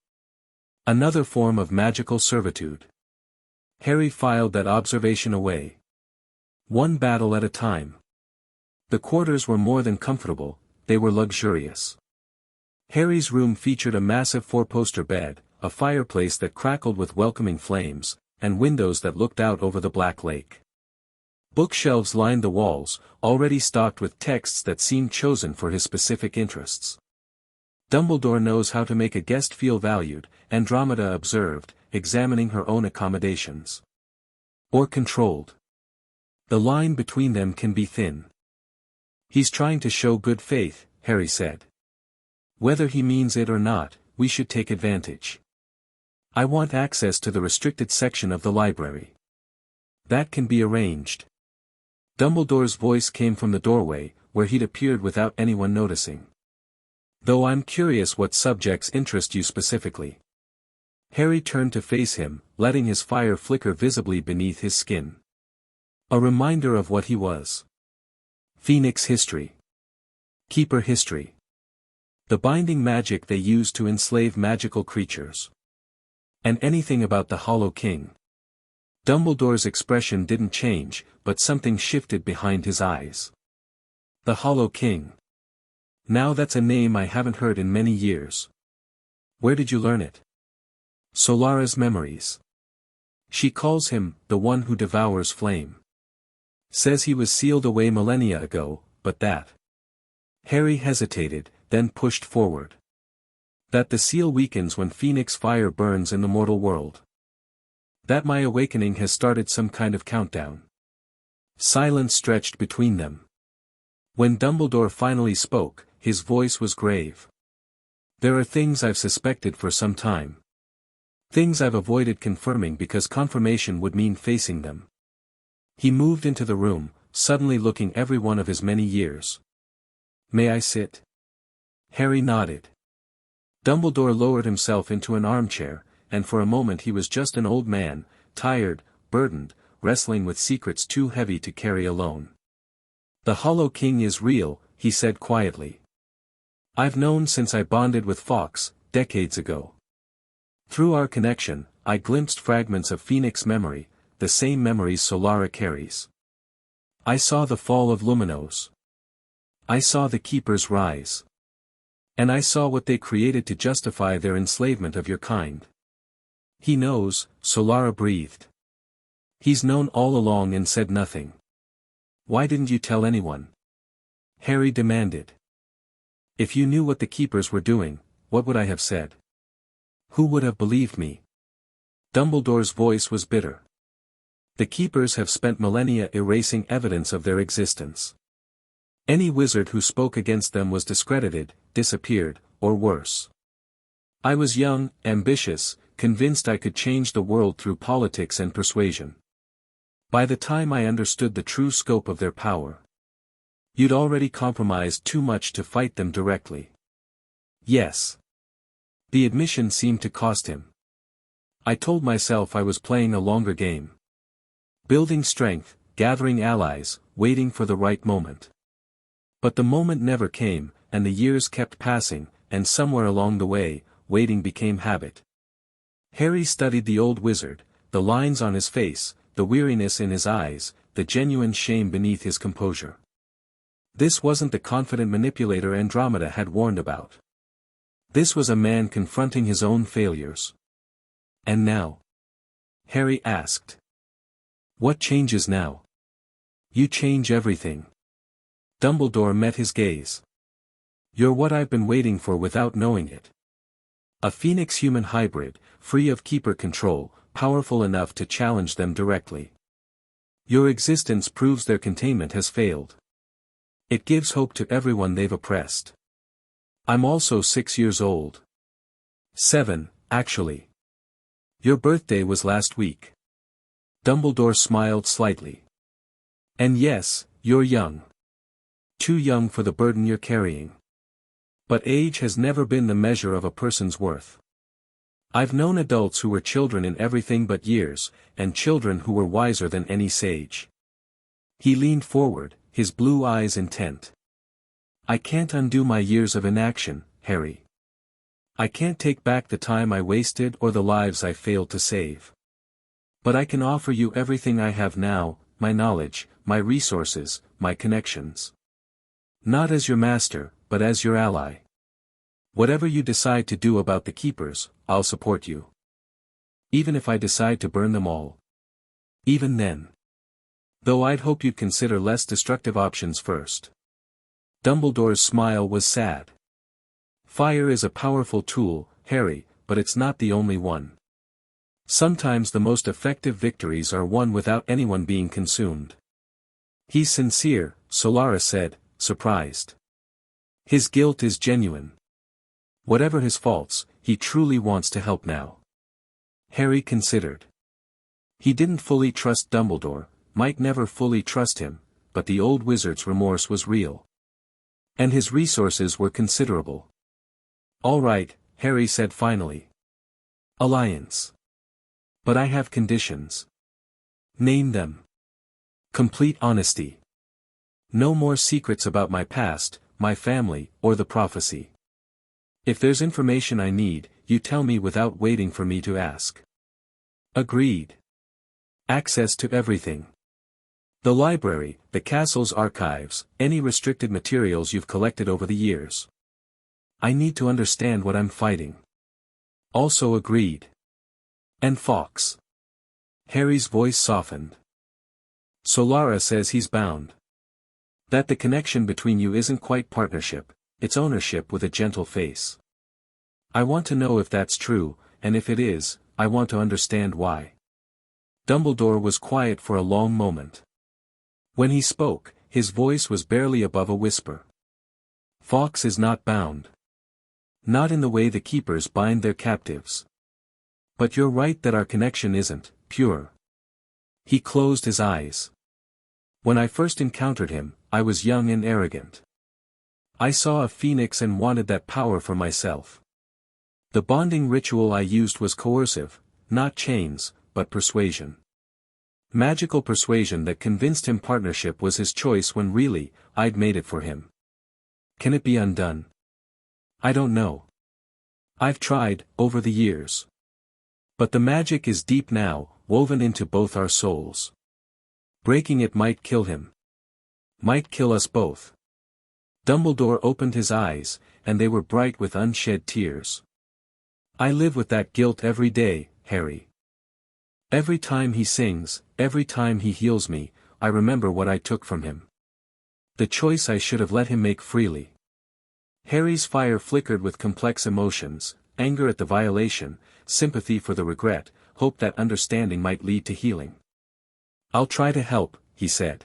Another form of magical servitude. Harry filed that observation away. One battle at a time. The quarters were more than comfortable, they were luxurious. Harry's room featured a massive four-poster bed, a fireplace that crackled with welcoming flames, and windows that looked out over the Black Lake. Bookshelves lined the walls, already stocked with texts that seemed chosen for his specific interests. Dumbledore knows how to make a guest feel valued, Andromeda observed, examining her own accommodations. Or controlled. The line between them can be thin. He's trying to show good faith, Harry said. Whether he means it or not, we should take advantage. I want access to the restricted section of the library. That can be arranged. Dumbledore's voice came from the doorway, where he'd appeared without anyone noticing. Though I'm curious what subjects interest you specifically. Harry turned to face him, letting his fire flicker visibly beneath his skin. A reminder of what he was. Phoenix history. Keeper history. The binding magic they used to enslave magical creatures. And anything about the Hollow King. Dumbledore's expression didn't change, but something shifted behind his eyes. The Hollow King. Now that's a name I haven't heard in many years. Where did you learn it? Solara's memories. She calls him, the one who devours flame. Says he was sealed away millennia ago, but that. Harry hesitated, then pushed forward. That the seal weakens when phoenix fire burns in the mortal world. That my awakening has started some kind of countdown. Silence stretched between them. When Dumbledore finally spoke, his voice was grave. There are things I've suspected for some time. Things I've avoided confirming because confirmation would mean facing them. He moved into the room, suddenly looking every one of his many years. May I sit? Harry nodded. Dumbledore lowered himself into an armchair, and for a moment he was just an old man, tired, burdened, wrestling with secrets too heavy to carry alone. The Hollow King is real, he said quietly. I've known since I bonded with Fawkes, decades ago. Through our connection, I glimpsed fragments of Phoenix memory, the same memories Solara carries. I saw the fall of Luminos. I saw the Keepers rise. And I saw what they created to justify their enslavement of your kind. He knows, Solara breathed. He's known all along and said nothing. Why didn't you tell anyone? Harry demanded. If you knew what the Keepers were doing, what would I have said? Who would have believed me? Dumbledore's voice was bitter. The Keepers have spent millennia erasing evidence of their existence. Any wizard who spoke against them was discredited, disappeared, or worse. I was young, ambitious, convinced I could change the world through politics and persuasion. By the time I understood the true scope of their power, you'd already compromised too much to fight them directly. Yes. The admission seemed to cost him. I told myself I was playing a longer game. Building strength, gathering allies, waiting for the right moment. But the moment never came, and the years kept passing, and somewhere along the way, waiting became habit. Harry studied the old wizard, the lines on his face, the weariness in his eyes, the genuine shame beneath his composure. This wasn't the confident manipulator Andromeda had warned about. This was a man confronting his own failures. And now? Harry asked. What changes now? You change everything. Dumbledore met his gaze. You're what I've been waiting for without knowing it. A phoenix-human hybrid, free of keeper control, powerful enough to challenge them directly. Your existence proves their containment has failed. It gives hope to everyone they've oppressed. I'm also 6 years old. 7, actually. Your birthday was last week. Dumbledore smiled slightly. And yes, you're young. Too young for the burden you're carrying. But age has never been the measure of a person's worth. I've known adults who were children in everything but years, and children who were wiser than any sage. He leaned forward, his blue eyes intent. I can't undo my years of inaction, Harry. I can't take back the time I wasted or the lives I failed to save. But I can offer you everything I have now, my knowledge, my resources, my connections. Not as your master, but as your ally. Whatever you decide to do about the Keepers, I'll support you. Even if I decide to burn them all. Even then. Though I'd hope you'd consider less destructive options first. Dumbledore's smile was sad. Fire is a powerful tool, Harry, but it's not the only one. Sometimes the most effective victories are won without anyone being consumed. He's sincere, Solara said, surprised. His guilt is genuine. Whatever his faults, he truly wants to help now. Harry considered. He didn't fully trust Dumbledore, might never fully trust him, but the old wizard's remorse was real. And his resources were considerable. All right, Harry said finally. Alliance. But I have conditions. Name them. Complete honesty. No more secrets about my past, my family, or the prophecy. If there's information I need, you tell me without waiting for me to ask. Agreed. Access to everything. The library, the castle's archives, any restricted materials you've collected over the years. I need to understand what I'm fighting. Also agreed. And Fawkes? Harry's voice softened. Solara says he's bound. That the connection between you isn't quite partnership, it's ownership with a gentle face. I want to know if that's true, and if it is, I want to understand why. Dumbledore was quiet for a long moment. When he spoke, his voice was barely above a whisper. Fawkes is not bound. Not in the way the keepers bind their captives. But you're right that our connection isn't pure. He closed his eyes. When I first encountered him, I was young and arrogant. I saw a phoenix and wanted that power for myself. The bonding ritual I used was coercive, not chains, but persuasion. Magical persuasion that convinced him partnership was his choice when really, I'd made it for him. Can it be undone? I don't know. I've tried, over the years. But the magic is deep now, woven into both our souls. Breaking it might kill him. Might kill us both. Dumbledore opened his eyes, and they were bright with unshed tears. I live with that guilt every day, Harry. Every time he sings, every time he heals me, I remember what I took from him. The choice I should have let him make freely. Harry's fire flickered with complex emotions, anger at the violation, sympathy for the regret, hope that understanding might lead to healing. I'll try to help, he said.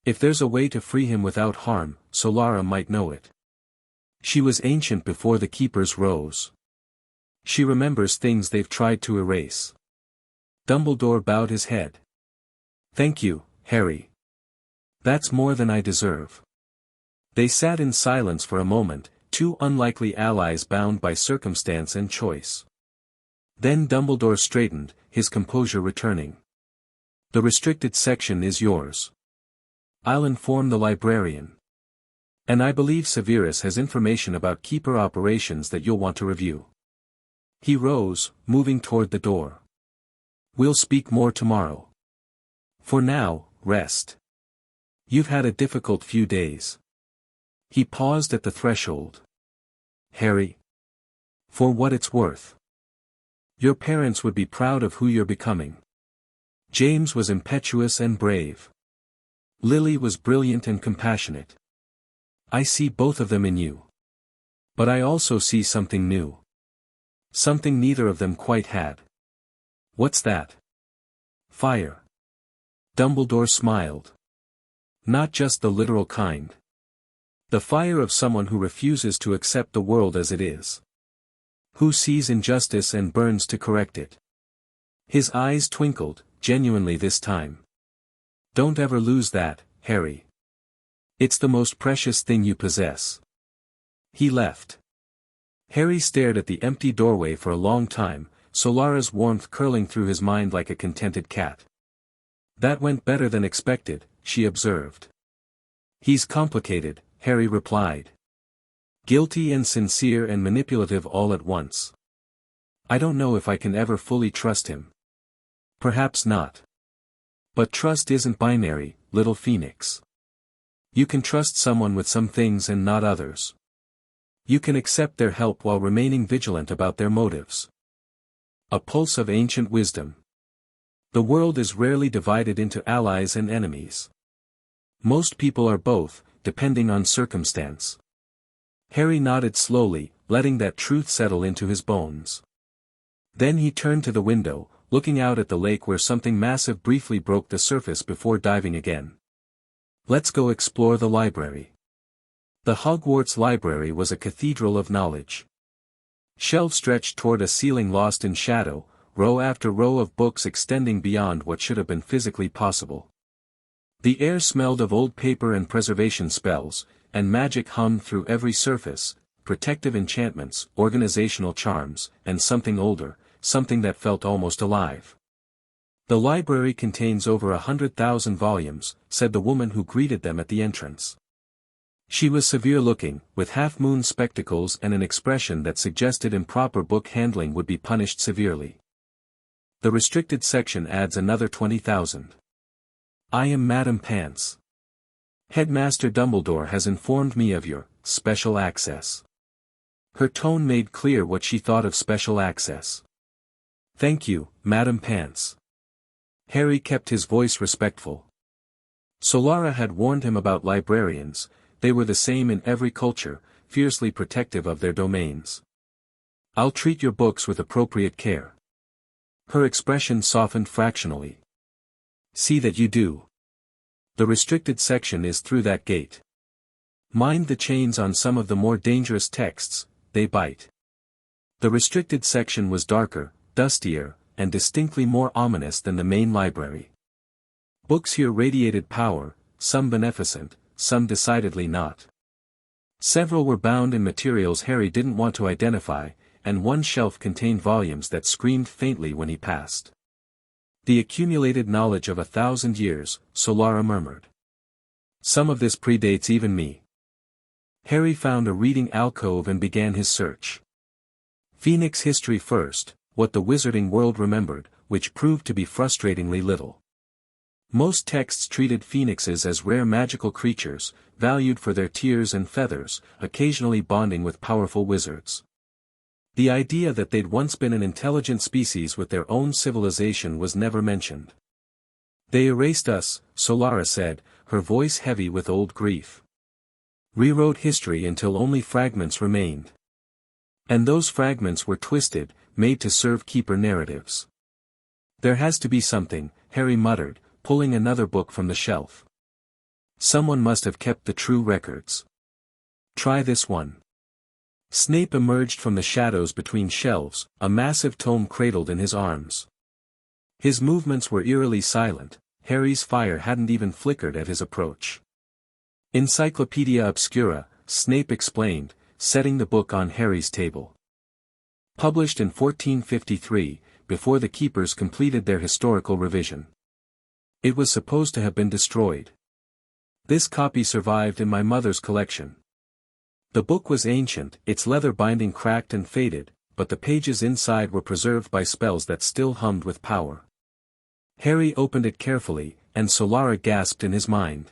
If there's a way to free him without harm, Solara might know it. She was ancient before the keepers rose. She remembers things they've tried to erase. Dumbledore bowed his head. Thank you, Harry. That's more than I deserve. They sat in silence for a moment, two unlikely allies bound by circumstance and choice. Then Dumbledore straightened, his composure returning. The restricted section is yours. I'll inform the librarian. And I believe Severus has information about keeper operations that you'll want to review. He rose, moving toward the door. We'll speak more tomorrow. For now, rest. You've had a difficult few days. He paused at the threshold. Harry. For what it's worth. Your parents would be proud of who you're becoming. James was impetuous and brave. Lily was brilliant and compassionate. I see both of them in you. But I also see something new. Something neither of them quite had. What's that? Fire. Dumbledore smiled. Not just the literal kind. The fire of someone who refuses to accept the world as it is. Who sees injustice and burns to correct it. His eyes twinkled, genuinely this time. Don't ever lose that, Harry. It's the most precious thing you possess. He left. Harry stared at the empty doorway for a long time, Solara's warmth curling through his mind like a contented cat. That went better than expected, she observed. He's complicated, Harry replied. Guilty and sincere and manipulative all at once. I don't know if I can ever fully trust him. Perhaps not. But trust isn't binary, little phoenix. You can trust someone with some things and not others. You can accept their help while remaining vigilant about their motives. A pulse of ancient wisdom. The world is rarely divided into allies and enemies. Most people are both, depending on circumstance. Harry nodded slowly, letting that truth settle into his bones. Then he turned to the window, looking out at the lake where something massive briefly broke the surface before diving again. Let's go explore the library. The Hogwarts library was a cathedral of knowledge. Shelves stretched toward a ceiling lost in shadow, row after row of books extending beyond what should have been physically possible. The air smelled of old paper and preservation spells, and magic hummed through every surface, protective enchantments, organizational charms, and something older, something that felt almost alive. The library contains over 100,000 volumes, said the woman who greeted them at the entrance. She was severe-looking, with half-moon spectacles and an expression that suggested improper book handling would be punished severely. The restricted section adds another 20,000. I am Madam Pants. Headmaster Dumbledore has informed me of your special access. Her tone made clear what she thought of special access. "Thank you, Madam Pants." Harry kept his voice respectful. Solara had warned him about librarians. They were the same in every culture, fiercely protective of their domains. "I'll treat your books with appropriate care." Her expression softened fractionally. "See that you do. The restricted section is through that gate. Mind the chains on some of the more dangerous texts, they bite." The restricted section was darker, dustier, and distinctly more ominous than the main library. Books here radiated power, some beneficent, some decidedly not. Several were bound in materials Harry didn't want to identify, and one shelf contained volumes that screamed faintly when he passed. "The accumulated knowledge of 1,000 years," Solara murmured. "Some of this predates even me." Harry found a reading alcove and began his search. Phoenix history first, what the wizarding world remembered, which proved to be frustratingly little. Most texts treated phoenixes as rare magical creatures, valued for their tears and feathers, occasionally bonding with powerful wizards. The idea that they'd once been an intelligent species with their own civilization was never mentioned. "They erased us," Solara said, her voice heavy with old grief. "Rewrote history until only fragments remained. And those fragments were twisted, made to serve keeper narratives." "There has to be something," Harry muttered, pulling another book from the shelf. "Someone must have kept the true records. Try this one." Snape emerged from the shadows between shelves, a massive tome cradled in his arms. His movements were eerily silent. Harry's fire hadn't even flickered at his approach. "Encyclopedia Obscura," Snape explained, setting the book on Harry's table. "Published in 1453, before the keepers completed their historical revision. It was supposed to have been destroyed. This copy survived in my mother's collection." The book was ancient, its leather binding cracked and faded, but the pages inside were preserved by spells that still hummed with power. Harry opened it carefully, and Solara gasped in his mind.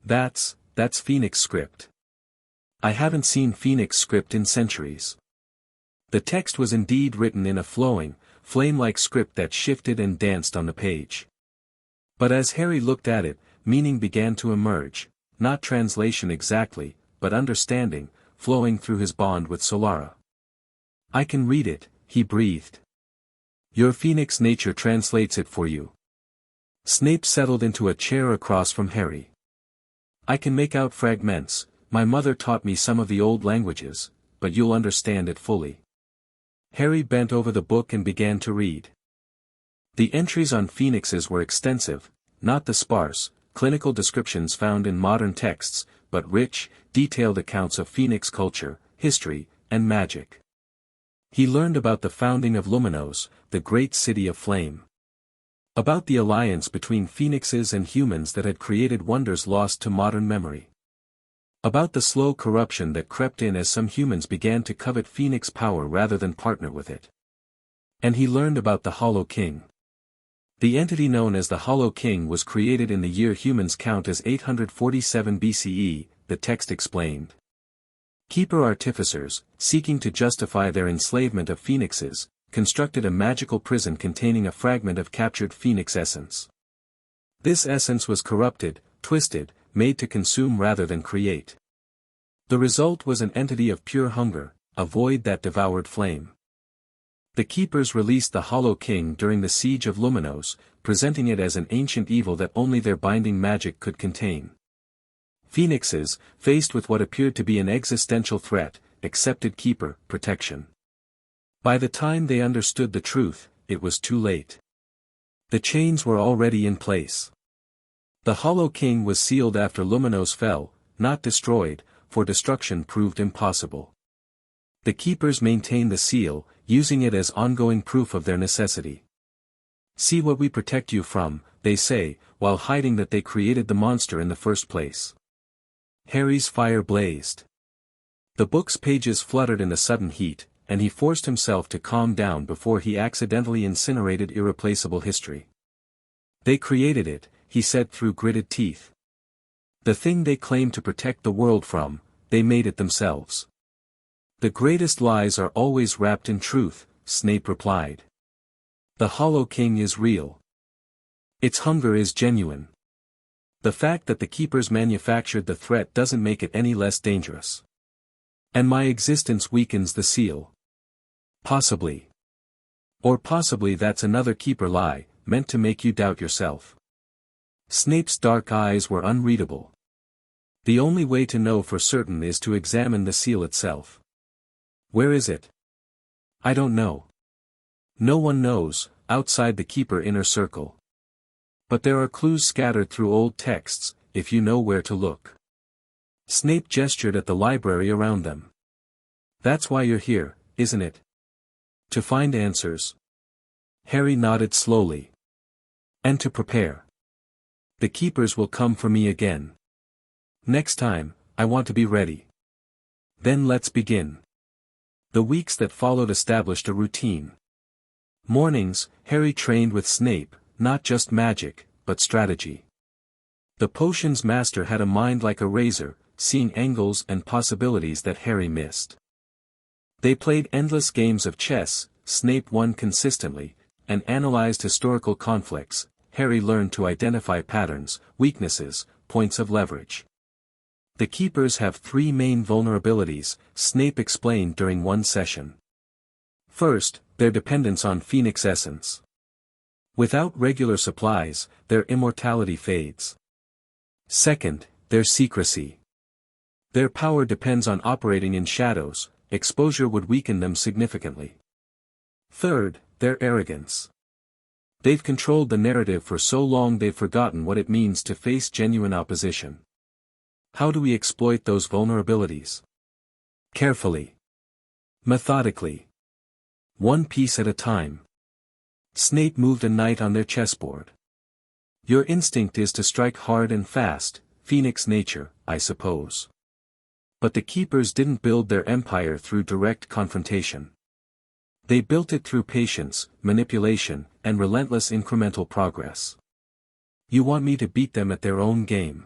That's Phoenix script. I haven't seen Phoenix script in centuries." The text was indeed written in a flowing, flame-like script that shifted and danced on the page. But as Harry looked at it, meaning began to emerge, not translation exactly, but understanding, flowing through his bond with Solara. "I can read it," he breathed. "Your Phoenix nature translates it for you." Snape settled into a chair across from Harry. "I can make out fragments. My mother taught me some of the old languages, but you'll understand it fully." Harry bent over the book and began to read. The entries on phoenixes were extensive, not the sparse, clinical descriptions found in modern texts, but rich, detailed accounts of Phoenix culture, history, and magic. He learned about the founding of Luminos, the great city of flame. About the alliance between phoenixes and humans that had created wonders lost to modern memory. About the slow corruption that crept in as some humans began to covet Phoenix power rather than partner with it. And he learned about the Hollow King. The entity known as the Hollow King was created in the year humans count as 847 BCE, the text explained. Keeper artificers, seeking to justify their enslavement of phoenixes, constructed a magical prison containing a fragment of captured phoenix essence. This essence was corrupted, twisted, made to consume rather than create. The result was an entity of pure hunger, a void that devoured flame. The Keepers released the Hollow King during the siege of Luminos, presenting it as an ancient evil that only their binding magic could contain. Phoenixes, faced with what appeared to be an existential threat, accepted Keeper protection. By the time they understood the truth, it was too late. The chains were already in place. The Hollow King was sealed after Luminos fell, not destroyed, for destruction proved impossible. The Keepers maintained the seal, using it as ongoing proof of their necessity. "See what we protect you from," they say, while hiding that they created the monster in the first place. Harry's fire blazed. The book's pages fluttered in the sudden heat, and he forced himself to calm down before he accidentally incinerated irreplaceable history. "They created it," he said through gritted teeth. "The thing they claim to protect the world from, they made it themselves. The greatest lies are always wrapped in truth, Snape replied. The Hollow King is real. Its hunger is genuine. The fact that the Keepers manufactured the threat doesn't make it any less dangerous. And my existence weakens the seal. Possibly. Or possibly that's another Keeper lie, meant to make you doubt yourself. Snape's dark eyes were unreadable. The only way to know for certain is to examine the seal itself. Where is it? I don't know. No one knows, outside the Keeper inner circle. But there are clues scattered through old texts, if you know where to look. Snape gestured at the library around them. That's why you're here, isn't it? To find answers. Harry nodded slowly. And to prepare. The Keepers will come for me again. Next time, I want to be ready. Then let's begin. The weeks that followed established a routine. Mornings, Harry trained with Snape, not just magic, but strategy. The potions master had a mind like a razor, seeing angles and possibilities that Harry missed. They played endless games of chess, Snape won consistently, and analyzed historical conflicts. Harry learned to identify patterns, weaknesses, points of leverage. The Keepers have three main vulnerabilities, Snape explained during one session. First, their dependence on Phoenix essence. Without regular supplies, their immortality fades. Second, their secrecy. Their power depends on operating in shadows, exposure would weaken them significantly. Third, their arrogance. They've controlled the narrative for so long they've forgotten what it means to face genuine opposition. How do we exploit those vulnerabilities? Carefully. Methodically. One piece at a time. Snape moved a knight on their chessboard. Your instinct is to strike hard and fast, Phoenix nature, I suppose. But the Keepers didn't build their empire through direct confrontation. They built it through patience, manipulation, and relentless incremental progress. You want me to beat them at their own game.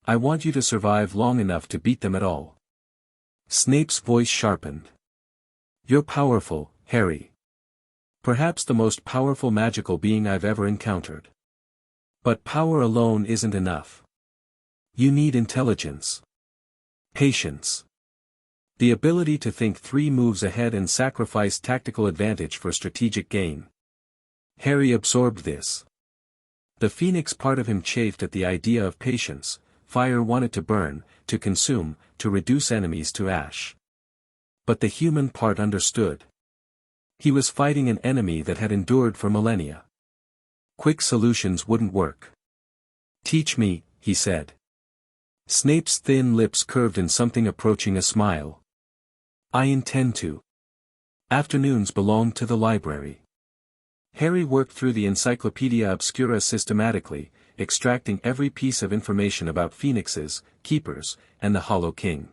I want you to survive long enough to beat them at all. Snape's voice sharpened. You're powerful, Harry. Perhaps the most powerful magical being I've ever encountered. But power alone isn't enough. You need intelligence. Patience. The ability to think 3 moves ahead and sacrifice tactical advantage for strategic gain. Harry absorbed this. The Phoenix part of him chafed at the idea of patience. Fire wanted to burn, to consume, to reduce enemies to ash. But the human part understood. He was fighting an enemy that had endured for millennia. Quick solutions wouldn't work. Teach me, he said. Snape's thin lips curved in something approaching a smile. I intend to. Afternoons belonged to the library. Harry worked through the Encyclopedia Obscura systematically, extracting every piece of information about Phoenixes, Keepers, and the Hollow King.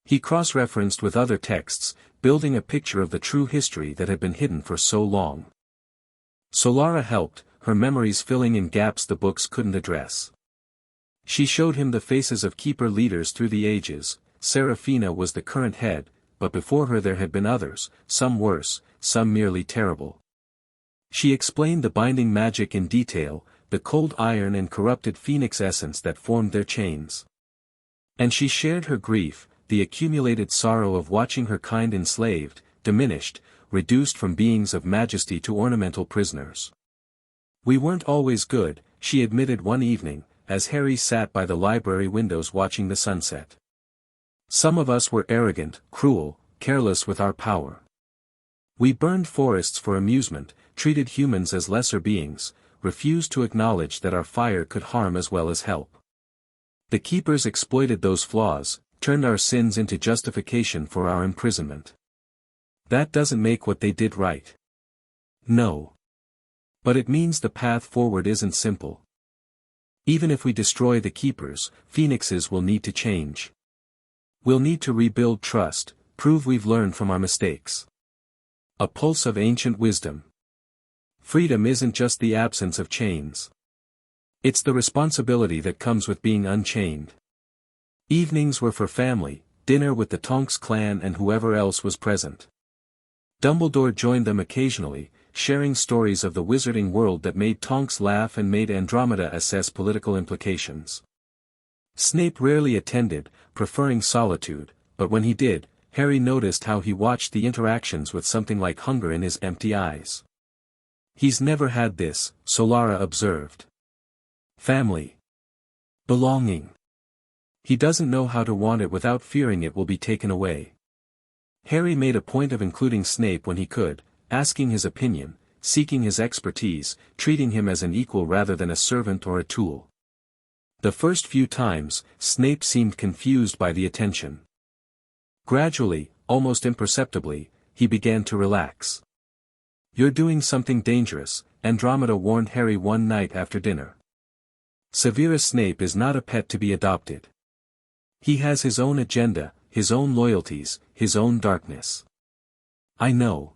He cross-referenced with other texts, building a picture of the true history that had been hidden for so long. Solara helped, her memories filling in gaps the books couldn't address. She showed him the faces of Keeper leaders through the ages. Serafina was the current head, but before her there had been others, some worse, some merely terrible. She explained the binding magic in detail, the cold iron and corrupted Phoenix essence that formed their chains. And she shared her grief, the accumulated sorrow of watching her kind enslaved, diminished, reduced from beings of majesty to ornamental prisoners. We weren't always good, she admitted one evening, as Harry sat by the library windows watching the sunset. Some of us were arrogant, cruel, careless with our power. We burned forests for amusement, treated humans as lesser beings, refused to acknowledge that our fire could harm as well as help. The Keepers exploited those flaws, turned our sins into justification for our imprisonment. That doesn't make what they did right. No. But it means the path forward isn't simple. Even if we destroy the Keepers, Phoenixes will need to change. We'll need to rebuild trust, prove we've learned from our mistakes. A pulse of ancient wisdom. Freedom isn't just the absence of chains. It's the responsibility that comes with being unchained. Evenings were for family, dinner with the Tonks clan and whoever else was present. Dumbledore joined them occasionally, sharing stories of the wizarding world that made Tonks laugh and made Andromeda assess political implications. Snape rarely attended, preferring solitude, but when he did, Harry noticed how he watched the interactions with something like hunger in his empty eyes. "He's never had this," Solara observed. "Family. Belonging. He doesn't know how to want it without fearing it will be taken away." Harry made a point of including Snape when he could, asking his opinion, seeking his expertise, treating him as an equal rather than a servant or a tool. The first few times, Snape seemed confused by the attention. Gradually, almost imperceptibly, he began to relax. "You're doing something dangerous," Andromeda warned Harry one night after dinner. "Severus Snape is not a pet to be adopted. He has his own agenda, his own loyalties, his own darkness." "I know.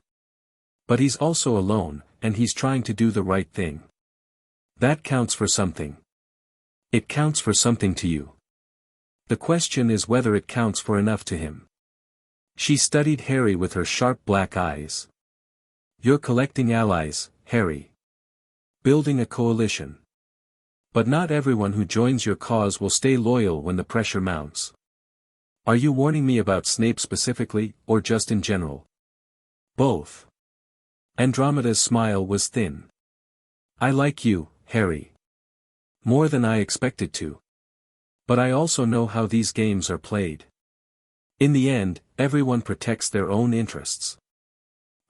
But he's also alone, and he's trying to do the right thing. That counts for something. It counts for something to you. The question is whether it counts for enough to him." She studied Harry with her sharp black eyes. "You're collecting allies, Harry. Building a coalition. But not everyone who joins your cause will stay loyal when the pressure mounts. Are you warning me about Snape specifically, or just in general?" "Both." Andromeda's smile was thin. "I like you, Harry. More than I expected to. But I also know how these games are played. In the end, everyone protects their own interests.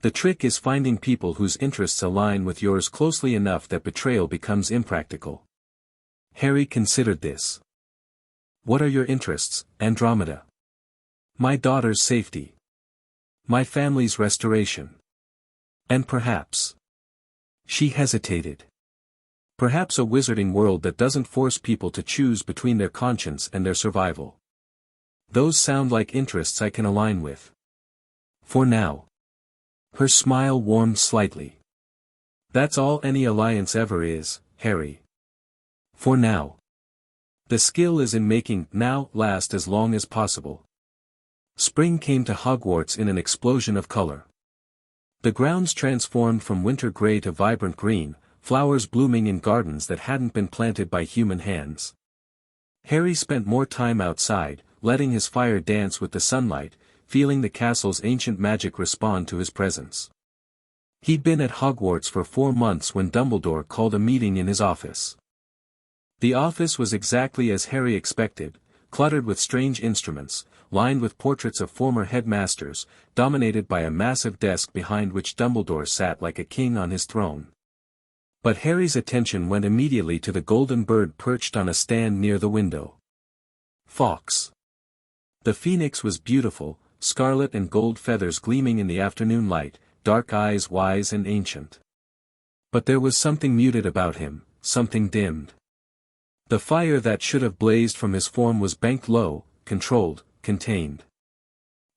The trick is finding people whose interests align with yours closely enough that betrayal becomes impractical." Harry considered this. "What are your interests, Andromeda?" "My daughter's safety. My family's restoration. And perhaps." She hesitated. "Perhaps a wizarding world that doesn't force people to choose between their conscience and their survival. Those sound like interests I can align with. For now." Her smile warmed slightly. "That's all any alliance ever is, Harry. For now. The skill is in making now last as long as possible." Spring came to Hogwarts in an explosion of color. The grounds transformed from winter gray to vibrant green, flowers blooming in gardens that hadn't been planted by human hands. Harry spent more time outside, letting his fire dance with the sunlight, feeling the castle's ancient magic respond to his presence. He'd been at Hogwarts for 4 months when Dumbledore called a meeting in his office. The office was exactly as Harry expected, cluttered with strange instruments, lined with portraits of former headmasters, dominated by a massive desk behind which Dumbledore sat like a king on his throne. But Harry's attention went immediately to the golden bird perched on a stand near the window. Fawkes. The phoenix was beautiful, scarlet and gold feathers gleaming in the afternoon light, dark eyes wise and ancient. But there was something muted about him, something dimmed. The fire that should have blazed from his form was banked low, controlled, contained.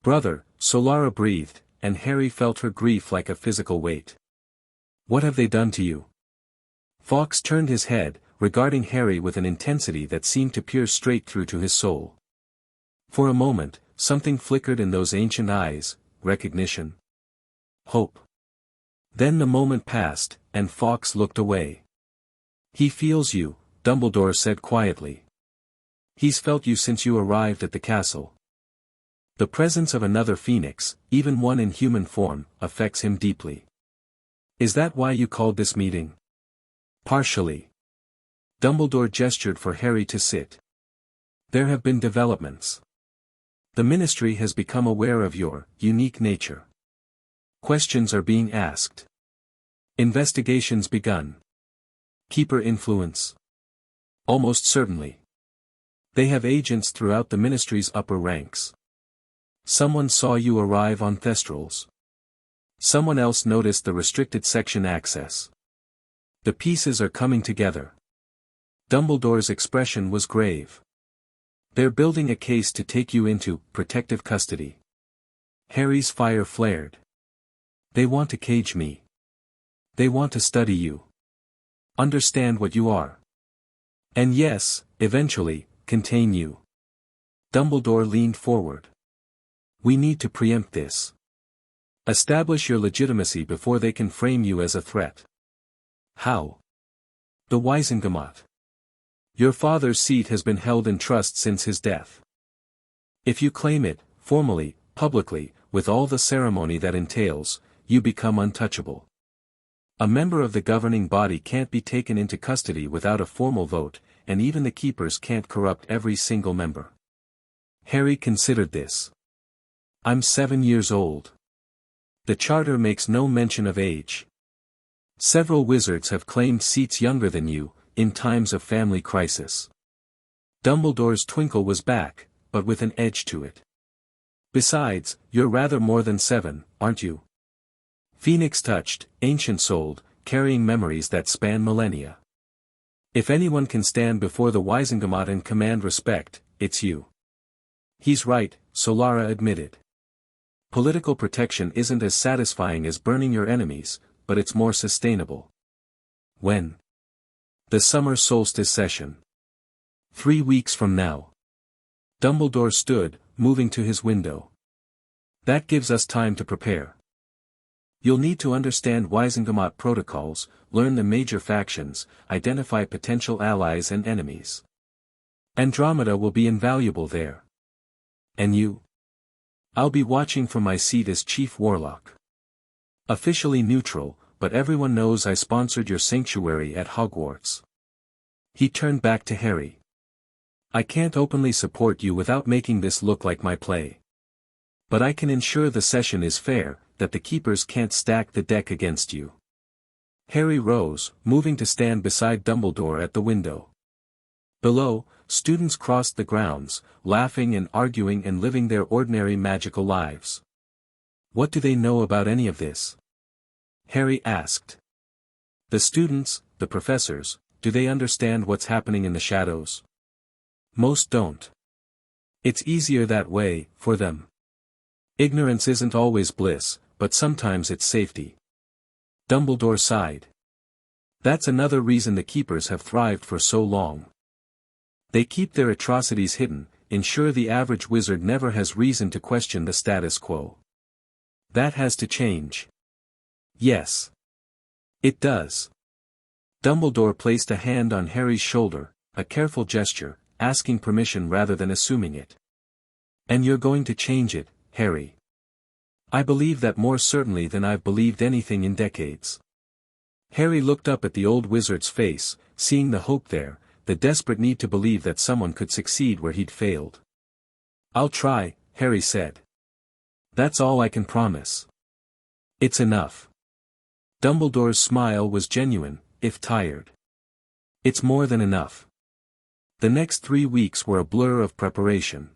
"Brother," Solara breathed, and Harry felt her grief like a physical weight. "What have they done to you?" Fawkes turned his head, regarding Harry with an intensity that seemed to pierce straight through to his soul. For a moment, something flickered in those ancient eyes, recognition. Hope. Then the moment passed, and Fawkes looked away. "He feels you," Dumbledore said quietly. "He's felt you since you arrived at the castle. The presence of another phoenix, even one in human form, affects him deeply. Is that why you called this meeting?" "Partially." Dumbledore gestured for Harry to sit. "There have been developments. The Ministry has become aware of your unique nature. Questions are being asked. Investigations begun. Keeper influence?" "Almost certainly. They have agents throughout the Ministry's upper ranks. Someone saw you arrive on Thestrals. Someone else noticed the restricted section access. The pieces are coming together." Dumbledore's expression was grave. "They're building a case to take you into protective custody." Harry's fire flared. "They want to cage me. They want to study you. Understand what you are. And yes, eventually, contain you." Dumbledore leaned forward. We need to preempt this. Establish your legitimacy before they can frame you as a threat. How? The Waisengamot. Your father's seat has been held in trust since his death. If you claim it, formally, publicly, with all the ceremony that entails, you become untouchable. A member of the governing body can't be taken into custody without a formal vote, and even the keepers can't corrupt every single member. Harry considered this. I'm 7 years old. The charter makes no mention of age. Several wizards have claimed seats younger than you, in times of family crisis. Dumbledore's twinkle was back, but with an edge to it. Besides, you're rather more than 7, aren't you? Phoenix touched, ancient-souled, carrying memories that span millennia. If anyone can stand before the Waisengamot and command respect, it's you. He's right, Solara admitted. Political protection isn't as satisfying as burning your enemies, but it's more sustainable. When? The summer solstice session. 3 weeks from now. Dumbledore stood, moving to his window. That gives us time to prepare. You'll need to understand Waisengamot protocols, learn the major factions, identify potential allies and enemies. Andromeda will be invaluable there. And you? I'll be watching from my seat as Chief Warlock. Officially neutral, but everyone knows I sponsored your sanctuary at Hogwarts. He turned back to Harry. I can't openly support you without making this look like my play. But I can ensure the session is fair, that the keepers can't stack the deck against you. Harry rose, moving to stand beside Dumbledore at the window. Below, students crossed the grounds, laughing and arguing and living their ordinary magical lives. What do they know about any of this? Harry asked. The students, the professors, do they understand what's happening in the shadows? Most don't. It's easier that way, for them. Ignorance isn't always bliss, but sometimes it's safety. Dumbledore sighed. That's another reason the keepers have thrived for so long. They keep their atrocities hidden, ensure the average wizard never has reason to question the status quo. That has to change. Yes. It does. Dumbledore placed a hand on Harry's shoulder, a careful gesture, asking permission rather than assuming it. And you're going to change it, Harry. I believe that more certainly than I've believed anything in decades. Harry looked up at the old wizard's face, seeing the hope there, the desperate need to believe that someone could succeed where he'd failed. I'll try, Harry said. That's all I can promise. It's enough. Dumbledore's smile was genuine, if tired. It's more than enough. The next 3 weeks were a blur of preparation.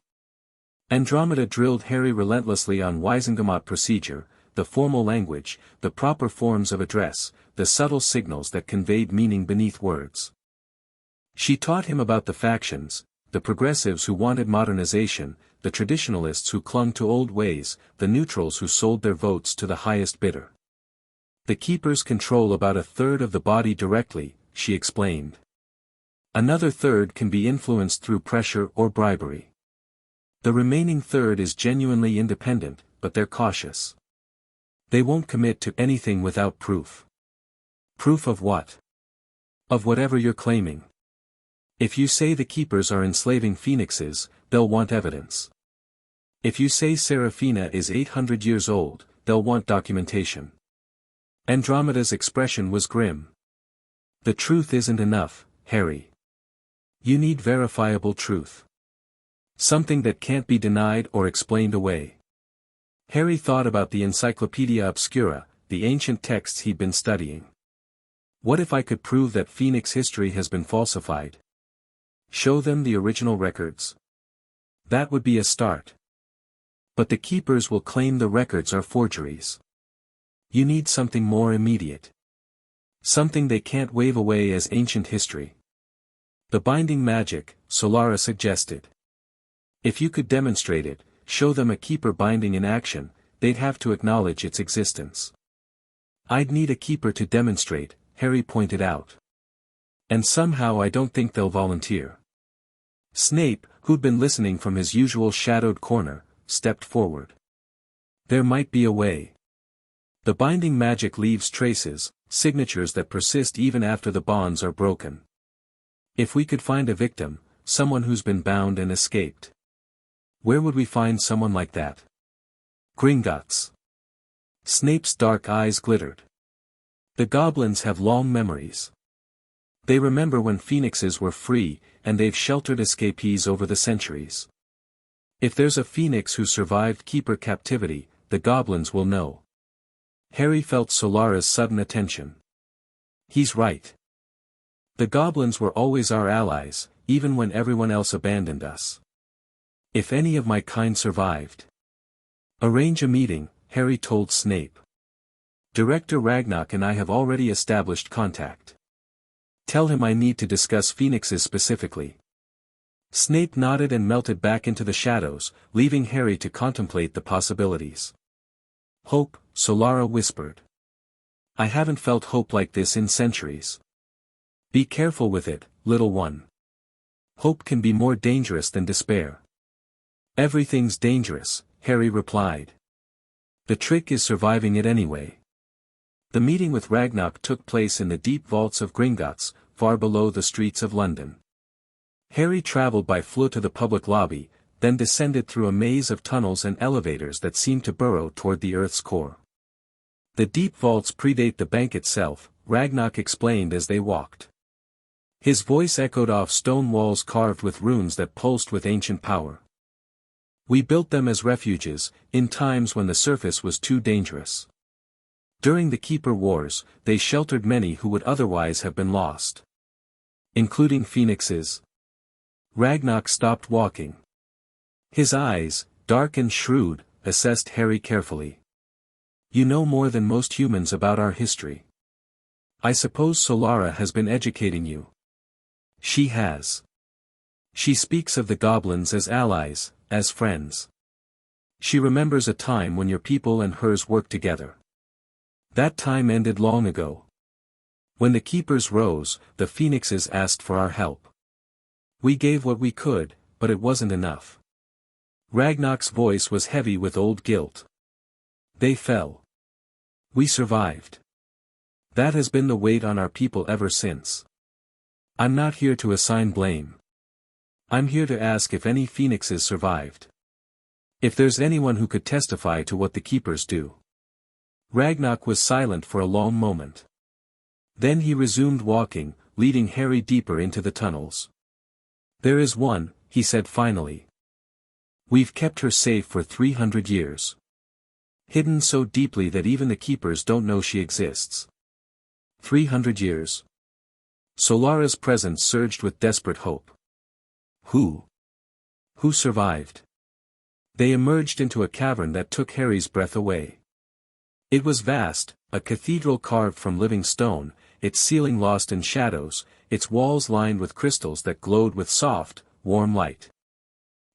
Andromeda drilled Harry relentlessly on Waisengamot procedure, the formal language, the proper forms of address, the subtle signals that conveyed meaning beneath words. She taught him about the factions, the progressives who wanted modernization, the traditionalists who clung to old ways, the neutrals who sold their votes to the highest bidder. The keepers control about a third of the body directly, she explained. Another third can be influenced through pressure or bribery. The remaining third is genuinely independent, but they're cautious. They won't commit to anything without proof. Proof of what? Of whatever you're claiming. If you say the keepers are enslaving phoenixes, they'll want evidence. If you say Seraphina is 800 years old, they'll want documentation. Andromeda's expression was grim. The truth isn't enough, Harry. You need verifiable truth. Something that can't be denied or explained away. Harry thought about the Encyclopedia Obscura, the ancient texts he'd been studying. What if I could prove that Phoenix history has been falsified? Show them the original records. That would be a start. But the keepers will claim the records are forgeries. You need something more immediate. Something they can't wave away as ancient history. The binding magic, Solara suggested. If you could demonstrate it, show them a keeper binding in action, they'd have to acknowledge its existence. I'd need a keeper to demonstrate, Harry pointed out. And somehow I don't think they'll volunteer. Snape, who'd been listening from his usual shadowed corner, stepped forward. There might be a way. The binding magic leaves traces, signatures that persist even after the bonds are broken. If we could find a victim, someone who's been bound and escaped. Where would we find someone like that? Gringotts. Snape's dark eyes glittered. The goblins have long memories. They remember when phoenixes were free, and they've sheltered escapees over the centuries. If there's a phoenix who survived keeper captivity, the goblins will know. Harry felt Solara's sudden attention. He's right. The goblins were always our allies, even when everyone else abandoned us. If any of my kind survived. Arrange a meeting, Harry told Snape. Director Ragnarok and I have already established contact. Tell him I need to discuss phoenixes specifically. Snape nodded and melted back into the shadows, leaving Harry to contemplate the possibilities. Hope, Solara whispered. I haven't felt hope like this in centuries. Be careful with it, little one. Hope can be more dangerous than despair. Everything's dangerous, Harry replied. The trick is surviving it anyway. The meeting with Ragnarok took place in the deep vaults of Gringotts, far below the streets of London. Harry travelled by foot to the public lobby, then descended through a maze of tunnels and elevators that seemed to burrow toward the Earth's core. The deep vaults predate the bank itself, Ragnarok explained as they walked. His voice echoed off stone walls carved with runes that pulsed with ancient power. We built them as refuges, in times when the surface was too dangerous. During the Keeper Wars, they sheltered many who would otherwise have been lost. Including phoenixes. Ragnarok stopped walking. His eyes, dark and shrewd, assessed Harry carefully. You know more than most humans about our history. I suppose Solara has been educating you. She has. She speaks of the goblins as allies, as friends. She remembers a time when your people and hers worked together. That time ended long ago. When the keepers rose, the phoenixes asked for our help. We gave what we could, but it wasn't enough. Ragnarok's voice was heavy with old guilt. They fell. We survived. That has been the weight on our people ever since. I'm not here to assign blame. I'm here to ask if any phoenixes survived. If there's anyone who could testify to what the keepers do. Ragnarok was silent for a long moment. Then he resumed walking, leading Harry deeper into the tunnels. There is one, he said finally. We've kept her safe for 300 years. Hidden so deeply that even the keepers don't know she exists. 300 years. Solara's presence surged with desperate hope. Who? Who survived? They emerged into a cavern that took Harry's breath away. It was vast, a cathedral carved from living stone, its ceiling lost in shadows, its walls lined with crystals that glowed with soft, warm light.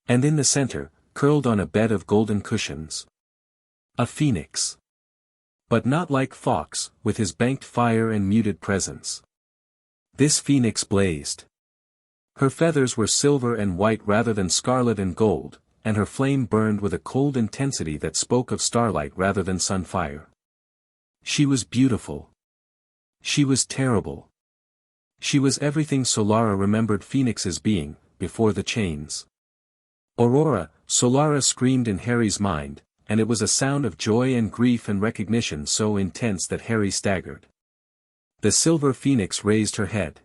And in the center, curled on a bed of golden cushions. A phoenix. But not like Fawkes, with his banked fire and muted presence. This phoenix blazed. Her feathers were silver and white rather than scarlet and gold, and her flame burned with a cold intensity that spoke of starlight rather than sunfire. She was beautiful. She was terrible. She was everything Solara remembered phoenixes being, before the chains. Aurora, Solara screamed in Harry's mind, and it was a sound of joy and grief and recognition so intense that Harry staggered. The silver phoenix raised her head.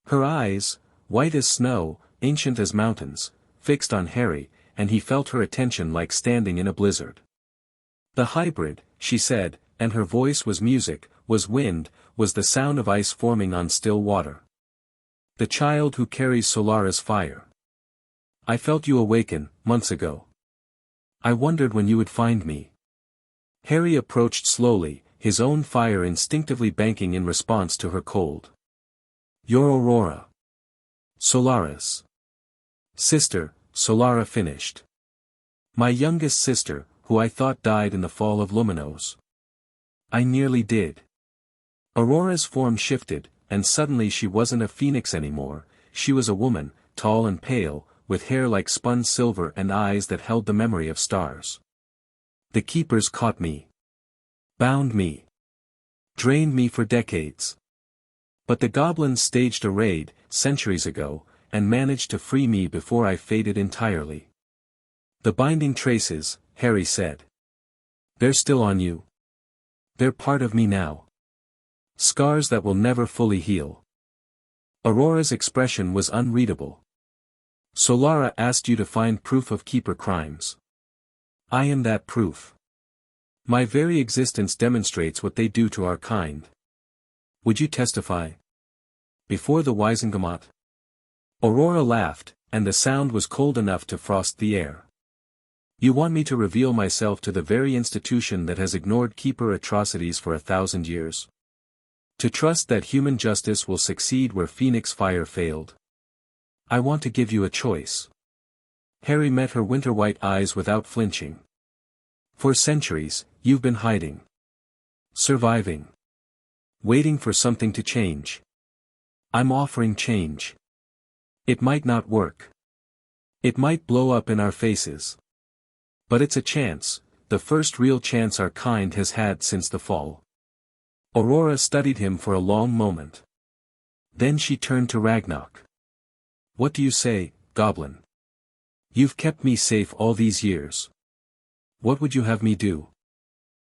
Her eyes, white as snow, ancient as mountains, fixed on Harry, and he felt her attention like standing in a blizzard. The hybrid, she said, and her voice was music, was wind, was the sound of ice forming on still water. The child who carries Solara's fire. I felt you awaken, months ago. I wondered when you would find me. Harry approached slowly, his own fire instinctively banking in response to her cold. Your Aurora. Solara's sister, Solara finished. My youngest sister, who I thought died in the fall of Luminos. I nearly did. Aurora's form shifted, and suddenly she wasn't a phoenix anymore, she was a woman, tall and pale, with hair like spun silver and eyes that held the memory of stars. The keepers caught me. Bound me. Drained me for decades. But the goblins staged a raid, centuries ago, and managed to free me before I faded entirely. The binding traces, Harry said. They're still on you. They're part of me now. Scars that will never fully heal. Aurora's expression was unreadable. Solara asked you to find proof of keeper crimes. I am that proof. My very existence demonstrates what they do to our kind. Would you testify? Before the Wisengamot? Aurora laughed, and the sound was cold enough to frost the air. You want me to reveal myself to the very institution that has ignored keeper atrocities for 1,000 years? To trust that human justice will succeed where Phoenix Fire failed? I want to give you a choice. Harry met her winter-white eyes without flinching. For centuries, you've been hiding. Surviving. Waiting for something to change. I'm offering change. It might not work. It might blow up in our faces. But it's a chance, the first real chance our kind has had since the fall. Aurora studied him for a long moment. Then she turned to Ragnarok. What do you say, Goblin? You've kept me safe all these years. What would you have me do?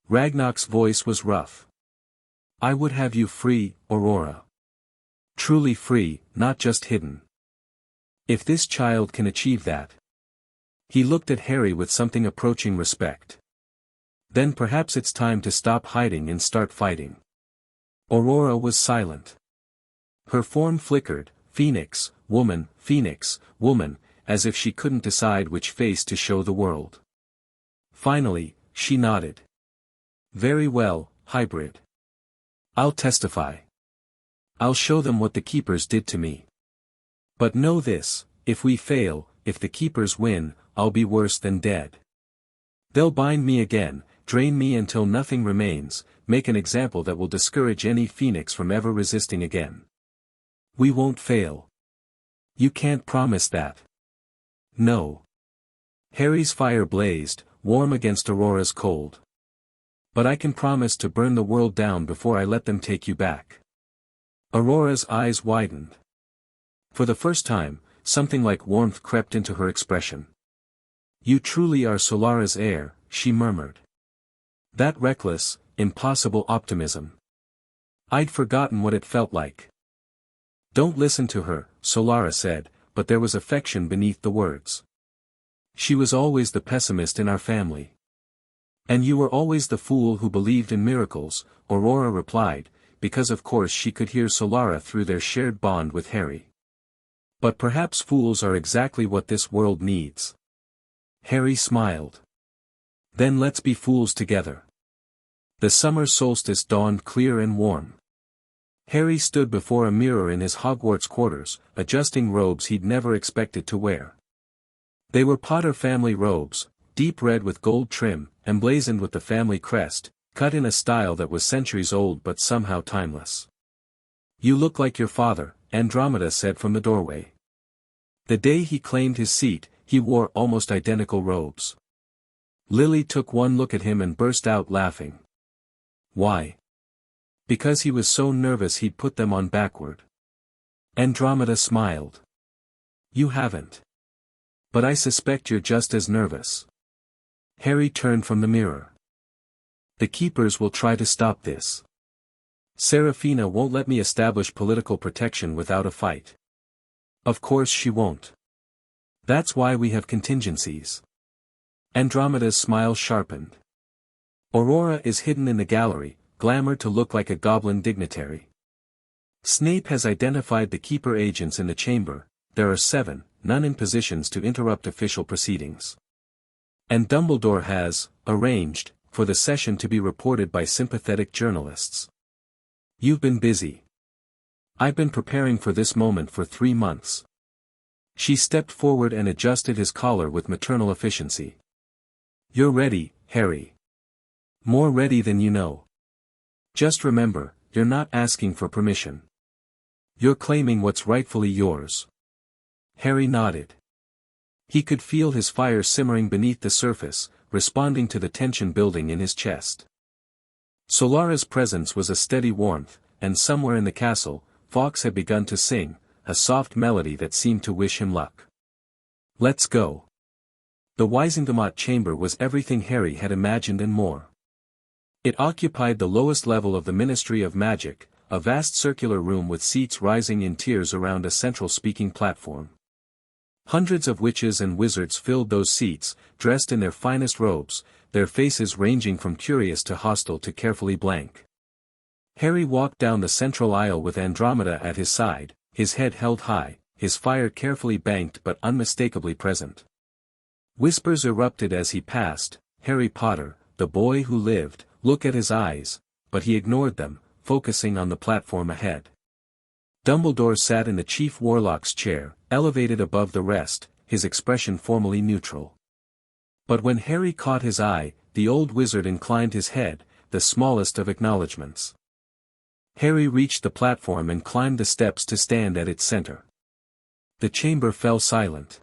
Ragnarok's voice was rough. I would have you free, Aurora. Truly free, not just hidden. If this child can achieve that. He looked at Harry with something approaching respect. Then perhaps it's time to stop hiding and start fighting. Aurora was silent. Her form flickered, Phoenix, woman, as if she couldn't decide which face to show the world. Finally, she nodded. Very well, hybrid. I'll testify. I'll show them what the keepers did to me. But know this, if we fail, if the keepers win, I'll be worse than dead. They'll bind me again, drain me until nothing remains, make an example that will discourage any phoenix from ever resisting again. We won't fail. You can't promise that. No. Harry's fire blazed, warm against Aurora's cold. But I can promise to burn the world down before I let them take you back. Aurora's eyes widened. For the first time, something like warmth crept into her expression. You truly are Solara's heir, she murmured. That reckless, impossible optimism. I'd forgotten what it felt like. Don't listen to her, Solara said, but there was affection beneath the words. She was always the pessimist in our family. And you were always the fool who believed in miracles, Aurora replied, because of course she could hear Solara through their shared bond with Harry. But perhaps fools are exactly what this world needs. Harry smiled. Then let's be fools together. The summer solstice dawned clear and warm. Harry stood before a mirror in his Hogwarts quarters, adjusting robes he'd never expected to wear. They were Potter family robes, deep red with gold trim, emblazoned with the family crest, cut in a style that was centuries old but somehow timeless. You look like your father, Andromeda said from the doorway. The day he claimed his seat, he wore almost identical robes. Lily took one look at him and burst out laughing. Why? Because he was so nervous he'd put them on backward. Andromeda smiled. You haven't. But I suspect you're just as nervous. Harry turned from the mirror. The keepers will try to stop this. Serafina won't let me establish political protection without a fight. Of course she won't. That's why we have contingencies. Andromeda's smile sharpened. Aurora is hidden in the gallery, glamored to look like a goblin dignitary. Snape has identified the keeper agents in the chamber, there are 7, none in positions to interrupt official proceedings. And Dumbledore has, arranged, for the session to be reported by sympathetic journalists. You've been busy. I've been preparing for this moment for 3 months. She stepped forward and adjusted his collar with maternal efficiency. You're ready, Harry. More ready than you know. Just remember, you're not asking for permission. You're claiming what's rightfully yours. Harry nodded. He could feel his fire simmering beneath the surface, responding to the tension building in his chest. Solara's presence was a steady warmth, and somewhere in the castle, Fawkes had begun to sing, a soft melody that seemed to wish him luck. Let's go. The Wizengamot chamber was everything Harry had imagined and more. It occupied the lowest level of the Ministry of Magic, a vast circular room with seats rising in tiers around a central speaking platform. Hundreds of witches and wizards filled those seats, dressed in their finest robes, their faces ranging from curious to hostile to carefully blank. Harry walked down the central aisle with Andromeda at his side, his head held high, his fire carefully banked but unmistakably present. Whispers erupted as he passed, "Harry Potter, the boy who lived, look at his eyes," but he ignored them, focusing on the platform ahead. Dumbledore sat in the Chief Warlock's chair, elevated above the rest, his expression formally neutral. But when Harry caught his eye, the old wizard inclined his head, the smallest of acknowledgments. Harry reached the platform and climbed the steps to stand at its center. The chamber fell silent.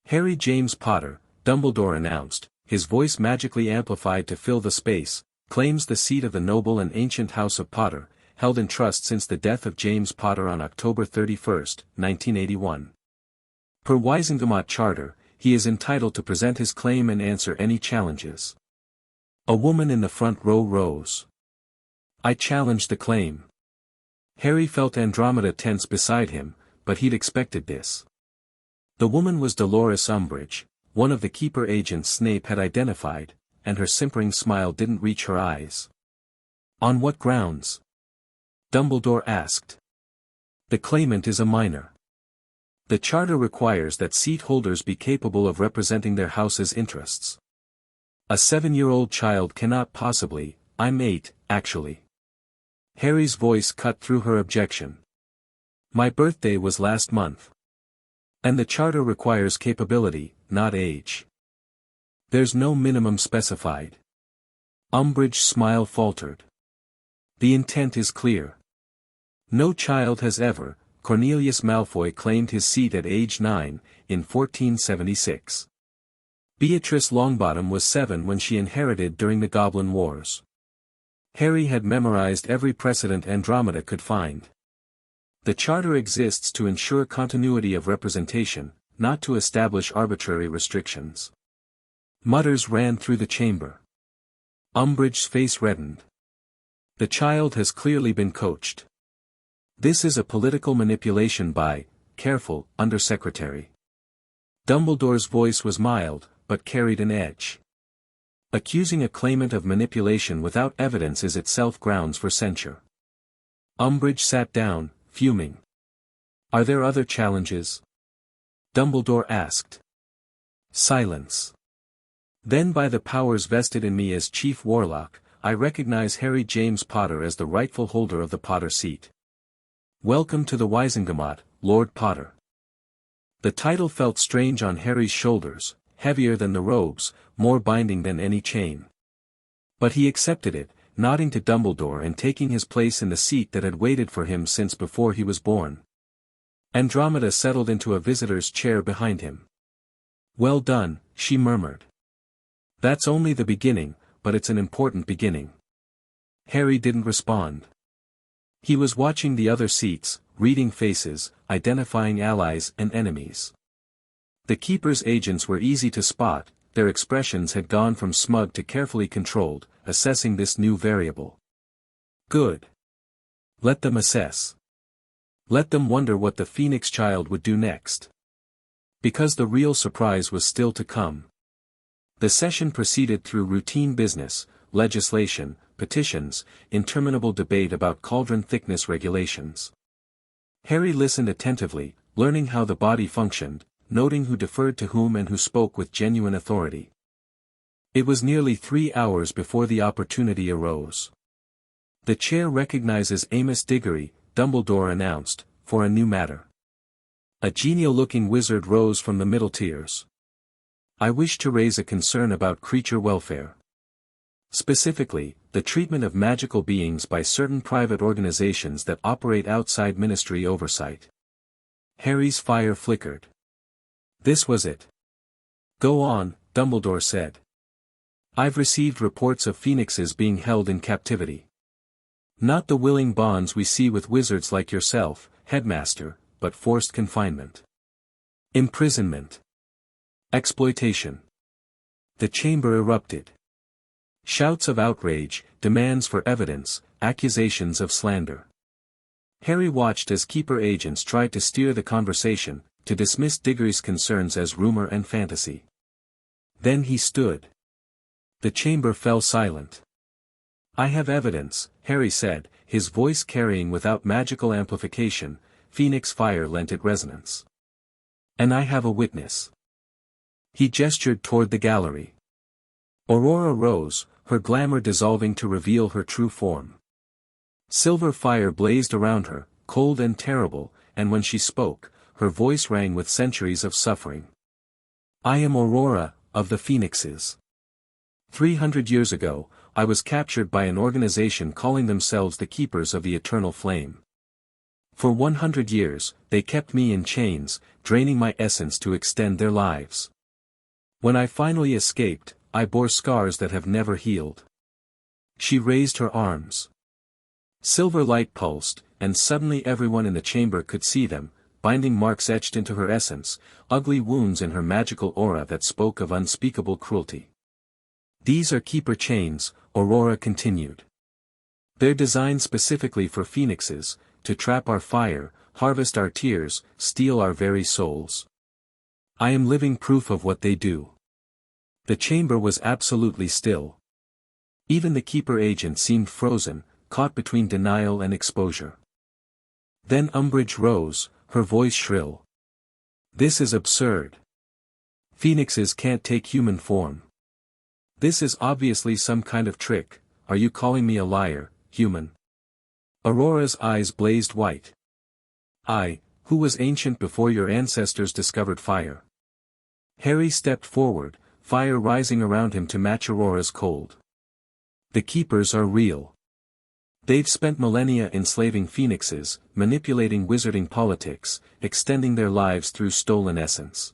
"Harry James Potter," Dumbledore announced, his voice magically amplified to fill the space, "claims the seat of the noble and ancient House of Potter, held in trust since the death of James Potter on October 31, 1981. Per Wizengamot Charter, he is entitled to present his claim and answer any challenges." A woman in the front row rose. "I challenge the claim." Harry felt Andromeda tense beside him, but he'd expected this. The woman was Dolores Umbridge, one of the Keeper agents Snape had identified, and her simpering smile didn't reach her eyes. "On what grounds?" Dumbledore asked. "The claimant is a minor. The charter requires that seat holders be capable of representing their house's interests. A 7-year-old child cannot possibly. I'm 8, actually." Harry's voice cut through her objection. "My birthday was last month. And the charter requires capability, not age. There's no minimum specified." Umbridge's smile faltered. "The intent is clear. No child has ever." Cornelius Malfoy claimed his seat at age 9, in 1476. Beatrice Longbottom was 7 when she inherited during the Goblin Wars. Harry had memorized every precedent Andromeda could find. The charter exists to ensure continuity of representation, not to establish arbitrary restrictions. Mutters ran through the chamber. Umbridge's face reddened. "The child has clearly been coached. This is a political manipulation by, careful, Undersecretary." Dumbledore's voice was mild, but carried an edge. "Accusing a claimant of manipulation without evidence is itself grounds for censure." Umbridge sat down, fuming. "Are there other challenges?" Dumbledore asked. Silence. "Then by the powers vested in me as Chief Warlock, I recognize Harry James Potter as the rightful holder of the Potter seat. Welcome to the Wizengamot, Lord Potter." The title felt strange on Harry's shoulders, heavier than the robes, more binding than any chain. But he accepted it, nodding to Dumbledore and taking his place in the seat that had waited for him since before he was born. Andromeda settled into a visitor's chair behind him. "Well done," she murmured. "That's only the beginning, but it's an important beginning." Harry didn't respond. He was watching the other seats, reading faces, identifying allies and enemies. The Keeper's agents were easy to spot, their expressions had gone from smug to carefully controlled, assessing this new variable. Good. Let them assess. Let them wonder what the Phoenix Child would do next. Because the real surprise was still to come. The session proceeded through routine business, legislation, petitions, interminable debate about cauldron thickness regulations. Harry listened attentively, learning how the body functioned, noting who deferred to whom and who spoke with genuine authority. It was nearly 3 hours before the opportunity arose. "The chair recognizes Amos Diggory," Dumbledore announced, "for a new matter." A genial-looking wizard rose from the middle tiers. "I wish to raise a concern about creature welfare. Specifically, the treatment of magical beings by certain private organizations that operate outside ministry oversight." Harry's fire flickered. This was it. Go on, Dumbledore said. I've received reports of phoenixes being held in captivity. Not the willing bonds we see with wizards like yourself, headmaster, but forced confinement. Imprisonment. Exploitation. The chamber erupted. Shouts of outrage, demands for evidence, accusations of slander. Harry watched as Keeper agents tried to steer the conversation, to dismiss Diggory's concerns as rumor and fantasy. Then he stood. The chamber fell silent. I have evidence, Harry said, his voice carrying without magical amplification, phoenix fire lent it resonance. And I have a witness. He gestured toward the gallery. Aurora rose, her glamour dissolving to reveal her true form. Silver fire blazed around her, cold and terrible, and when she spoke, her voice rang with centuries of suffering. I am Aurora, of the Phoenixes. 300 years ago, I was captured by an organization calling themselves the Keepers of the Eternal Flame. For 100 years, they kept me in chains, draining my essence to extend their lives. When I finally escaped, I bore scars that have never healed. She raised her arms. Silver light pulsed, and suddenly everyone in the chamber could see them, binding marks etched into her essence, ugly wounds in her magical aura that spoke of unspeakable cruelty. These are Keeper chains, Aurora continued. They're designed specifically for phoenixes, to trap our fire, harvest our tears, steal our very souls. I am living proof of what they do. The chamber was absolutely still. Even the Keeper agent seemed frozen, caught between denial and exposure. Then Umbridge rose, her voice shrill. This is absurd. Phoenixes can't take human form. This is obviously some kind of trick. Are you calling me a liar, human? Aurora's eyes blazed white. I, who was ancient before your ancestors discovered fire. Harry stepped forward, fire rising around him to match Aurora's cold. The Keepers are real. They've spent millennia enslaving phoenixes, manipulating wizarding politics, extending their lives through stolen essence.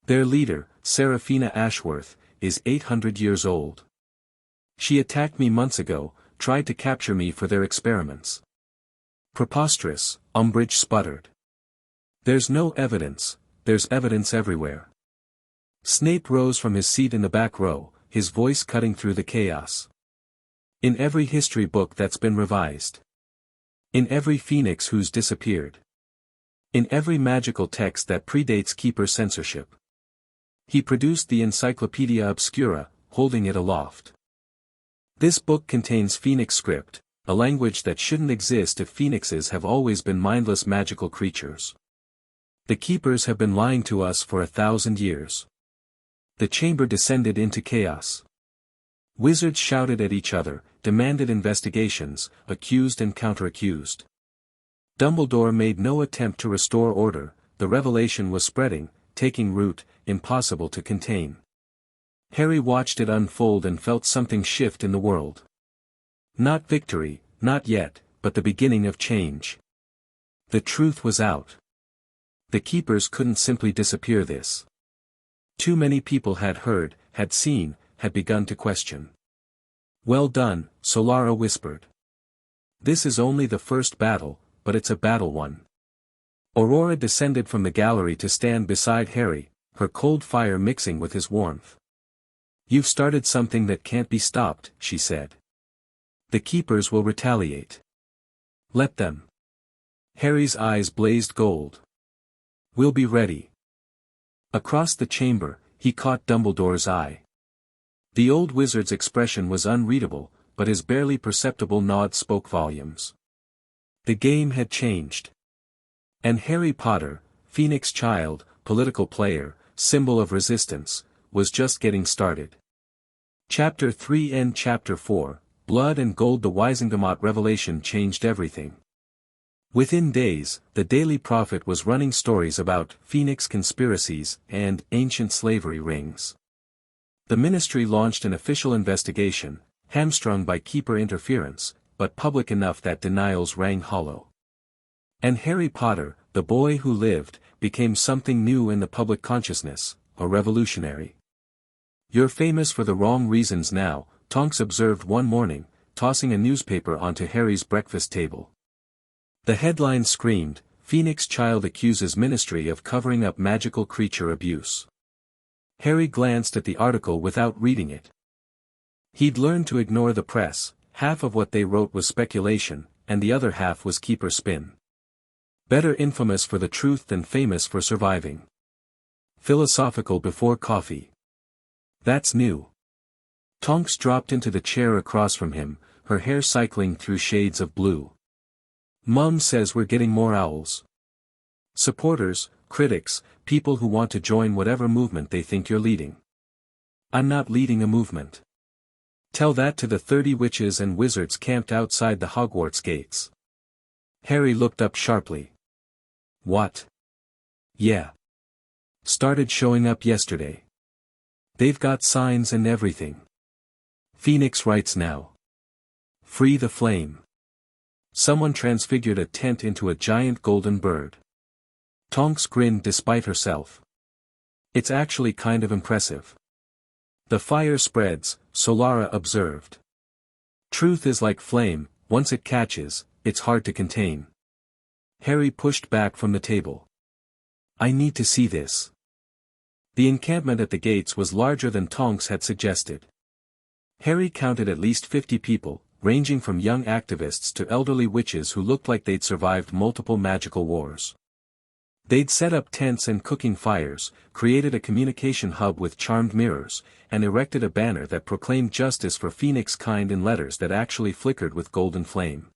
Their leader, Seraphina Ashworth, is 800 years old. She attacked me months ago, tried to capture me for their experiments. Preposterous, Umbridge sputtered. There's no evidence, there's evidence everywhere. Snape rose from his seat in the back row, his voice cutting through the chaos. In every history book that's been revised. In every phoenix who's disappeared. In every magical text that predates Keeper censorship. He produced the Encyclopedia Obscura, holding it aloft. This book contains Phoenix script, a language that shouldn't exist if phoenixes have always been mindless magical creatures. The Keepers have been lying to us for 1,000 years. The chamber descended into chaos. Wizards shouted at each other, demanded investigations, accused and counter-accused. Dumbledore made no attempt to restore order, the revelation was spreading, taking root, impossible to contain. Harry watched it unfold and felt something shift in the world. Not victory, not yet, but the beginning of change. The truth was out. The Keepers couldn't simply disappear this. Too many people had heard, had seen, had begun to question. Well done, Solara whispered. This is only the first battle, but it's a battle won. Aurora descended from the gallery to stand beside Harry, her cold fire mixing with his warmth. You've started something that can't be stopped, she said. The Keepers will retaliate. Let them. Harry's eyes blazed gold. We'll be ready. Across the chamber, he caught Dumbledore's eye. The old wizard's expression was unreadable, but his barely perceptible nod spoke volumes. The game had changed. And Harry Potter, Phoenix child, political player, symbol of resistance, was just getting started. Chapter 3 and Chapter 4, Blood and Gold. The Wizengamot revelation changed everything. Within days, the Daily Prophet was running stories about Phoenix conspiracies and ancient slavery rings. The ministry launched an official investigation, hamstrung by Keeper interference, but public enough that denials rang hollow. And Harry Potter, the boy who lived, became something new in the public consciousness, a revolutionary. You're famous for the wrong reasons now, Tonks observed one morning, tossing a newspaper onto Harry's breakfast table. The headline screamed, Phoenix Child accuses Ministry of covering up magical creature abuse. Harry glanced at the article without reading it. He'd learned to ignore the press, half of what they wrote was speculation, and the other half was keeper spin. Better infamous for the truth than famous for surviving. Philosophical before coffee. That's new. Tonks dropped into the chair across from him, her hair cycling through shades of blue. Mum says we're getting more owls. Supporters, critics, people who want to join whatever movement they think you're leading. I'm not leading a movement. Tell that to the 30 witches and wizards camped outside the Hogwarts gates. Harry looked up sharply. What? Yeah. Started showing up yesterday. They've got signs and everything. Phoenix writes now. Free the flame. Someone transfigured a tent into a giant golden bird. Tonks grinned despite herself. It's actually kind of impressive. The fire spreads, Solara observed. Truth is like flame, once it catches, it's hard to contain. Harry pushed back from the table. I need to see this. The encampment at the gates was larger than Tonks had suggested. Harry counted at least 50 people, ranging from young activists to elderly witches who looked like they'd survived multiple magical wars. They'd set up tents and cooking fires, created a communication hub with charmed mirrors, and erected a banner that proclaimed justice for Phoenix kind in letters that actually flickered with golden flame.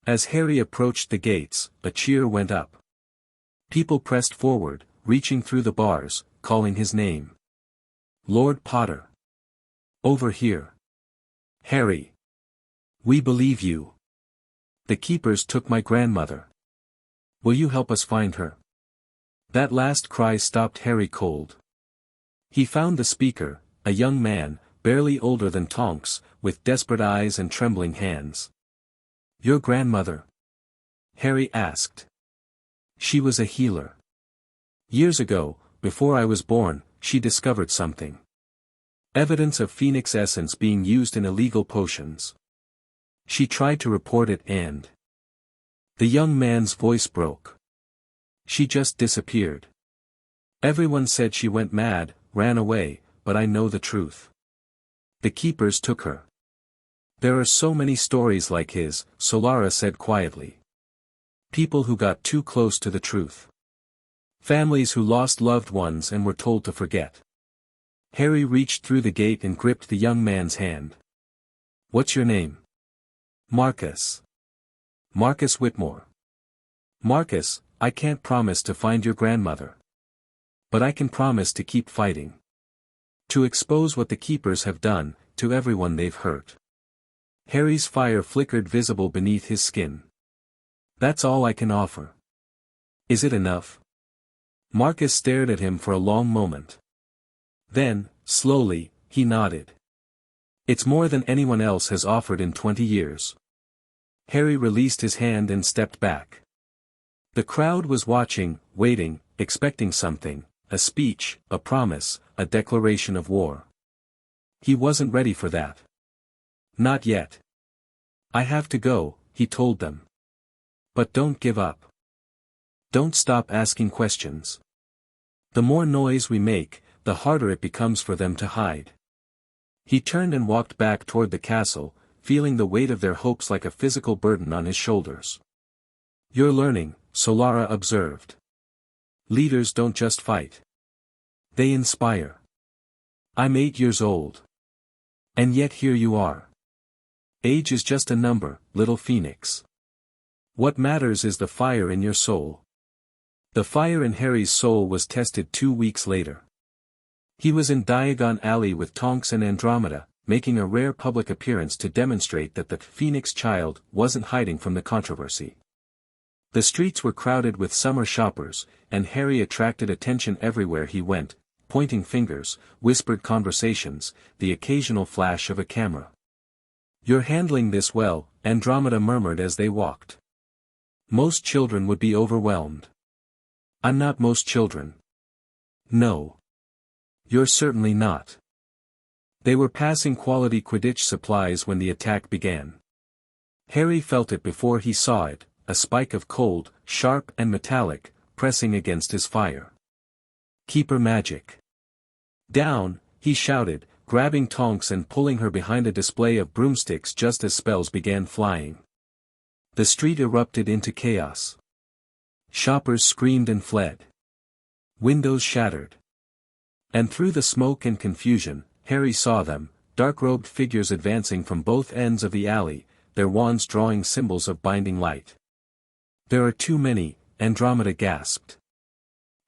As Harry approached the gates, a cheer went up. People pressed forward, reaching through the bars, calling his name. Lord Potter. Over here. Harry. We believe you. The keepers took my grandmother. Will you help us find her? That last cry stopped Harry cold. He found the speaker, a young man, barely older than Tonks, with desperate eyes and trembling hands. Your grandmother? Harry asked. She was a healer. Years ago, before I was born, she discovered something. Evidence of Phoenix essence being used in illegal potions. She tried to report it and... The young man's voice broke. She just disappeared. Everyone said she went mad, ran away, but I know the truth. The keepers took her. There are so many stories like his, Solara said quietly. People who got too close to the truth. Families who lost loved ones and were told to forget. Harry reached through the gate and gripped the young man's hand. What's your name? Marcus. Marcus Whitmore. Marcus, I can't promise to find your grandmother. But I can promise to keep fighting. To expose what the keepers have done, to everyone they've hurt. Harry's fire flickered visible beneath his skin. That's all I can offer. Is it enough? Marcus stared at him for a long moment. Then, slowly, he nodded. It's more than anyone else has offered in 20 years. Harry released his hand and stepped back. The crowd was watching, waiting, expecting something, a speech, a promise, a declaration of war. He wasn't ready for that. Not yet. I have to go, he told them. But don't give up. Don't stop asking questions. The more noise we make, the harder it becomes for them to hide. He turned and walked back toward the castle, feeling the weight of their hopes like a physical burden on his shoulders. You're learning, Solara observed. Leaders don't just fight. They inspire. I'm 8 years old. And yet here you are. Age is just a number, little Phoenix. What matters is the fire in your soul. The fire in Harry's soul was tested 2 weeks later. He was in Diagon Alley with Tonks and Andromeda, making a rare public appearance to demonstrate that the Phoenix Child wasn't hiding from the controversy. The streets were crowded with summer shoppers, and Harry attracted attention everywhere he went, pointing fingers, whispered conversations, the occasional flash of a camera. You're handling this well, Andromeda murmured as they walked. Most children would be overwhelmed. I'm not most children. No. You're certainly not. They were passing quality Quidditch supplies when the attack began. Harry felt it before he saw it, a spike of cold, sharp and metallic, pressing against his fire. Keeper magic. Down, he shouted, grabbing Tonks and pulling her behind a display of broomsticks just as spells began flying. The street erupted into chaos. Shoppers screamed and fled. Windows shattered. And through the smoke and confusion, Harry saw them, dark-robed figures advancing from both ends of the alley, their wands drawing symbols of binding light. There are too many, Andromeda gasped.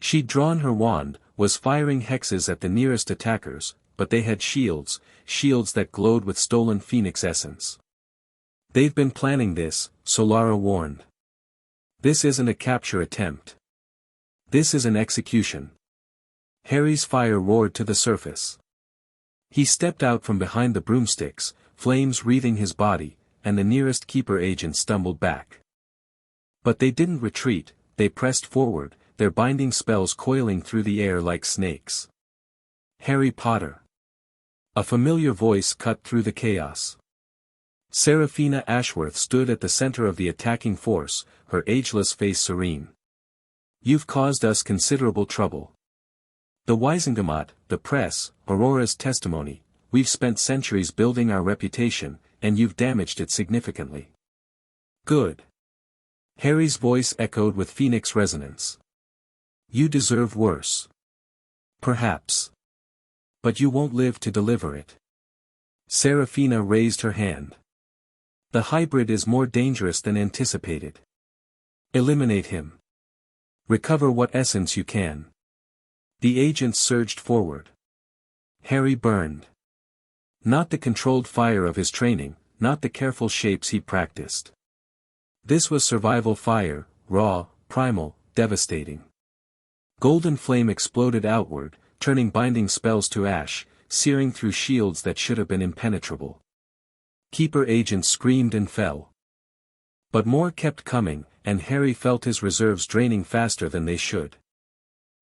She'd drawn her wand, was firing hexes at the nearest attackers, but they had shields that glowed with stolen phoenix essence. They've been planning this, Solara warned. This isn't a capture attempt. This is an execution. Harry's fire roared to the surface. He stepped out from behind the broomsticks, flames wreathing his body, and the nearest keeper agent stumbled back. But they didn't retreat, they pressed forward, their binding spells coiling through the air like snakes. Harry Potter. A familiar voice cut through the chaos. Seraphina Ashworth stood at the center of the attacking force, her ageless face serene. You've caused us considerable trouble. The Wisengamot, the press, Aurora's testimony, we've spent centuries building our reputation, and you've damaged it significantly. Good. Harry's voice echoed with phoenix resonance. You deserve worse. Perhaps. But you won't live to deliver it. Seraphina raised her hand. The hybrid is more dangerous than anticipated. Eliminate him. Recover what essence you can. The agents surged forward. Harry burned. Not the controlled fire of his training, not the careful shapes he practiced. This was survival fire, raw, primal, devastating. Golden flame exploded outward, turning binding spells to ash, searing through shields that should have been impenetrable. Keeper agents screamed and fell. But more kept coming, and Harry felt his reserves draining faster than they should.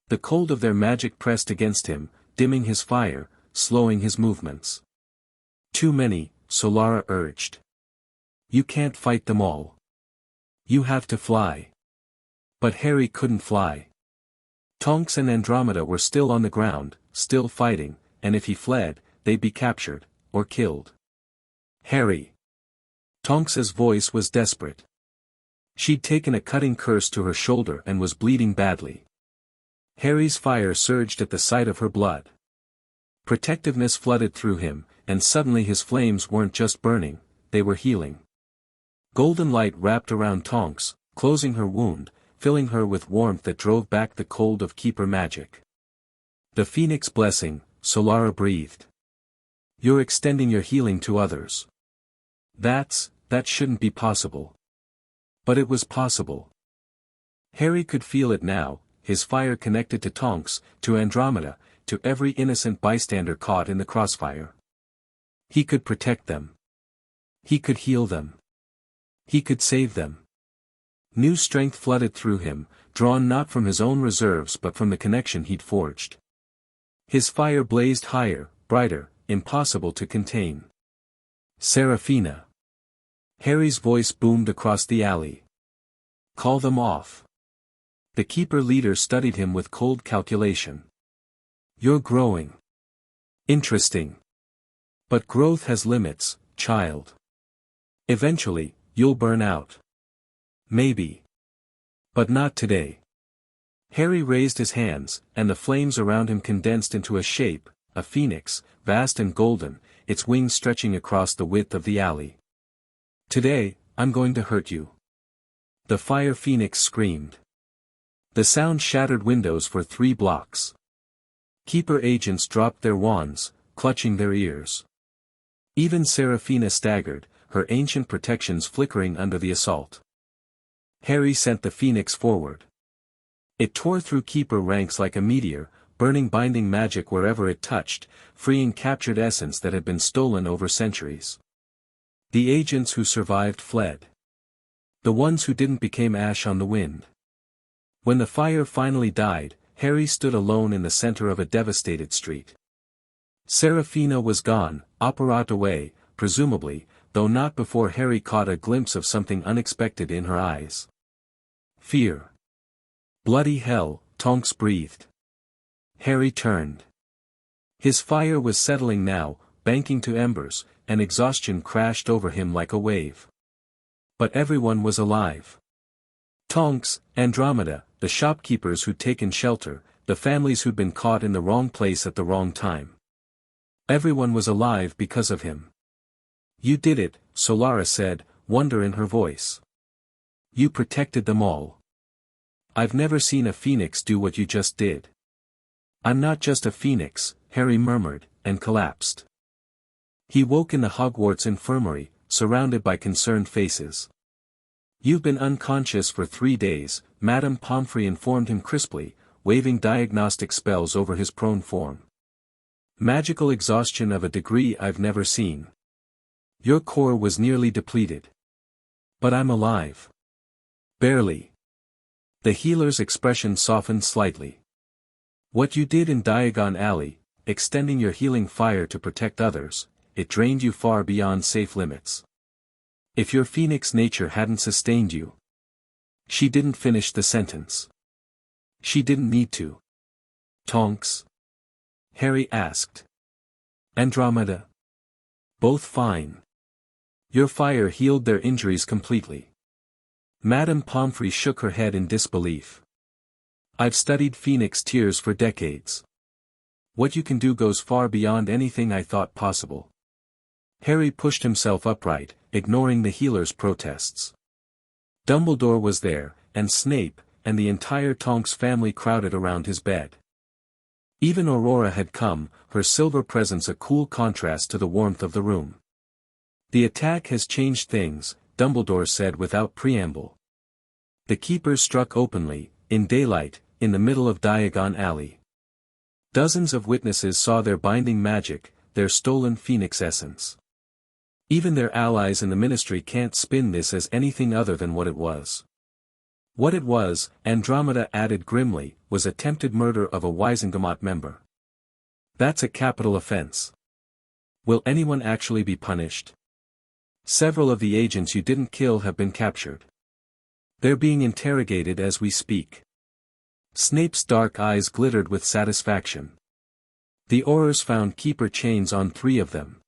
The cold of their magic pressed against him, dimming his fire, slowing his movements. Too many, Solara urged. You can't fight them all. You have to fly. But Harry couldn't fly. Tonks and Andromeda were still on the ground, still fighting, and if he fled, they'd be captured, or killed. Harry. Tonks's voice was desperate. She'd taken a cutting curse to her shoulder and was bleeding badly. Harry's fire surged at the sight of her blood. Protectiveness flooded through him, and suddenly his flames weren't just burning, they were healing. Golden light wrapped around Tonks, closing her wound, filling her with warmth that drove back the cold of keeper magic. The Phoenix blessing, Solara breathed. You're extending your healing to others. That shouldn't be possible. But it was possible. Harry could feel it now, his fire connected to Tonks, to Andromeda, to every innocent bystander caught in the crossfire. He could protect them. He could heal them. He could save them. New strength flooded through him, drawn not from his own reserves but from the connection he'd forged. His fire blazed higher, brighter, impossible to contain. Seraphina. Harry's voice boomed across the alley. Call them off. The keeper leader studied him with cold calculation. You're growing. Interesting. But growth has limits, child. Eventually, you'll burn out. Maybe. But not today. Harry raised his hands, and the flames around him condensed into a shape, a phoenix, vast and golden, its wings stretching across the width of the alley. Today, I'm going to hurt you. The fire phoenix screamed. The sound shattered windows for 3 blocks. Keeper agents dropped their wands, clutching their ears. Even Seraphina staggered, her ancient protections flickering under the assault. Harry sent the phoenix forward. It tore through keeper ranks like a meteor, burning binding magic wherever it touched, freeing captured essence that had been stolen over centuries. The agents who survived fled. The ones who didn't became ash on the wind. When the fire finally died, Harry stood alone in the center of a devastated street. Seraphina was gone, opérate away, presumably, though not before Harry caught a glimpse of something unexpected in her eyes. Fear. Bloody hell, Tonks breathed. Harry turned. His fire was settling now, banking to embers, and exhaustion crashed over him like a wave. But everyone was alive. Tonks, Andromeda, the shopkeepers who'd taken shelter, the families who'd been caught in the wrong place at the wrong time. Everyone was alive because of him. You did it, Solara said, wonder in her voice. You protected them all. I've never seen a phoenix do what you just did. I'm not just a phoenix, Harry murmured, and collapsed. He woke in the Hogwarts infirmary, surrounded by concerned faces. You've been unconscious for 3 days, Madame Pomfrey informed him crisply, waving diagnostic spells over his prone form. Magical exhaustion of a degree I've never seen. Your core was nearly depleted. But I'm alive. Barely. The healer's expression softened slightly. What you did in Diagon Alley, extending your healing fire to protect others, it drained you far beyond safe limits. If your phoenix nature hadn't sustained you. She didn't finish the sentence. She didn't need to. Tonks? Harry asked. Andromeda? Both fine. Your fire healed their injuries completely. Madame Pomfrey shook her head in disbelief. I've studied phoenix tears for decades. What you can do goes far beyond anything I thought possible. Harry pushed himself upright, ignoring the healer's protests. Dumbledore was there, and Snape, and the entire Tonks family crowded around his bed. Even Aurora had come, her silver presence a cool contrast to the warmth of the room. The attack has changed things, Dumbledore said without preamble. The keepers struck openly, in daylight, in the middle of Diagon Alley. Dozens of witnesses saw their binding magic, their stolen phoenix essence. Even their allies in the Ministry can't spin this as anything other than what it was. What it was, Andromeda added grimly, was attempted murder of a Wizengamot member. That's a capital offense. Will anyone actually be punished? Several of the agents you didn't kill have been captured. They're being interrogated as we speak. Snape's dark eyes glittered with satisfaction. The Aurors found keeper chains on 3 of them.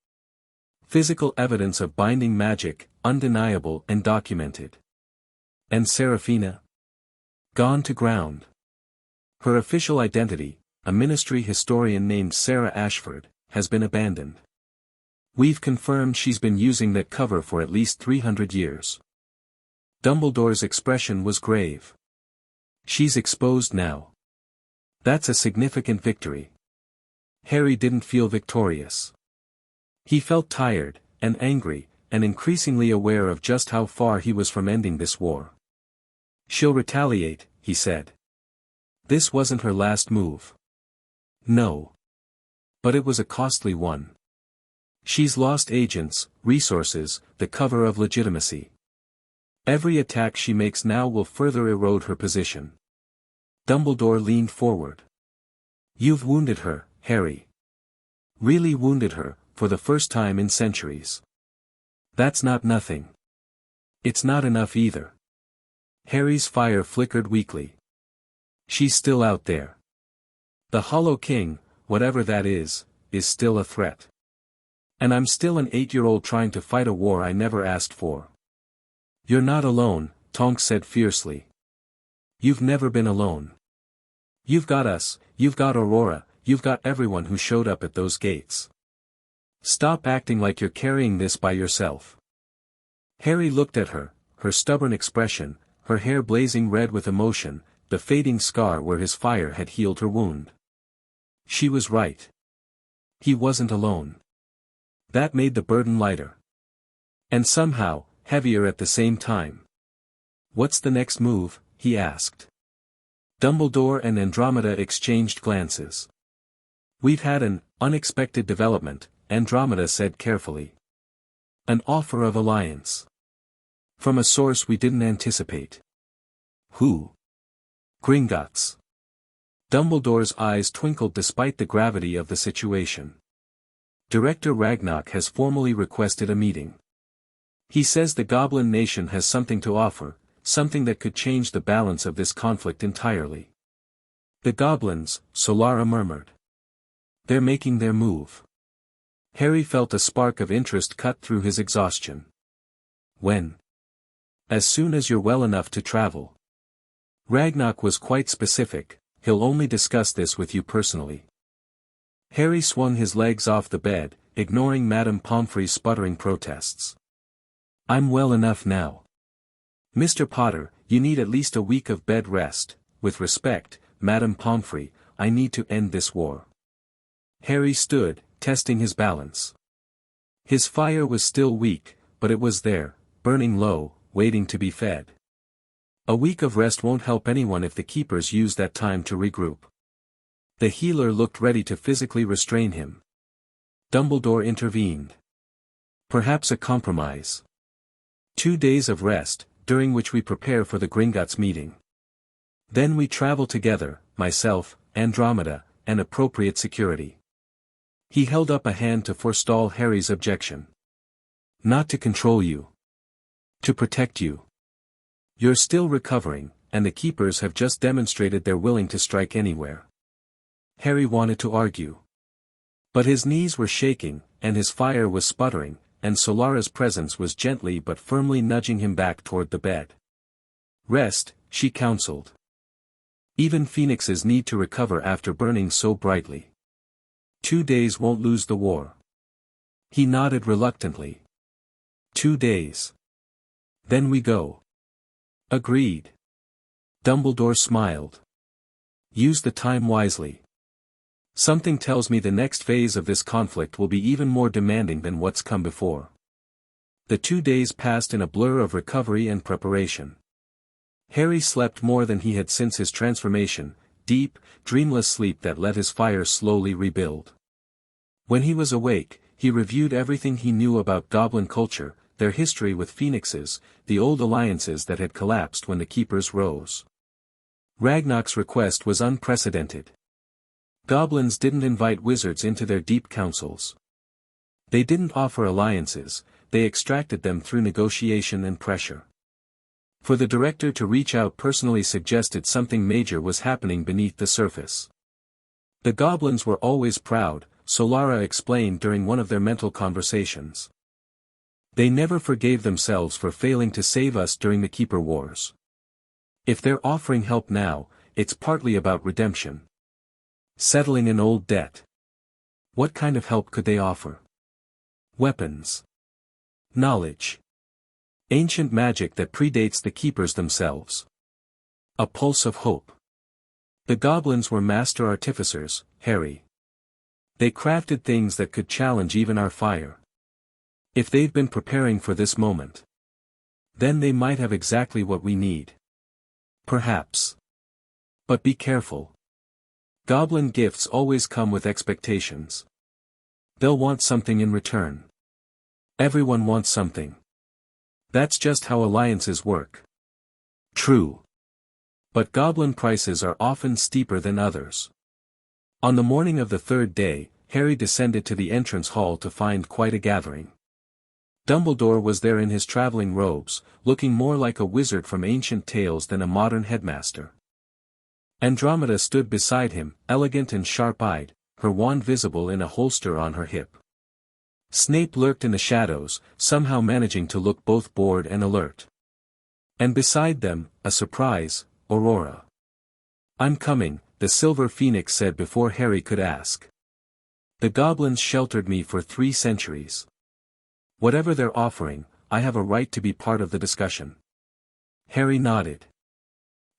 Physical evidence of binding magic, undeniable and documented. And Seraphina? Gone to ground. Her official identity, a Ministry historian named Sarah Ashford, has been abandoned. We've confirmed she's been using that cover for at least 300 years. Dumbledore's expression was grave. She's exposed now. That's a significant victory. Harry didn't feel victorious. He felt tired, and angry, and increasingly aware of just how far he was from ending this war. She'll retaliate, he said. This wasn't her last move. No. But it was a costly one. She's lost agents, resources, the cover of legitimacy. Every attack she makes now will further erode her position. Dumbledore leaned forward. You've wounded her, Harry. Really wounded her, for the first time in centuries. That's not nothing. It's not enough either. Harry's fire flickered weakly. She's still out there. The Hollow King, whatever that is still a threat. And I'm still an 8-year-old trying to fight a war I never asked for. You're not alone, Tonks said fiercely. You've never been alone. You've got us, you've got Aurora, you've got everyone who showed up at those gates. Stop acting like you're carrying this by yourself. Harry looked at her, her stubborn expression, her hair blazing red with emotion, the fading scar where his fire had healed her wound. She was right. He wasn't alone. That made the burden lighter. And somehow, heavier at the same time. What's the next move? He asked. Dumbledore and Andromeda exchanged glances. We've had an unexpected development, Andromeda said carefully. An offer of alliance. From a source we didn't anticipate. Who? Gringotts. Dumbledore's eyes twinkled despite the gravity of the situation. Director Ragnarok has formally requested a meeting. He says the Goblin Nation has something to offer, something that could change the balance of this conflict entirely. The goblins, Solara murmured. They're making their move. Harry felt a spark of interest cut through his exhaustion. When? As soon as you're well enough to travel. Ragnarok was quite specific, he'll only discuss this with you personally. Harry swung his legs off the bed, ignoring Madame Pomfrey's sputtering protests. I'm well enough now. Mr. Potter, you need at least a week of bed rest. With respect, Madame Pomfrey, I need to end this war. Harry stood, testing his balance. His fire was still weak, but it was there, burning low, waiting to be fed. A week of rest won't help anyone if the keepers use that time to regroup. The healer looked ready to physically restrain him. Dumbledore intervened. Perhaps a compromise. 2 days of rest, during which we prepare for the Gringotts meeting. Then we travel together, myself, Andromeda, and appropriate security. He held up a hand to forestall Harry's objection. Not to control you. To protect you. You're still recovering, and the keepers have just demonstrated they're willing to strike anywhere. Harry wanted to argue. But his knees were shaking, and his fire was sputtering, and Solara's presence was gently but firmly nudging him back toward the bed. Rest, she counseled. Even phoenixes need to recover after burning so brightly. 2 days won't lose the war. He nodded reluctantly. 2 days. Then we go. Agreed. Dumbledore smiled. Use the time wisely. Something tells me the next phase of this conflict will be even more demanding than what's come before. The 2 days passed in a blur of recovery and preparation. Harry slept more than he had since his transformation, deep, dreamless sleep that let his fire slowly rebuild. When he was awake, he reviewed everything he knew about goblin culture, their history with phoenixes, the old alliances that had collapsed when the keepers rose. Ragnarok's request was unprecedented. Goblins didn't invite wizards into their deep councils. They didn't offer alliances, they extracted them through negotiation and pressure. For the director to reach out personally suggested something major was happening beneath the surface. The goblins were always proud, Solara explained during one of their mental conversations. They never forgave themselves for failing to save us during the Keeper Wars. If they're offering help now, it's partly about redemption. Settling an old debt. What kind of help could they offer? Weapons. Knowledge. Ancient magic that predates the Keepers themselves. A pulse of hope. The goblins were master artificers, Harry. They crafted things that could challenge even our fire. If they've been preparing for this moment, then they might have exactly what we need. Perhaps. But be careful. Goblin gifts always come with expectations. They'll want something in return. Everyone wants something. That's just how alliances work. True. But goblin prices are often steeper than others. On the morning of the 3rd day, Harry descended to the entrance hall to find quite a gathering. Dumbledore was there in his traveling robes, looking more like a wizard from ancient tales than a modern headmaster. Andromeda stood beside him, elegant and sharp-eyed, her wand visible in a holster on her hip. Snape lurked in the shadows, somehow managing to look both bored and alert. And beside them, a surprise, Aurora. I'm coming, the Silver Phoenix said before Harry could ask. The goblins sheltered me for 3 centuries. Whatever they're offering, I have a right to be part of the discussion. Harry nodded.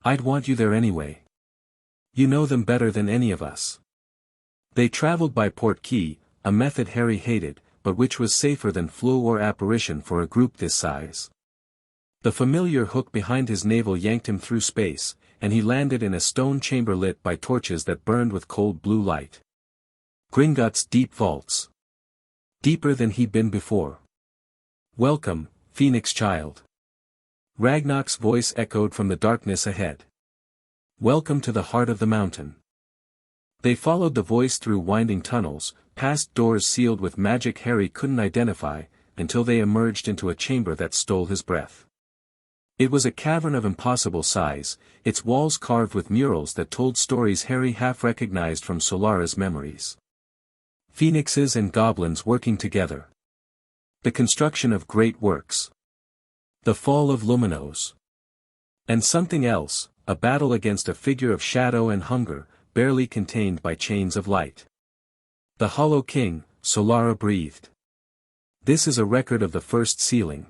I'd want you there anyway. You know them better than any of us. They traveled by Portkey, a method Harry hated, but which was safer than flu or apparition for a group this size. The familiar hook behind his navel yanked him through space, and he landed in a stone chamber lit by torches that burned with cold blue light. Gringotts' deep vaults. Deeper than he'd been before. Welcome, Phoenix child. Ragnarok's voice echoed from the darkness ahead. Welcome to the heart of the mountain. They followed the voice through winding tunnels, past doors sealed with magic Harry couldn't identify, until they emerged into a chamber that stole his breath. It was a cavern of impossible size, its walls carved with murals that told stories Harry half recognized from Solara's memories. Phoenixes and goblins working together. The construction of great works. The fall of Luminos. And something else, a battle against a figure of shadow and hunger, barely contained by chains of light. The Hollow King, Solara breathed. This is a record of the first sealing.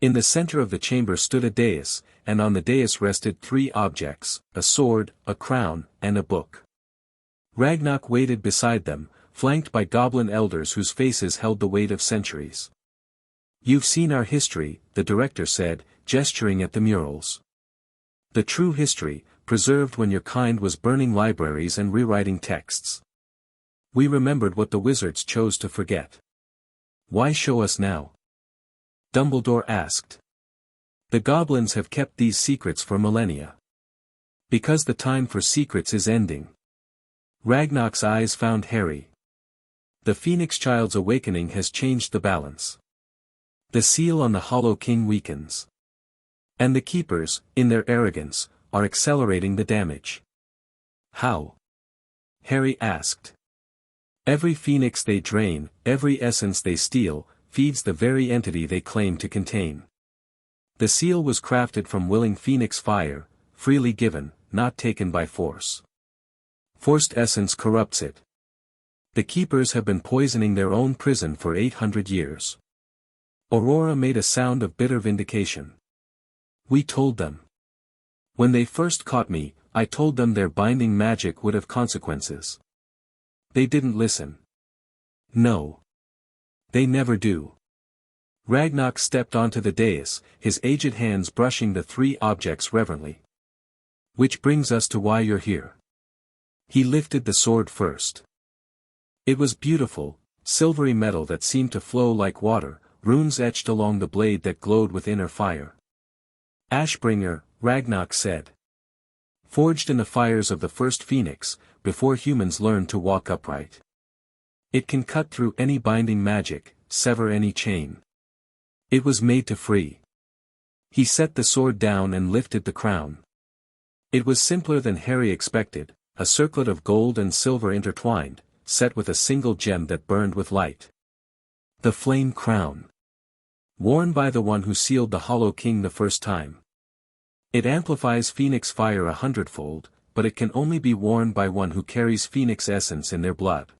In the center of the chamber stood a dais, and on the dais rested 3 objects, a sword, a crown, and a book. Ragnarok waited beside them, flanked by goblin elders whose faces held the weight of centuries. "You've seen our history," the director said, gesturing at the murals. "The true history, preserved when your kind was burning libraries and rewriting texts. We remembered what the wizards chose to forget. Why show us now?" Dumbledore asked. "The goblins have kept these secrets for millennia. Because the time for secrets is ending." Ragnarok's eyes found Harry. The Phoenix Child's awakening has changed the balance. The seal on the Hollow King weakens. And the Keepers, in their arrogance, are accelerating the damage. "How?" Harry asked. "Every phoenix they drain, every essence they steal, feeds the very entity they claim to contain. The seal was crafted from willing phoenix fire, freely given, not taken by force. Forced essence corrupts it. The Keepers have been poisoning their own prison for 800 years. Aurora made a sound of bitter vindication. "We told them. When they first caught me, I told them their binding magic would have consequences. They didn't listen. No. They never do." Ragnarok stepped onto the dais, his aged hands brushing the 3 objects reverently. "Which brings us to why you're here." He lifted the sword first. It was beautiful, silvery metal that seemed to flow like water, runes etched along the blade that glowed with inner fire. "Ashbringer," Ragnarok said. "Forged in the fires of the first phoenix, before humans learned to walk upright. It can cut through any binding magic, sever any chain. It was made to free." He set the sword down and lifted the crown. It was simpler than Harry expected, a circlet of gold and silver intertwined, set with a single gem that burned with light. The Flame Crown. Worn by the one who sealed the Hollow King the first time. It amplifies phoenix fire 100-fold, but it can only be worn by one who carries phoenix essence in their blood.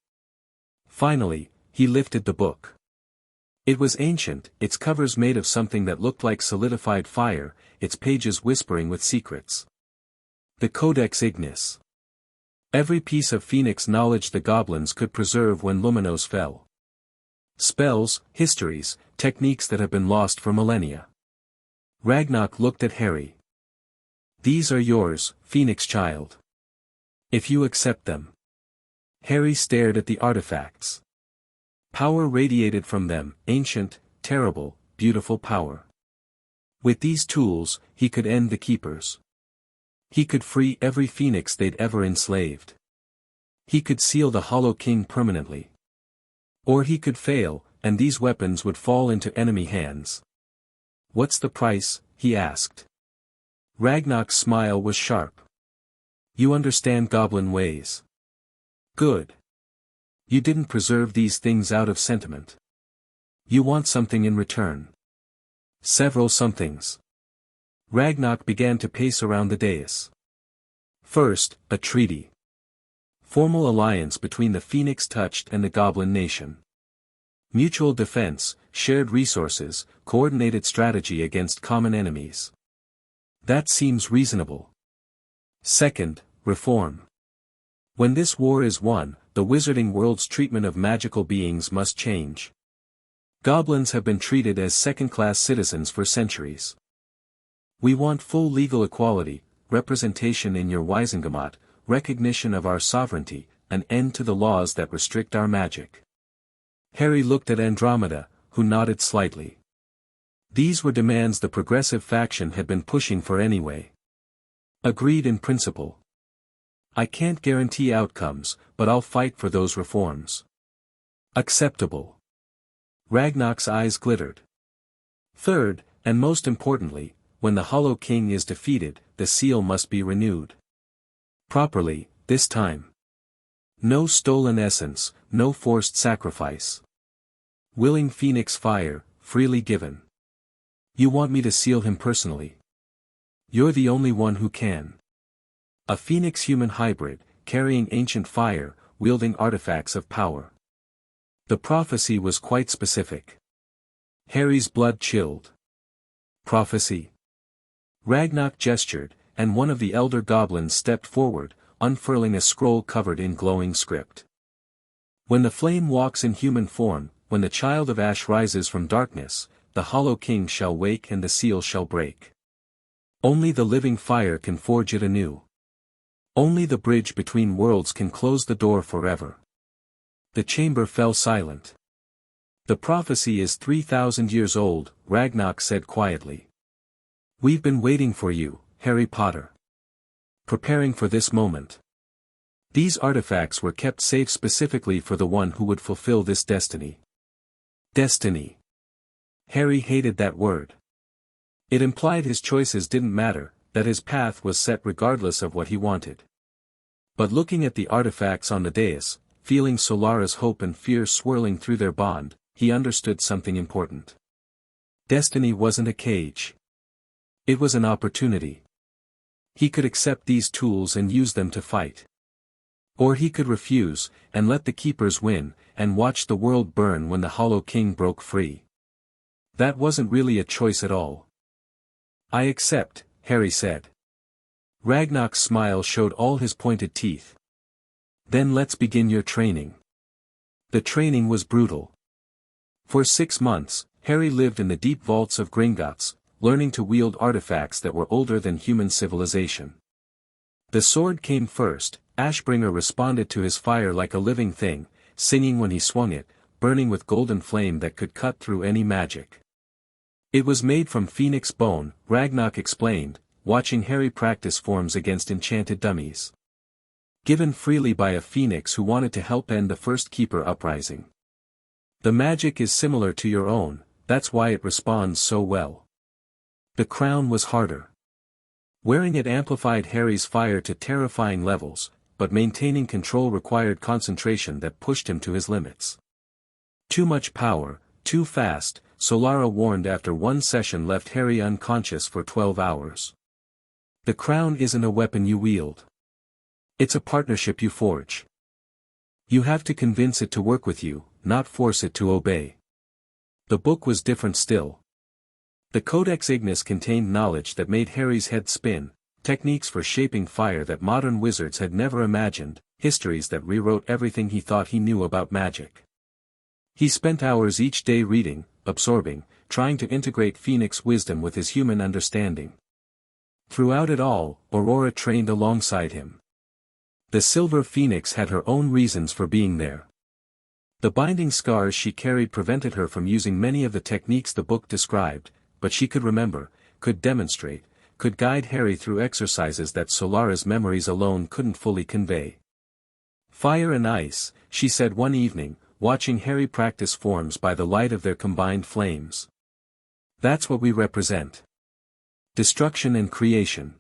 Finally, he lifted the book. It was ancient, its covers made of something that looked like solidified fire, its pages whispering with secrets. The Codex Ignis. Every piece of phoenix knowledge the goblins could preserve when Luminos fell. Spells, histories, techniques that have been lost for millennia. Ragnarok looked at Harry. "These are yours, Phoenix Child. If you accept them." Harry stared at the artifacts. Power radiated from them, ancient, terrible, beautiful power. With these tools, he could end the Keepers. He could free every phoenix they'd ever enslaved. He could seal the Hollow King permanently. Or he could fail, and these weapons would fall into enemy hands. "What's the price?" he asked. Ragnarok's smile was sharp. "You understand goblin ways. Good. You didn't preserve these things out of sentiment. You want something in return. Several somethings." Ragnarok began to pace around the dais. First, a treaty. Formal alliance between the Phoenix Touched and the Goblin Nation. Mutual defense, shared resources, coordinated strategy against common enemies. That seems reasonable. Second, reform. When this war is won, the wizarding world's treatment of magical beings must change. Goblins have been treated as second-class citizens for centuries. We want full legal equality, representation in your Wisengamot, recognition of our sovereignty, an end to the laws that restrict our magic. Harry looked at Andromeda, who nodded slightly. These were demands the progressive faction had been pushing for anyway. Agreed in principle. I can't guarantee outcomes, but I'll fight for those reforms. Acceptable. Ragnarok's eyes glittered. Third, and most importantly, when the Hollow King is defeated, the seal must be renewed. Properly, this time. No stolen essence, no forced sacrifice. Willing phoenix fire, freely given. You want me to seal him personally? You're the only one who can. A phoenix-human hybrid, carrying ancient fire, wielding artifacts of power. The prophecy was quite specific. Harry's blood chilled. Prophecy. Ragnarok gestured, and one of the elder goblins stepped forward, unfurling a scroll covered in glowing script. When the flame walks in human form, when the child of ash rises from darkness, the Hollow King shall wake and the seal shall break. Only the living fire can forge it anew. Only the bridge between worlds can close the door forever. The chamber fell silent. The prophecy is 3,000 years old, Ragnarok said quietly. We've been waiting for you, Harry Potter. Preparing for this moment. These artifacts were kept safe specifically for the one who would fulfill this destiny. Destiny. Harry hated that word. It implied his choices didn't matter, that his path was set regardless of what he wanted. But looking at the artifacts on the dais, feeling Solara's hope and fear swirling through their bond, he understood something important. Destiny wasn't a cage. It was an opportunity. He could accept these tools and use them to fight. Or he could refuse, and let the Keepers win, and watch the world burn when the Hollow King broke free. That wasn't really a choice at all. I accept, Harry said. Ragnarok's smile showed all his pointed teeth. Then let's begin your training. The training was brutal. For 6 months, Harry lived in the deep vaults of Gringotts, learning to wield artifacts that were older than human civilization. The sword came first. Ashbringer responded to his fire like a living thing, singing when he swung it, burning with golden flame that could cut through any magic. It was made from phoenix bone, Ragnarok explained, watching Harry practice forms against enchanted dummies. Given freely by a phoenix who wanted to help end the First Keeper uprising. The magic is similar to your own, that's why it responds so well. The crown was harder. Wearing it amplified Harry's fire to terrifying levels, but maintaining control required concentration that pushed him to his limits. Too much power, too fast, Solara warned after one session left Harry unconscious for 12 hours. The crown isn't a weapon you wield. It's a partnership you forge. You have to convince it to work with you, not force it to obey. The book was different still. The Codex Ignis contained knowledge that made Harry's head spin, techniques for shaping fire that modern wizards had never imagined, histories that rewrote everything he thought he knew about magic. He spent hours each day reading, absorbing, trying to integrate Phoenix wisdom with his human understanding. Throughout it all, Aurora trained alongside him. The Silver Phoenix had her own reasons for being there. The binding scars she carried prevented her from using many of the techniques the book described, but she could remember, could demonstrate, could guide Harry through exercises that Solara's memories alone couldn't fully convey. Fire and ice, she said one evening, watching Harry practice forms by the light of their combined flames. That's what we represent. Destruction and creation.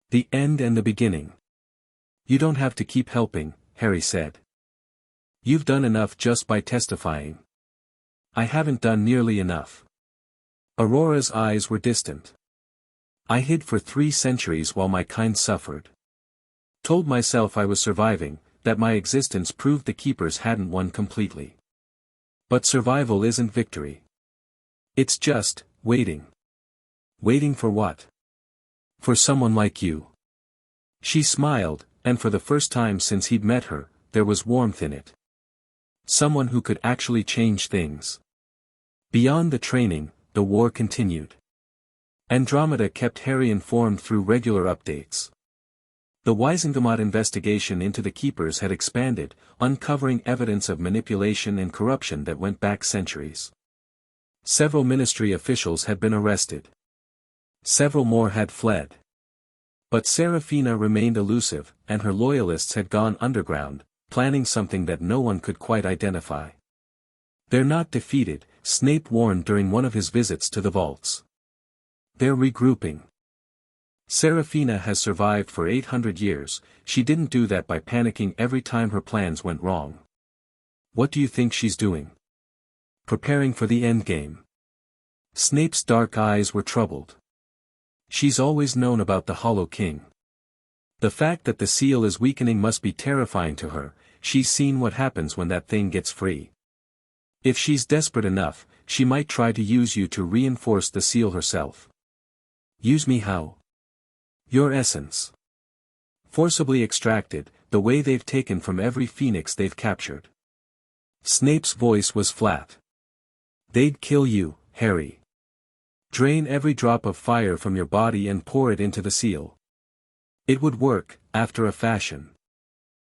The end and the beginning. You don't have to keep helping, Harry said. You've done enough just by testifying. I haven't done nearly enough. Aurora's eyes were distant. I hid for 3 centuries while my kind suffered. Told myself I was surviving, that my existence proved the Keepers hadn't won completely. But survival isn't victory. It's just, waiting. Waiting for what? For someone like you. She smiled, and for the first time since he'd met her, there was warmth in it. Someone who could actually change things. Beyond the training, the war continued. Andromeda kept Harry informed through regular updates. The Wisengamot investigation into the Keepers had expanded, uncovering evidence of manipulation and corruption that went back centuries. Several ministry officials had been arrested. Several more had fled. But Serafina remained elusive, and her loyalists had gone underground, planning something that no one could quite identify. "They're not defeated," Snape warned during one of his visits to the vaults. "They're regrouping. Serafina has survived for 800 years, she didn't do that by panicking every time her plans went wrong. What do you think she's doing? Preparing for the endgame." Snape's dark eyes were troubled. "She's always known about the Hollow King. The fact that the seal is weakening must be terrifying to her, she's seen what happens when that thing gets free. If she's desperate enough, she might try to use you to reinforce the seal herself." "Use me how?" "Your essence. Forcibly extracted, the way they've taken from every phoenix they've captured." Snape's voice was flat. "They'd kill you, Harry. Drain every drop of fire from your body and pour it into the seal. It would work, after a fashion.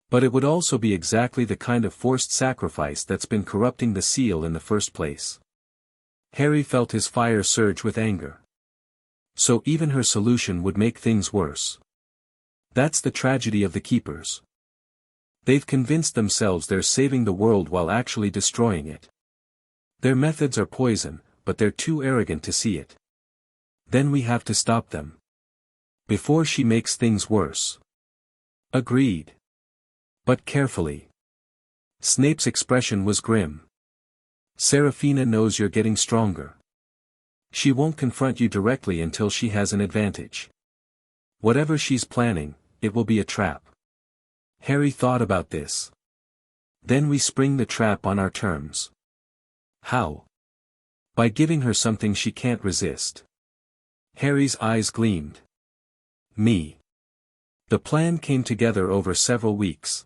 But it would also be exactly the kind of forced sacrifice that's been corrupting the seal in the first place." Harry felt his fire surge with anger. So even her solution would make things worse. That's the tragedy of the Keepers. They've convinced themselves they're saving the world while actually destroying it. Their methods are poison, but they're too arrogant to see it. Then we have to stop them. Before she makes things worse." "Agreed. But carefully." Snape's expression was grim. "Serafina knows you're getting stronger. She won't confront you directly until she has an advantage. Whatever she's planning, it will be a trap." Harry thought about this. "Then we spring the trap on our terms." "How?" "By giving her something she can't resist." Harry's eyes gleamed. "Me." The plan came together over several weeks.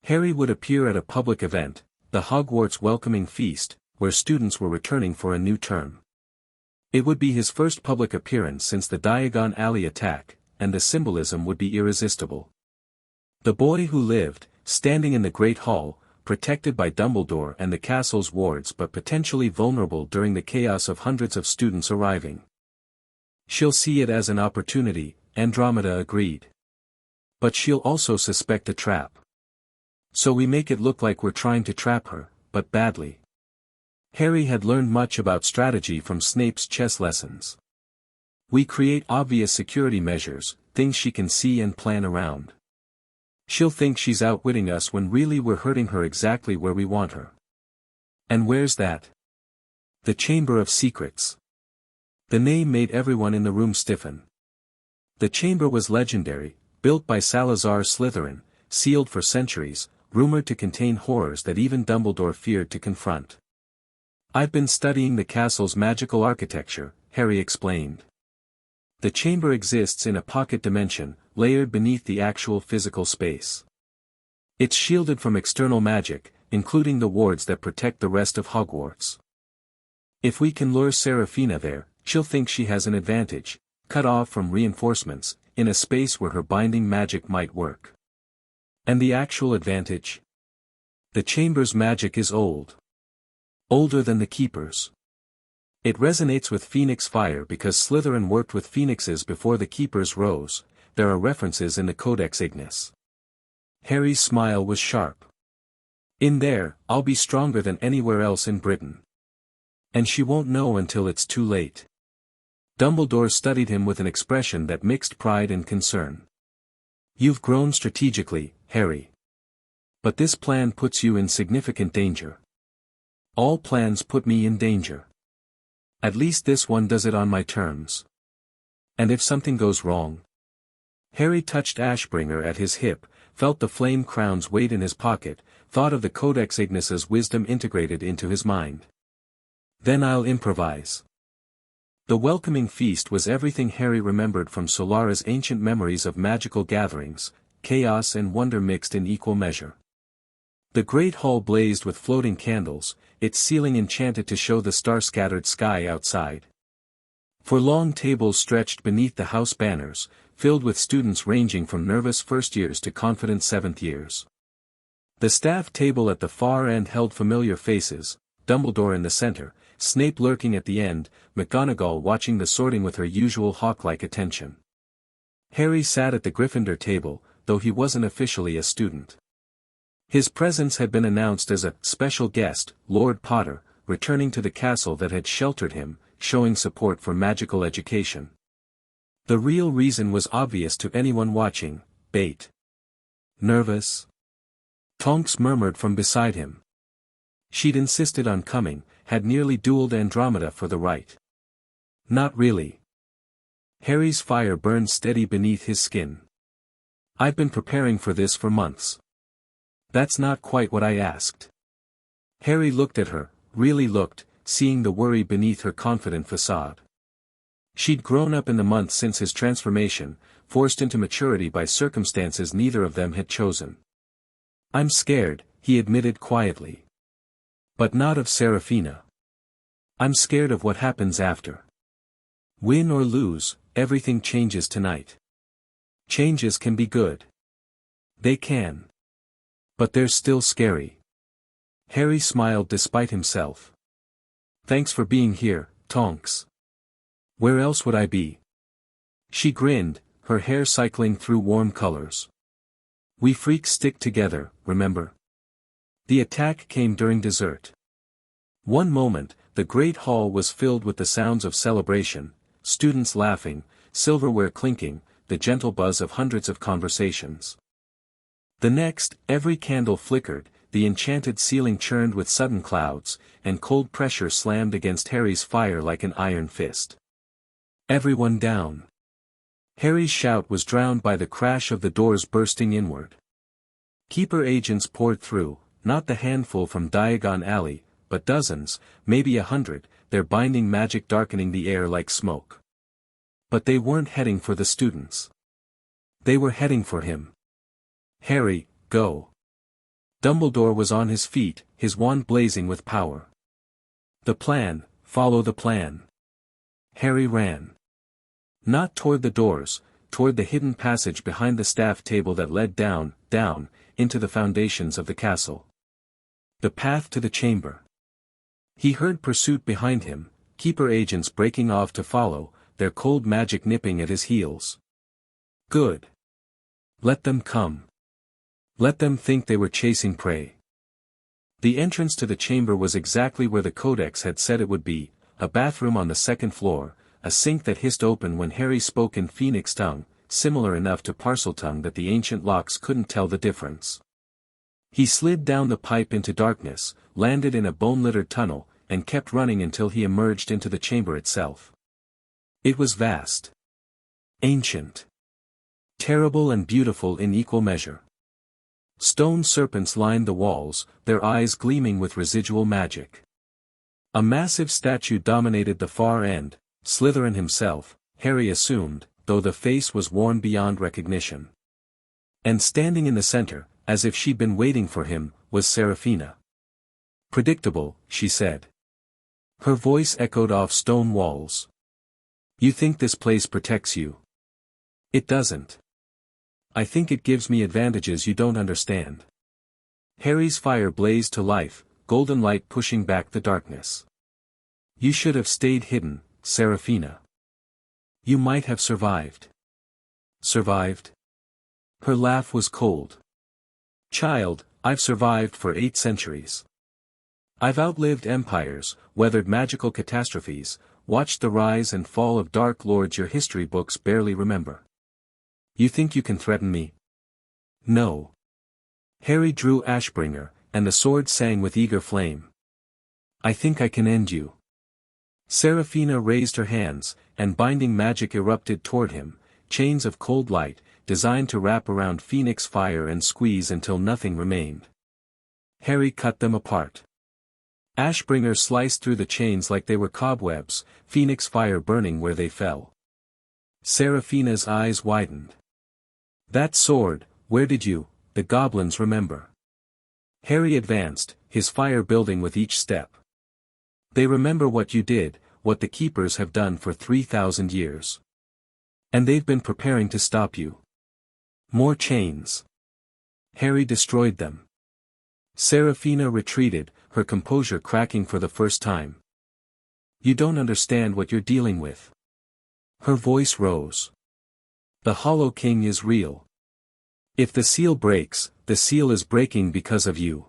Harry would appear at a public event, the Hogwarts Welcoming Feast, where students were returning for a new term. It would be his first public appearance since the Diagon Alley attack, and the symbolism would be irresistible. The boy who lived, standing in the Great Hall, protected by Dumbledore and the castle's wards but potentially vulnerable during the chaos of hundreds of students arriving. "She'll see it as an opportunity," Andromeda agreed. "But she'll also suspect a trap. So we make it look like we're trying to trap her, but badly." Harry had learned much about strategy from Snape's chess lessons. "We create obvious security measures, things she can see and plan around. She'll think she's outwitting us when really we're hurting her exactly where we want her." "And where's that?" "The Chamber of Secrets." The name made everyone in the room stiffen. The chamber was legendary, built by Salazar Slytherin, sealed for centuries, rumored to contain horrors that even Dumbledore feared to confront. "I've been studying the castle's magical architecture," Harry explained. "The chamber exists in a pocket dimension, layered beneath the actual physical space. It's shielded from external magic, including the wards that protect the rest of Hogwarts. If we can lure Serafina there, she'll think she has an advantage, cut off from reinforcements, in a space where her binding magic might work." "And the actual advantage?" "The chamber's magic is old. Older than the Keepers. It resonates with Phoenix fire because Slytherin worked with Phoenixes before the Keepers rose. There are references in the Codex Ignis." Harry's smile was sharp. "In there, I'll be stronger than anywhere else in Britain. And she won't know until it's too late." Dumbledore studied him with an expression that mixed pride and concern. "You've grown strategically, Harry. But this plan puts you in significant danger." "All plans put me in danger. At least this one does it on my terms. And if something goes wrong?" Harry touched Ashbringer at his hip, felt the flame crown's weight in his pocket, thought of the Codex Ignis's wisdom integrated into his mind. "Then I'll improvise." The welcoming feast was everything Harry remembered from Solara's ancient memories of magical gatherings, chaos and wonder mixed in equal measure. The great hall blazed with floating candles, its ceiling enchanted to show the star-scattered sky outside. For long tables stretched beneath the house banners, filled with students ranging from nervous first-years to confident seventh-years. The staff table at the far end held familiar faces, Dumbledore in the center, Snape lurking at the end, McGonagall watching the sorting with her usual hawk-like attention. Harry sat at the Gryffindor table, though he wasn't officially a student. His presence had been announced as a special guest, Lord Potter, returning to the castle that had sheltered him, showing support for magical education. The real reason was obvious to anyone watching: bait. Nervous? Tonks murmured from beside him. She'd insisted on coming, had nearly dueled Andromeda for the right. Not really. Harry's fire burned steady beneath his skin. I've been preparing for this for months. That's not quite what I asked. Harry looked at her, really looked, seeing the worry beneath her confident facade. She'd grown up in the months since his transformation, forced into maturity by circumstances neither of them had chosen. I'm scared, he admitted quietly. But not of Seraphina. I'm scared of what happens after. Win or lose, everything changes tonight. Changes can be good. They can. But they're still scary. Harry smiled despite himself. Thanks for being here, Tonks. Where else would I be? She grinned, her hair cycling through warm colors. We freaks stick together, remember? The attack came during dessert. One moment, the great hall was filled with the sounds of celebration, students laughing, silverware clinking, the gentle buzz of hundreds of conversations. The next, every candle flickered, the enchanted ceiling churned with sudden clouds, and cold pressure slammed against Harry's fire like an iron fist. Everyone down. Harry's shout was drowned by the crash of the doors bursting inward. Keeper agents poured through, not the handful from Diagon Alley, but dozens, maybe 100, their binding magic darkening the air like smoke. But they weren't heading for the students. They were heading for him. Harry, go. Dumbledore was on his feet, his wand blazing with power. The plan, follow the plan. Harry ran. Not toward the doors, toward the hidden passage behind the staff table that led down, into the foundations of the castle. The path to the chamber. He heard pursuit behind him, keeper agents breaking off to follow, their cold magic nipping at his heels. Good. Let them come. Let them think they were chasing prey. The entrance to the chamber was exactly where the Codex had said it would be, a bathroom on the second floor, a sink that hissed open when Harry spoke in Phoenix tongue, similar enough to Parseltongue that the ancient locks couldn't tell the difference. He slid down the pipe into darkness, landed in a bone-littered tunnel, and kept running until he emerged into the chamber itself. It was vast. Ancient. Terrible and beautiful in equal measure. Stone serpents lined the walls, their eyes gleaming with residual magic. A massive statue dominated the far end, Slytherin himself, Harry assumed, though the face was worn beyond recognition. And standing in the center, as if she'd been waiting for him, was Seraphina. Predictable, she said. Her voice echoed off stone walls. You think this place protects you? It doesn't. I think it gives me advantages you don't understand. Harry's fire blazed to life, golden light pushing back the darkness. You should have stayed hidden, Seraphina. You might have survived. Survived? Her laugh was cold. Child, I've survived for 8 centuries. I've outlived empires, weathered magical catastrophes, watched the rise and fall of dark lords your history books barely remember. You think you can threaten me? No. Harry drew Ashbringer, and the sword sang with eager flame. I think I can end you. Seraphina raised her hands, and binding magic erupted toward him, chains of cold light, designed to wrap around Phoenix fire and squeeze until nothing remained. Harry cut them apart. Ashbringer sliced through the chains like they were cobwebs, Phoenix fire burning where they fell. Seraphina's eyes widened. That sword, where did you, the goblins remember? Harry advanced, his fire building with each step. They remember what you did, what the keepers have done for 3,000 years. And they've been preparing to stop you. More chains. Harry destroyed them. Seraphina retreated, her composure cracking for the first time. You don't understand what you're dealing with. Her voice rose. The Hollow King is real. If the seal breaks, the seal is breaking because of you.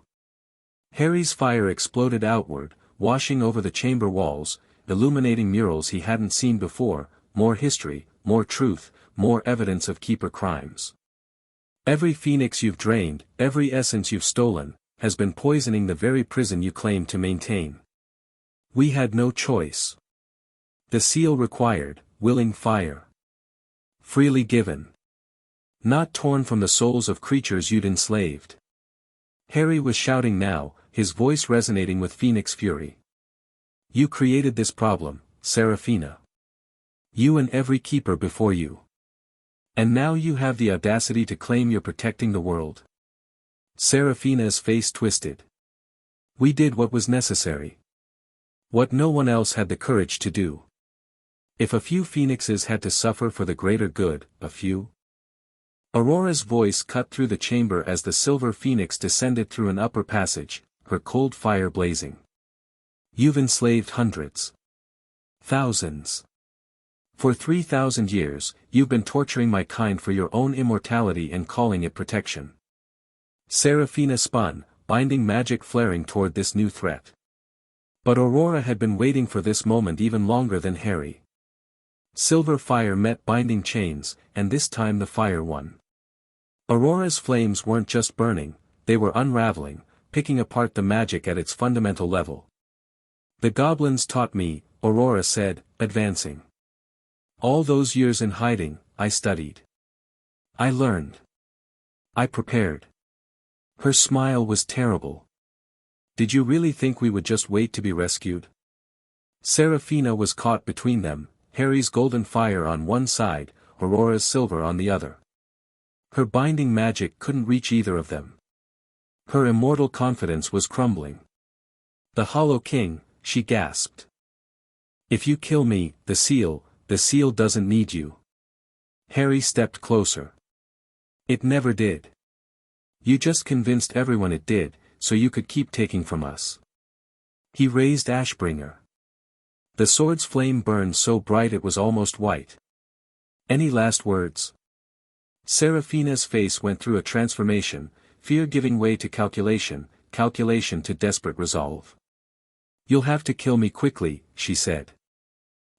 Harry's fire exploded outward, washing over the chamber walls, illuminating murals he hadn't seen before, more history, more truth, more evidence of keeper crimes. Every phoenix you've drained, every essence you've stolen, has been poisoning the very prison you claim to maintain. We had no choice. The seal required, willing fire. Freely given. Not torn from the souls of creatures you'd enslaved. Harry was shouting now, his voice resonating with phoenix fury. You created this problem, Seraphina. You and every keeper before you. And now you have the audacity to claim you're protecting the world. Seraphina's face twisted. We did what was necessary. What no one else had the courage to do. If a few phoenixes had to suffer for the greater good, a few. Aurora's voice cut through the chamber as the silver phoenix descended through an upper passage, her cold fire blazing. You've enslaved hundreds. Thousands. For 3,000 years, you've been torturing my kind for your own immortality and calling it protection. Seraphina spun, binding magic flaring toward this new threat. But Aurora had been waiting for this moment even longer than Harry. Silver fire met binding chains, and this time the fire won. Aurora's flames weren't just burning, they were unraveling, picking apart the magic at its fundamental level. The goblins taught me, Aurora said, advancing. All those years in hiding, I studied. I learned. I prepared. Her smile was terrible. Did you really think we would just wait to be rescued? Seraphina was caught between them, Harry's golden fire on one side, Aurora's silver on the other. Her binding magic couldn't reach either of them. Her immortal confidence was crumbling. The Hollow King, she gasped. If you kill me, the seal doesn't need you. Harry stepped closer. It never did. You just convinced everyone it did, so you could keep taking from us. He raised Ashbringer. The sword's flame burned so bright it was almost white. Any last words? Seraphina's face went through a transformation, fear giving way to calculation, calculation to desperate resolve. You'll have to kill me quickly, she said.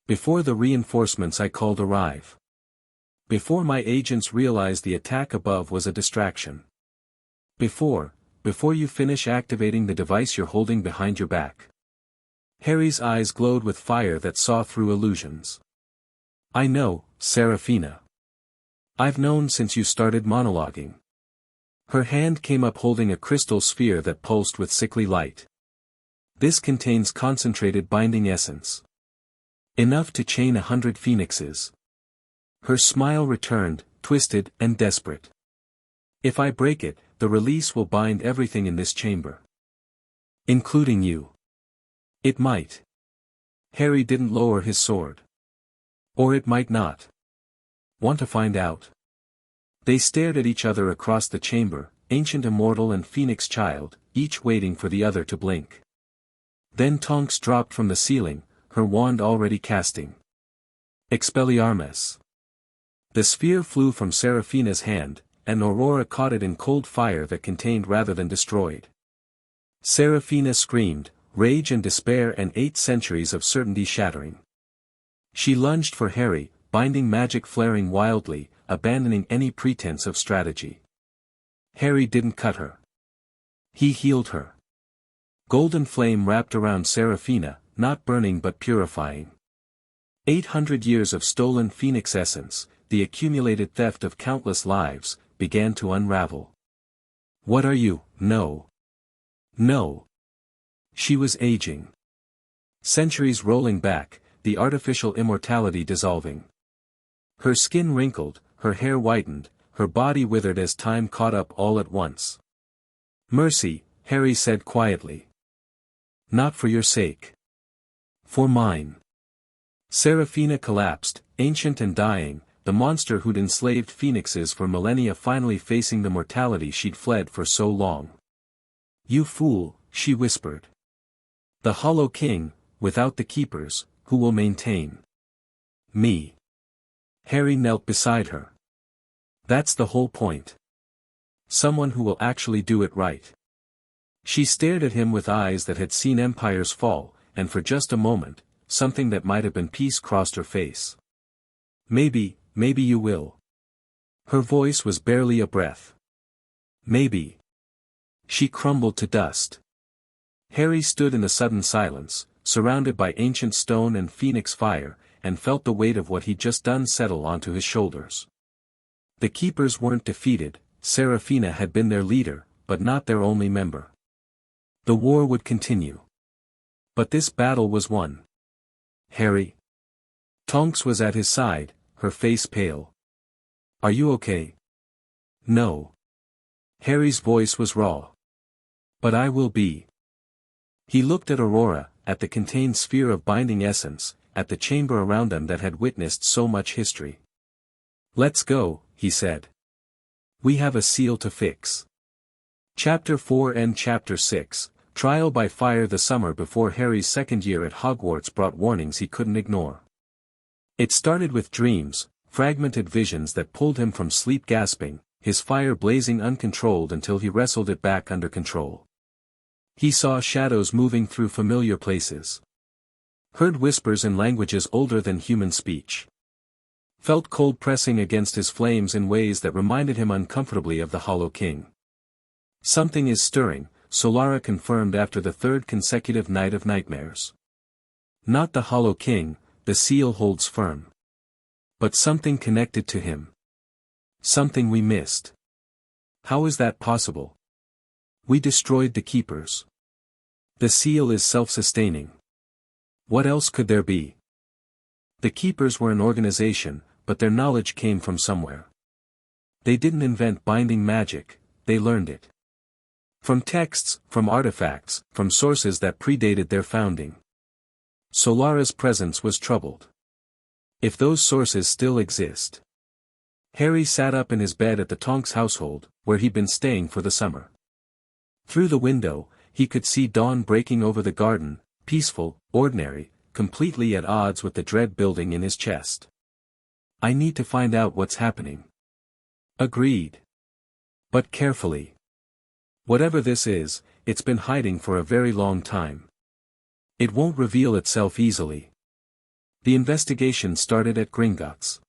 Before the reinforcements I called arrive. Before my agents realize the attack above was a distraction. Before you finish activating the device you're holding behind your back. Harry's eyes glowed with fire that saw through illusions. I know, Seraphina. I've known since you started monologuing. Her hand came up holding a crystal sphere that pulsed with sickly light. This contains concentrated binding essence. Enough to chain 100 phoenixes. Her smile returned, twisted and desperate. If I break it, the release will bind everything in this chamber. Including you. It might. Harry didn't lower his sword. Or it might not. Want to find out? They stared at each other across the chamber, ancient immortal and phoenix child, each waiting for the other to blink. Then Tonks dropped from the ceiling, her wand already casting. Expelliarmus. The sphere flew from Seraphina's hand, and Aurora caught it in cold fire that contained rather than destroyed. Seraphina screamed, rage and despair and 8 centuries of certainty shattering. She lunged for Harry, binding magic flaring wildly, abandoning any pretense of strategy. Harry didn't cut her. He healed her. Golden flame wrapped around Seraphina, not burning but purifying. 800 years of stolen phoenix essence, the accumulated theft of countless lives, began to unravel. What are you? No. No. She was aging. Centuries rolling back, the artificial immortality dissolving. Her skin wrinkled, her hair whitened, her body withered as time caught up all at once. Mercy, Harry said quietly. Not for your sake. For mine. Seraphina collapsed, ancient and dying, the monster who'd enslaved phoenixes for millennia finally facing the mortality she'd fled for so long. You fool, she whispered. The Hollow King, without the keepers, who will maintain me? Harry knelt beside her. That's the whole point. Someone who will actually do it right. She stared at him with eyes that had seen empires fall, and for just a moment, something that might have been peace crossed her face. Maybe you will. Her voice was barely a breath. Maybe. She crumbled to dust. Harry stood in a sudden silence, surrounded by ancient stone and phoenix fire, and felt the weight of what he'd just done settle onto his shoulders. The keepers weren't defeated. Serafina had been their leader, but not their only member. The war would continue. But this battle was won. Harry. Tonks was at his side, her face pale. Are you okay? No. Harry's voice was raw. But I will be. He looked at Aurora, at the contained sphere of binding essence, at the chamber around them that had witnessed so much history. Let's go, he said. We have a seal to fix. Chapter 4 and Chapter 6, Trial by Fire. The summer before Harry's second year at Hogwarts brought warnings he couldn't ignore. It started with dreams, fragmented visions that pulled him from sleep gasping, his fire blazing uncontrolled until he wrestled it back under control. He saw shadows moving through familiar places. Heard whispers in languages older than human speech. Felt cold pressing against his flames in ways that reminded him uncomfortably of the Hollow King. Something is stirring, Solara confirmed after the third consecutive night of nightmares. Not the Hollow King, the seal holds firm. But something connected to him. Something we missed. How is that possible? We destroyed the keepers. The seal is self-sustaining. What else could there be? The keepers were an organization, but their knowledge came from somewhere. They didn't invent binding magic, they learned it. From texts, from artifacts, from sources that predated their founding. Solara's presence was troubled. If those sources still exist. Harry sat up in his bed at the Tonks household, where he'd been staying for the summer. Through the window, he could see dawn breaking over the garden, peaceful, ordinary, completely at odds with the dread building in his chest. I need to find out what's happening. Agreed. But carefully. Whatever this is, it's been hiding for a very long time. It won't reveal itself easily. The investigation started at Gringotts.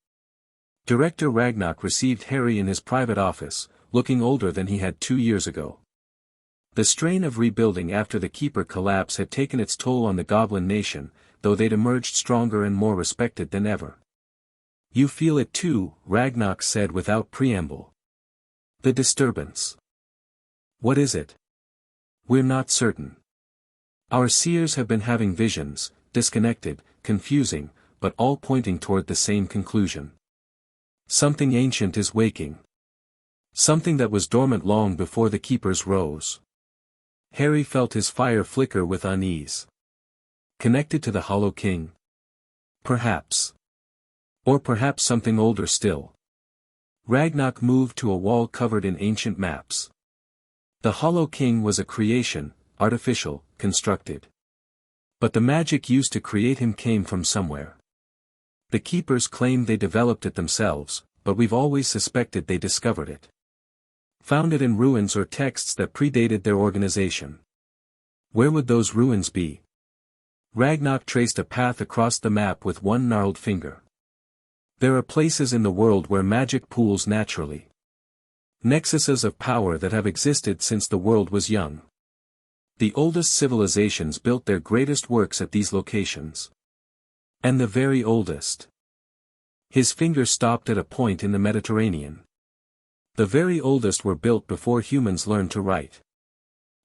Director Ragnarok received Harry in his private office, looking older than he had 2 years ago. The strain of rebuilding after the Keeper collapse had taken its toll on the Goblin Nation, though they'd emerged stronger and more respected than ever. You feel it too, Ragnarok said without preamble. The disturbance. What is it? We're not certain. Our seers have been having visions, disconnected, confusing, but all pointing toward the same conclusion. Something ancient is waking. Something that was dormant long before the keepers rose. Harry felt his fire flicker with unease. Connected to the Hollow King? Perhaps. Or perhaps something older still. Ragnarok moved to a wall covered in ancient maps. The Hollow King was a creation, artificial, constructed. But the magic used to create him came from somewhere. The keepers claim they developed it themselves, but we've always suspected they discovered it. Found it in ruins or texts that predated their organization. Where would those ruins be? Ragnarok traced a path across the map with one gnarled finger. There are places in the world where magic pools naturally. Nexuses of power that have existed since the world was young. The oldest civilizations built their greatest works at these locations. And the very oldest. His finger stopped at a point in the Mediterranean. The very oldest were built before humans learned to write.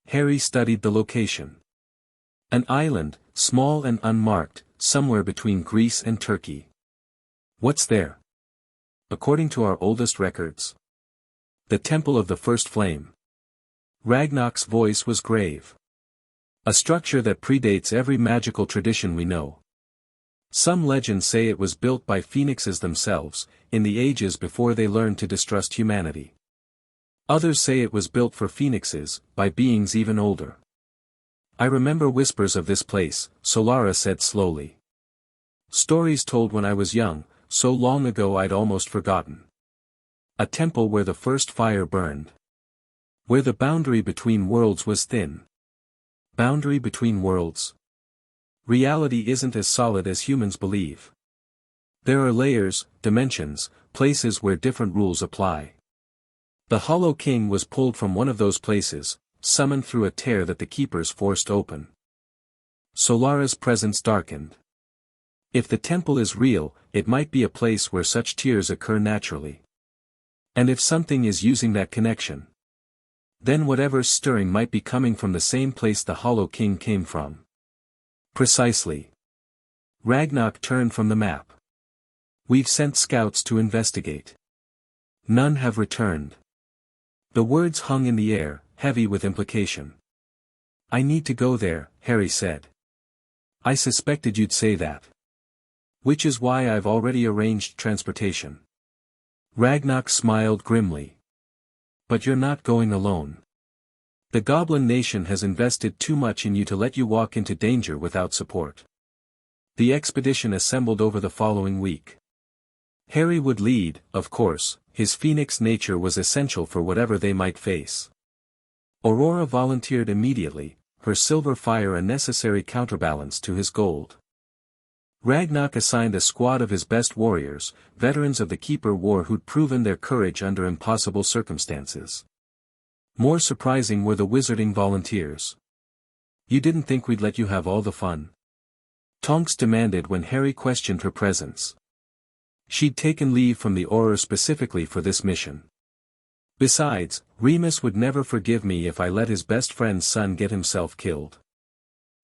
Harry studied the location. An island, small and unmarked, somewhere between Greece and Turkey. What's there? According to our oldest records. The Temple of the First Flame. Ragnarok's voice was grave. A structure that predates every magical tradition we know. Some legends say it was built by phoenixes themselves, in the ages before they learned to distrust humanity. Others say it was built for phoenixes, by beings even older. I remember whispers of this place, Solara said slowly. Stories told when I was young, so long ago I'd almost forgotten. A temple where the first fire burned. Where the boundary between worlds was thin. Boundary between worlds. Reality isn't as solid as humans believe. There are layers, dimensions, places where different rules apply. The Hollow King was pulled from one of those places, summoned through a tear that the keepers forced open. Solara's presence darkened. If the temple is real, it might be a place where such tears occur naturally. And if something is using that connection, then whatever's stirring might be coming from the same place the Hollow King came from. Precisely. Ragnarok turned from the map. We've sent scouts to investigate. None have returned. The words hung in the air, heavy with implication. I need to go there, Harry said. I suspected you'd say that. Which is why I've already arranged transportation. Ragnarok smiled grimly. But you're not going alone. The Goblin Nation has invested too much in you to let you walk into danger without support. The expedition assembled over the following week. Harry would lead, of course, his phoenix nature was essential for whatever they might face. Aurora volunteered immediately, her silver fire a necessary counterbalance to his gold. Ragnarok assigned a squad of his best warriors, veterans of the Keeper War who'd proven their courage under impossible circumstances. More surprising were the wizarding volunteers. You didn't think we'd let you have all the fun? Tonks demanded when Harry questioned her presence. She'd taken leave from the Auror specifically for this mission. Besides, Remus would never forgive me if I let his best friend's son get himself killed.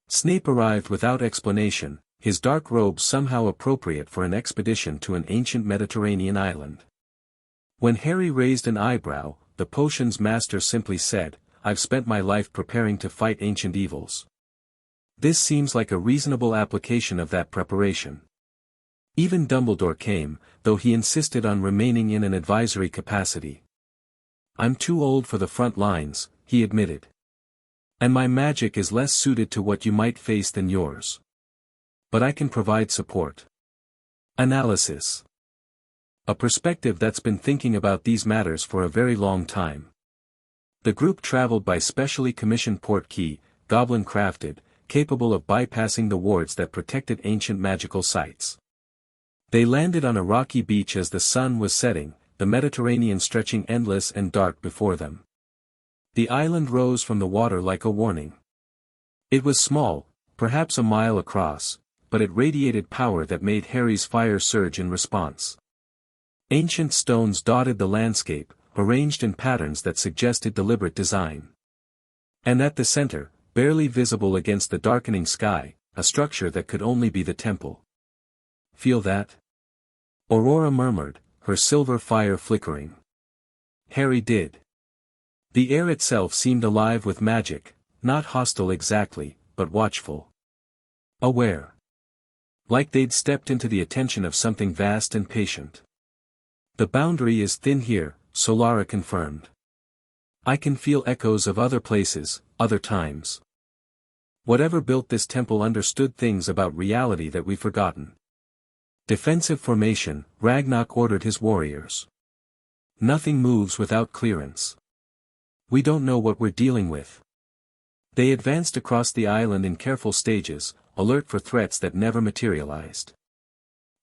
Snape arrived without explanation, his dark robe somehow appropriate for an expedition to an ancient Mediterranean island. When Harry raised an eyebrow, the potion's master simply said, I've spent my life preparing to fight ancient evils. This seems like a reasonable application of that preparation. Even Dumbledore came, though he insisted on remaining in an advisory capacity. I'm too old for the front lines, he admitted. And my magic is less suited to what you might face than yours. But I can provide support. Analysis. A perspective that's been thinking about these matters for a very long time. The group traveled by specially commissioned portkey, goblin-crafted, capable of bypassing the wards that protected ancient magical sites. They landed on a rocky beach as the sun was setting, the Mediterranean stretching endless and dark before them. The island rose from the water like a warning. It was small, perhaps a mile across, but it radiated power that made Harry's fire surge in response. Ancient stones dotted the landscape, arranged in patterns that suggested deliberate design. And at the center, barely visible against the darkening sky, a structure that could only be the temple. Feel that? Aurora murmured, her silver fire flickering. Harry did. The air itself seemed alive with magic, not hostile exactly, but watchful. Aware. Like they'd stepped into the attention of something vast and patient. The boundary is thin here, Solara confirmed. I can feel echoes of other places, other times. Whatever built this temple understood things about reality that we've forgotten. Defensive formation, Ragnarok ordered his warriors. Nothing moves without clearance. We don't know what we're dealing with. They advanced across the island in careful stages, alert for threats that never materialized.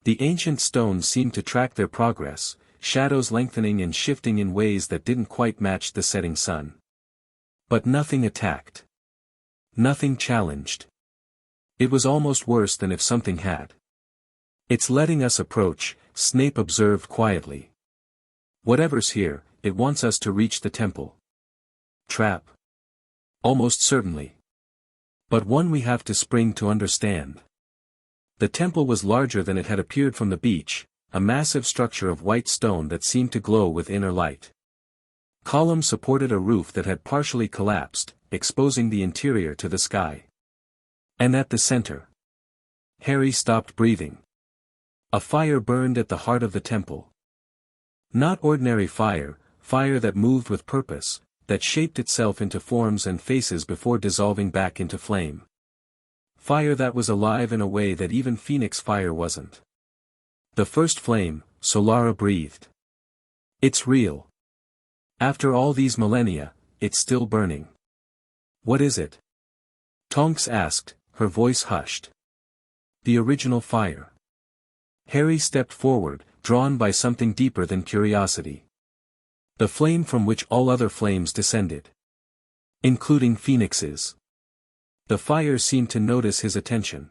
The ancient stones seemed to track their progress, shadows lengthening and shifting in ways that didn't quite match the setting sun. But nothing attacked. Nothing challenged. It was almost worse than if something had. It's letting us approach, Snape observed quietly. Whatever's here, it wants us to reach the temple. Trap. Almost certainly. But one we have to spring to understand. The temple was larger than it had appeared from the beach, a massive structure of white stone that seemed to glow with inner light. Columns supported a roof that had partially collapsed, exposing the interior to the sky. And at the center. Harry stopped breathing. A fire burned at the heart of the temple. Not ordinary fire, fire that moved with purpose, that shaped itself into forms and faces before dissolving back into flame. Fire that was alive in a way that even Phoenix fire wasn't. The first flame, Solara breathed. It's real. After all these millennia, it's still burning. What is it? Tonks asked, her voice hushed. The original fire. Harry stepped forward, drawn by something deeper than curiosity. The flame from which all other flames descended. Including phoenixes. The fire seemed to notice his attention.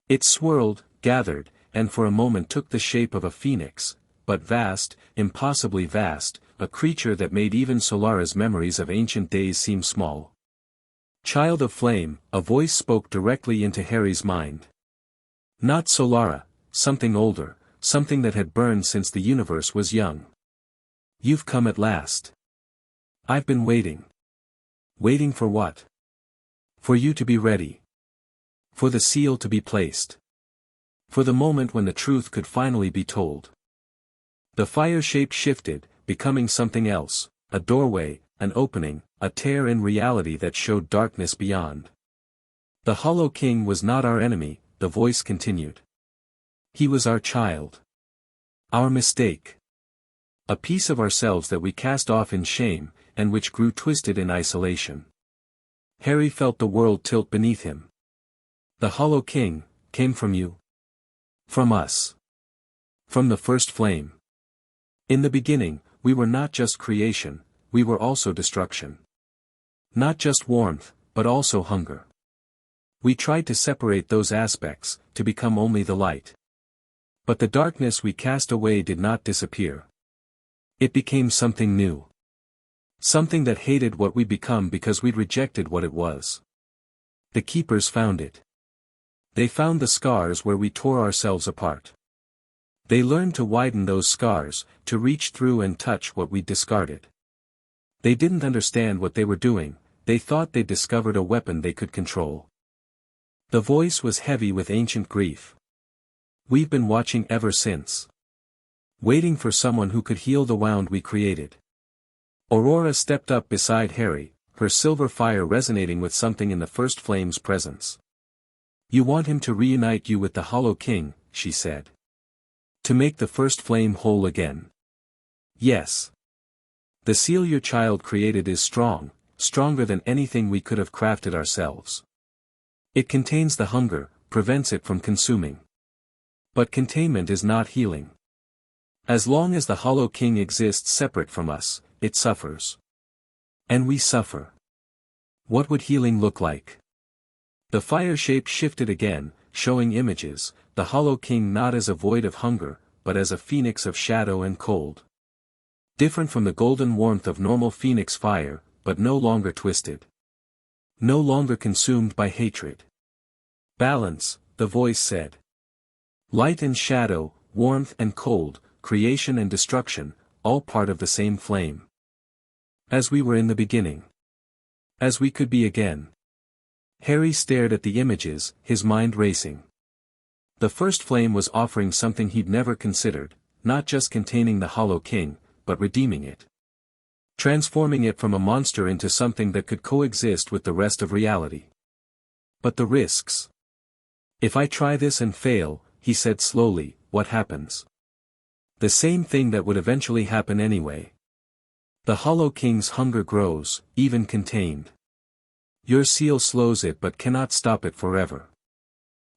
It swirled, gathered, and for a moment took the shape of a phoenix, but vast, impossibly vast, a creature that made even Solara's memories of ancient days seem small. Child of Flame, a voice spoke directly into Harry's mind. Not Solara, something older, something that had burned since the universe was young. You've come at last. I've been waiting. Waiting for what? For you to be ready. For the seal to be placed. For the moment when the truth could finally be told. The fire shape shifted, becoming something else, a doorway, an opening, a tear in reality that showed darkness beyond. The Hollow King was not our enemy, the voice continued. He was our child. Our mistake. A piece of ourselves that we cast off in shame, and which grew twisted in isolation. Harry felt the world tilt beneath him. The Hollow King came from you. From us. From the first flame. In the beginning, we were not just creation, we were also destruction. Not just warmth, but also hunger. We tried to separate those aspects, to become only the light. But the darkness we cast away did not disappear. It became something new. Something that hated what we'd become because we'd rejected what it was. The Keepers found it. They found the scars where we tore ourselves apart. They learned to widen those scars, to reach through and touch what we'd discarded. They didn't understand what they were doing, they thought they'd discovered a weapon they could control. The voice was heavy with ancient grief. We've been watching ever since. Waiting for someone who could heal the wound we created. Aurora stepped up beside Harry, her silver fire resonating with something in the first flame's presence. You want him to reunite you with the Hollow King, she said. To make the first flame whole again. Yes. The seal your child created is strong, stronger than anything we could have crafted ourselves. It contains the hunger, prevents it from consuming. But containment is not healing. As long as the Hollow King exists separate from us, it suffers. And we suffer. What would healing look like? The fire shape shifted again, showing images, the Hollow King not as a void of hunger, but as a phoenix of shadow and cold. Different from the golden warmth of normal phoenix fire, but no longer twisted. No longer consumed by hatred. Balance, the voice said. Light and shadow, warmth and cold, creation and destruction, all part of the same flame. As we were in the beginning. As we could be again. Harry stared at the images, his mind racing. The first flame was offering something he'd never considered, not just containing the Hollow King, but redeeming it. Transforming it from a monster into something that could coexist with the rest of reality. But the risks. If I try this and fail, he said slowly, what happens? The same thing that would eventually happen anyway. The Hollow King's hunger grows, even contained. Your seal slows it but cannot stop it forever.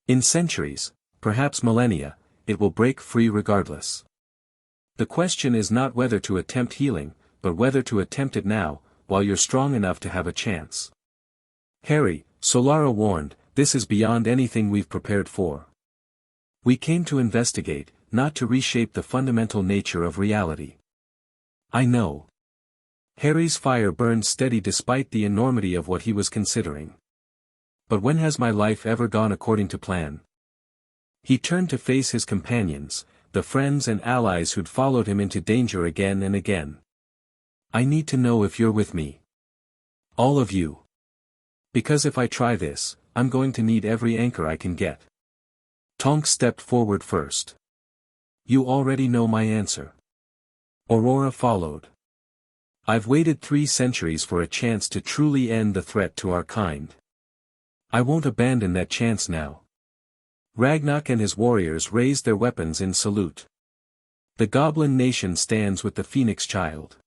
In centuries, perhaps millennia, it will break free regardless. The question is not whether to attempt healing, but whether to attempt it now, while you're strong enough to have a chance. Harry, Solara warned, this is beyond anything we've prepared for. We came to investigate, not to reshape the fundamental nature of reality. I know. Harry's fire burned steady despite the enormity of what he was considering. But when has my life ever gone according to plan? He turned to face his companions, the friends and allies who'd followed him into danger again and again. I need to know if you're with me. All of you. Because if I try this, I'm going to need every anchor I can get. Tonks stepped forward first. You already know my answer. Aurora followed. I've waited 3 centuries for a chance to truly end the threat to our kind. I won't abandon that chance now. Ragnak and his warriors raised their weapons in salute. The goblin nation stands with the Phoenix child.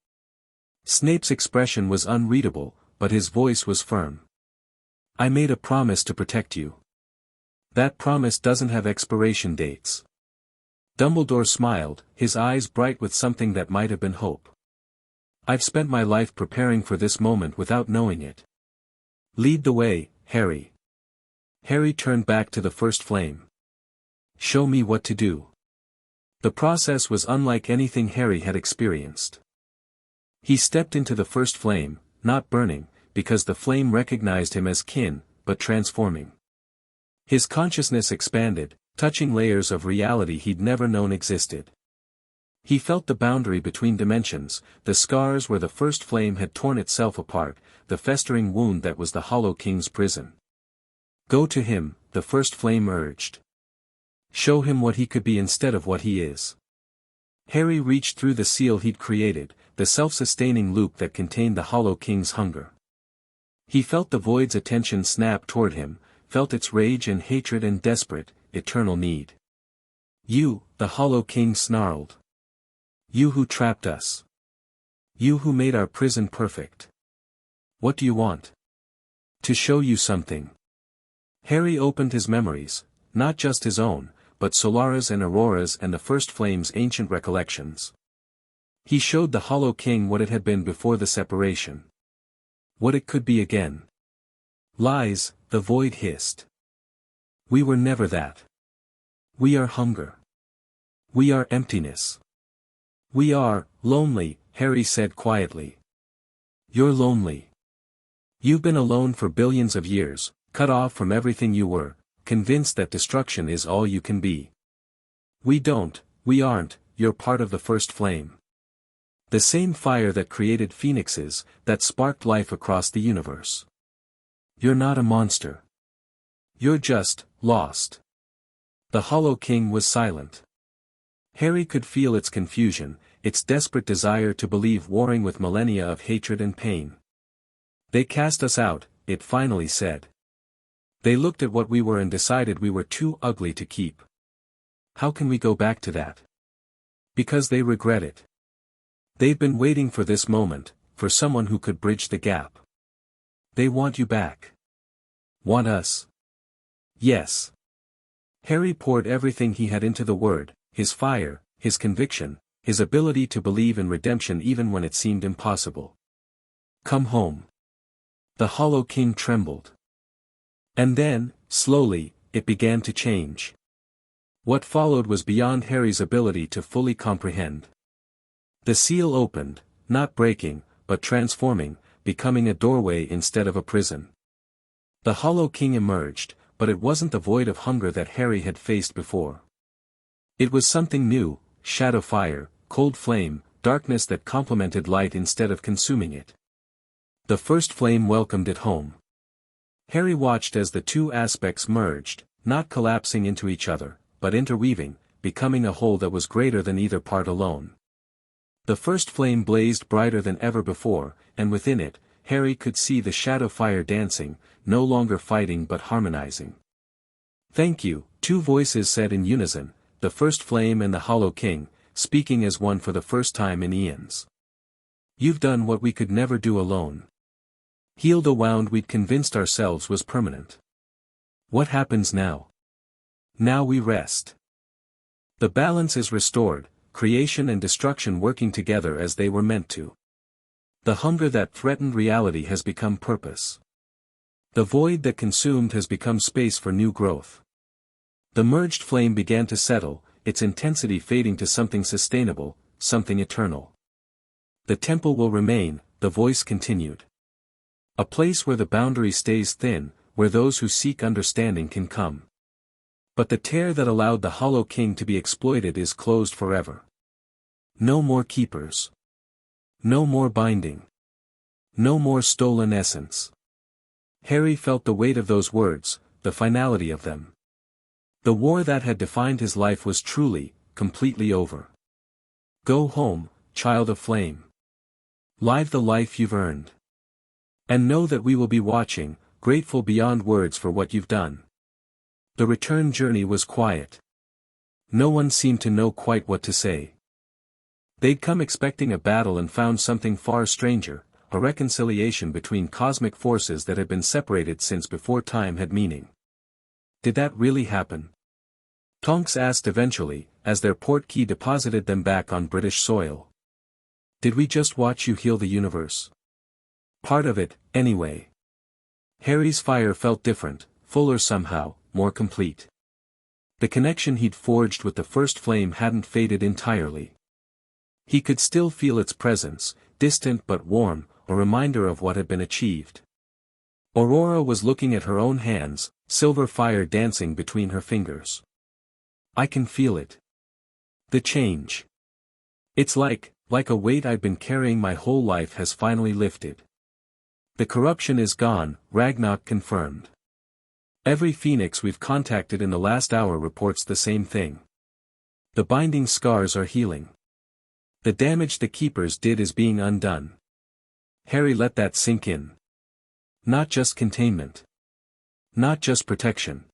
Snape's expression was unreadable, but his voice was firm. I made a promise to protect you. That promise doesn't have expiration dates. Dumbledore smiled, his eyes bright with something that might have been hope. I've spent my life preparing for this moment without knowing it. Lead the way, Harry. Harry turned back to the first flame. Show me what to do. The process was unlike anything Harry had experienced. He stepped into the first flame, not burning, because the flame recognized him as kin, but transforming. His consciousness expanded, touching layers of reality he'd never known existed. He felt the boundary between dimensions, the scars where the first flame had torn itself apart, the festering wound that was the Hollow King's prison. Go to him, the first flame urged. Show him what he could be instead of what he is. Harry reached through the seal he'd created, the self-sustaining loop that contained the Hollow King's hunger. He felt the void's attention snap toward him, felt its rage and hatred and desperate, eternal need. You, the Hollow King snarled. You who trapped us. You who made our prison perfect. What do you want? To show you something. Harry opened his memories, not just his own, but Solara's and Aurora's and the First Flame's ancient recollections. He showed the Hollow King what it had been before the separation. What it could be again. Lies, the void hissed. We were never that. We are hunger. We are emptiness. We are lonely, Harry said quietly. You're lonely. You've been alone for billions of years, cut off from everything you were, convinced that destruction is all you can be. We aren't, you're part of the First Flame. The same fire that created phoenixes, that sparked life across the universe. You're not a monster. You're just, lost. The Hollow King was silent. Harry could feel its confusion, its desperate desire to believe warring with millennia of hatred and pain. They cast us out, it finally said. They looked at what we were and decided we were too ugly to keep. How can we go back to that? Because they regret it. They've been waiting for this moment, for someone who could bridge the gap. They want you back. Want us? Yes. Harry poured everything he had into the word, his fire, his conviction, his ability to believe in redemption even when it seemed impossible. Come home. The Hollow King trembled. And then, slowly, it began to change. What followed was beyond Harry's ability to fully comprehend. The seal opened, not breaking, but transforming, becoming a doorway instead of a prison. The Hollow King emerged, but it wasn't the void of hunger that Harry had faced before. It was something new, shadow fire, cold flame, darkness that complemented light instead of consuming it. The First Flame welcomed it home. Harry watched as the two aspects merged, not collapsing into each other, but interweaving, becoming a whole that was greater than either part alone. The First Flame blazed brighter than ever before, and within it, Harry could see the shadow fire dancing, no longer fighting but harmonizing. Thank you, two voices said in unison, the First Flame and the Hollow King, speaking as one for the first time in eons. You've done what we could never do alone. Healed a wound we'd convinced ourselves was permanent. What happens now? Now we rest. The balance is restored, creation and destruction working together as they were meant to. The hunger that threatened reality has become purpose. The void that consumed has become space for new growth. The merged flame began to settle, its intensity fading to something sustainable, something eternal. The temple will remain, the voice continued. A place where the boundary stays thin, where those who seek understanding can come. But the tear that allowed the Hollow King to be exploited is closed forever. No more keepers. No more binding. No more stolen essence. Harry felt the weight of those words, the finality of them. The war that had defined his life was truly, completely over. Go home, child of flame. Live the life you've earned. And know that we will be watching, grateful beyond words for what you've done. The return journey was quiet. No one seemed to know quite what to say. They'd come expecting a battle and found something far stranger, a reconciliation between cosmic forces that had been separated since before time had meaning. Did that really happen? Tonks asked eventually, as their portkey deposited them back on British soil. Did we just watch you heal the universe? Part of it, anyway. Harry's fire felt different, fuller somehow, more complete. The connection he'd forged with the first flame hadn't faded entirely. He could still feel its presence, distant but warm, a reminder of what had been achieved. Aurora was looking at her own hands, silver fire dancing between her fingers. I can feel it. The change. It's like a weight I've been carrying my whole life has finally lifted. The corruption is gone, Ragnarok confirmed. Every phoenix we've contacted in the last hour reports the same thing. The binding scars are healing. The damage the keepers did is being undone. Harry let that sink in. Not just containment. Not just protection.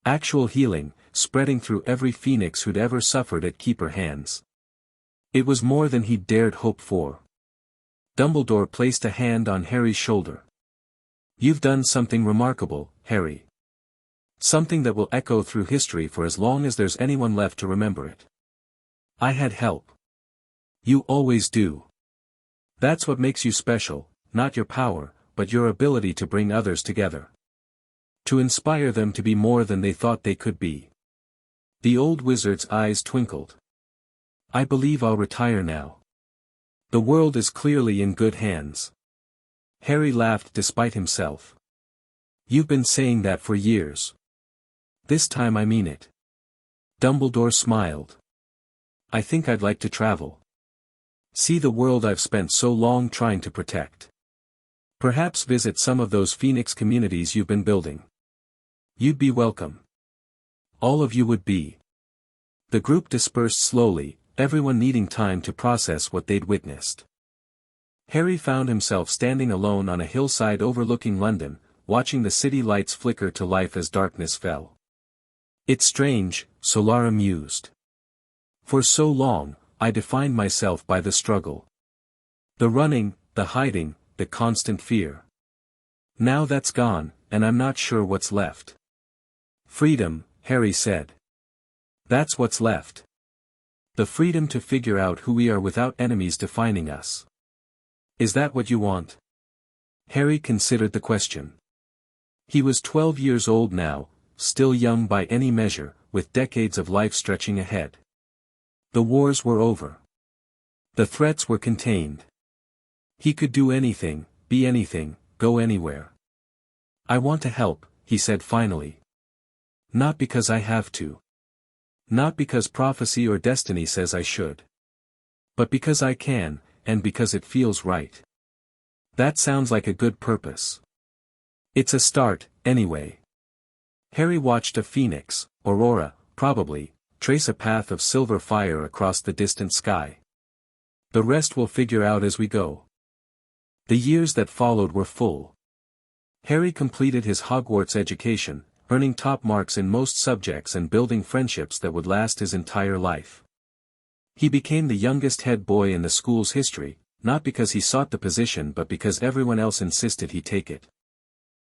Actual healing, spreading through every phoenix who'd ever suffered at keeper hands. It was more than he'd dared hope for. Dumbledore placed a hand on Harry's shoulder. You've done something remarkable, Harry. Something that will echo through history for as long as there's anyone left to remember it. I had help. You always do. That's what makes you special, not your power, but your ability to bring others together. To inspire them to be more than they thought they could be. The old wizard's eyes twinkled. I believe I'll retire now. The world is clearly in good hands. Harry laughed despite himself. You've been saying that for years. This time I mean it. Dumbledore smiled. I think I'd like to travel. See the world I've spent so long trying to protect. Perhaps visit some of those phoenix communities you've been building. You'd be welcome. All of you would be. The group dispersed slowly, everyone needing time to process what they'd witnessed. Harry found himself standing alone on a hillside overlooking London, watching the city lights flicker to life as darkness fell. It's strange, Solara mused. For so long, I defined myself by the struggle. The running, the hiding, the constant fear. Now that's gone, and I'm not sure what's left. Freedom, Harry said. That's what's left. The freedom to figure out who we are without enemies defining us. Is that what you want? Harry considered the question. He was 12 years old now, still young by any measure, with decades of life stretching ahead. The wars were over. The threats were contained. He could do anything, be anything, go anywhere. I want to help, he said finally. Not because I have to. Not because prophecy or destiny says I should. But because I can, and because it feels right. That sounds like a good purpose. It's a start, anyway. Harry watched a phoenix, Aurora, probably, trace a path of silver fire across the distant sky. The rest we'll figure out as we go. The years that followed were full. Harry completed his Hogwarts education, earning top marks in most subjects and building friendships that would last his entire life. He became the youngest head boy in the school's history, not because he sought the position but because everyone else insisted he take it.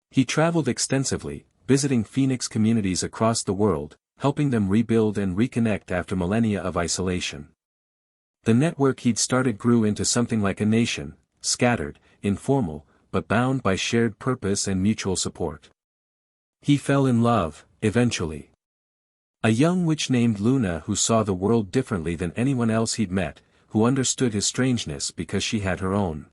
He traveled extensively, visiting Phoenix communities across the world, helping them rebuild and reconnect after millennia of isolation. The network he'd started grew into something like a nation, scattered, informal, but bound by shared purpose and mutual support. He fell in love, eventually. A young witch named Luna who saw the world differently than anyone else he'd met, who understood his strangeness because she had her own.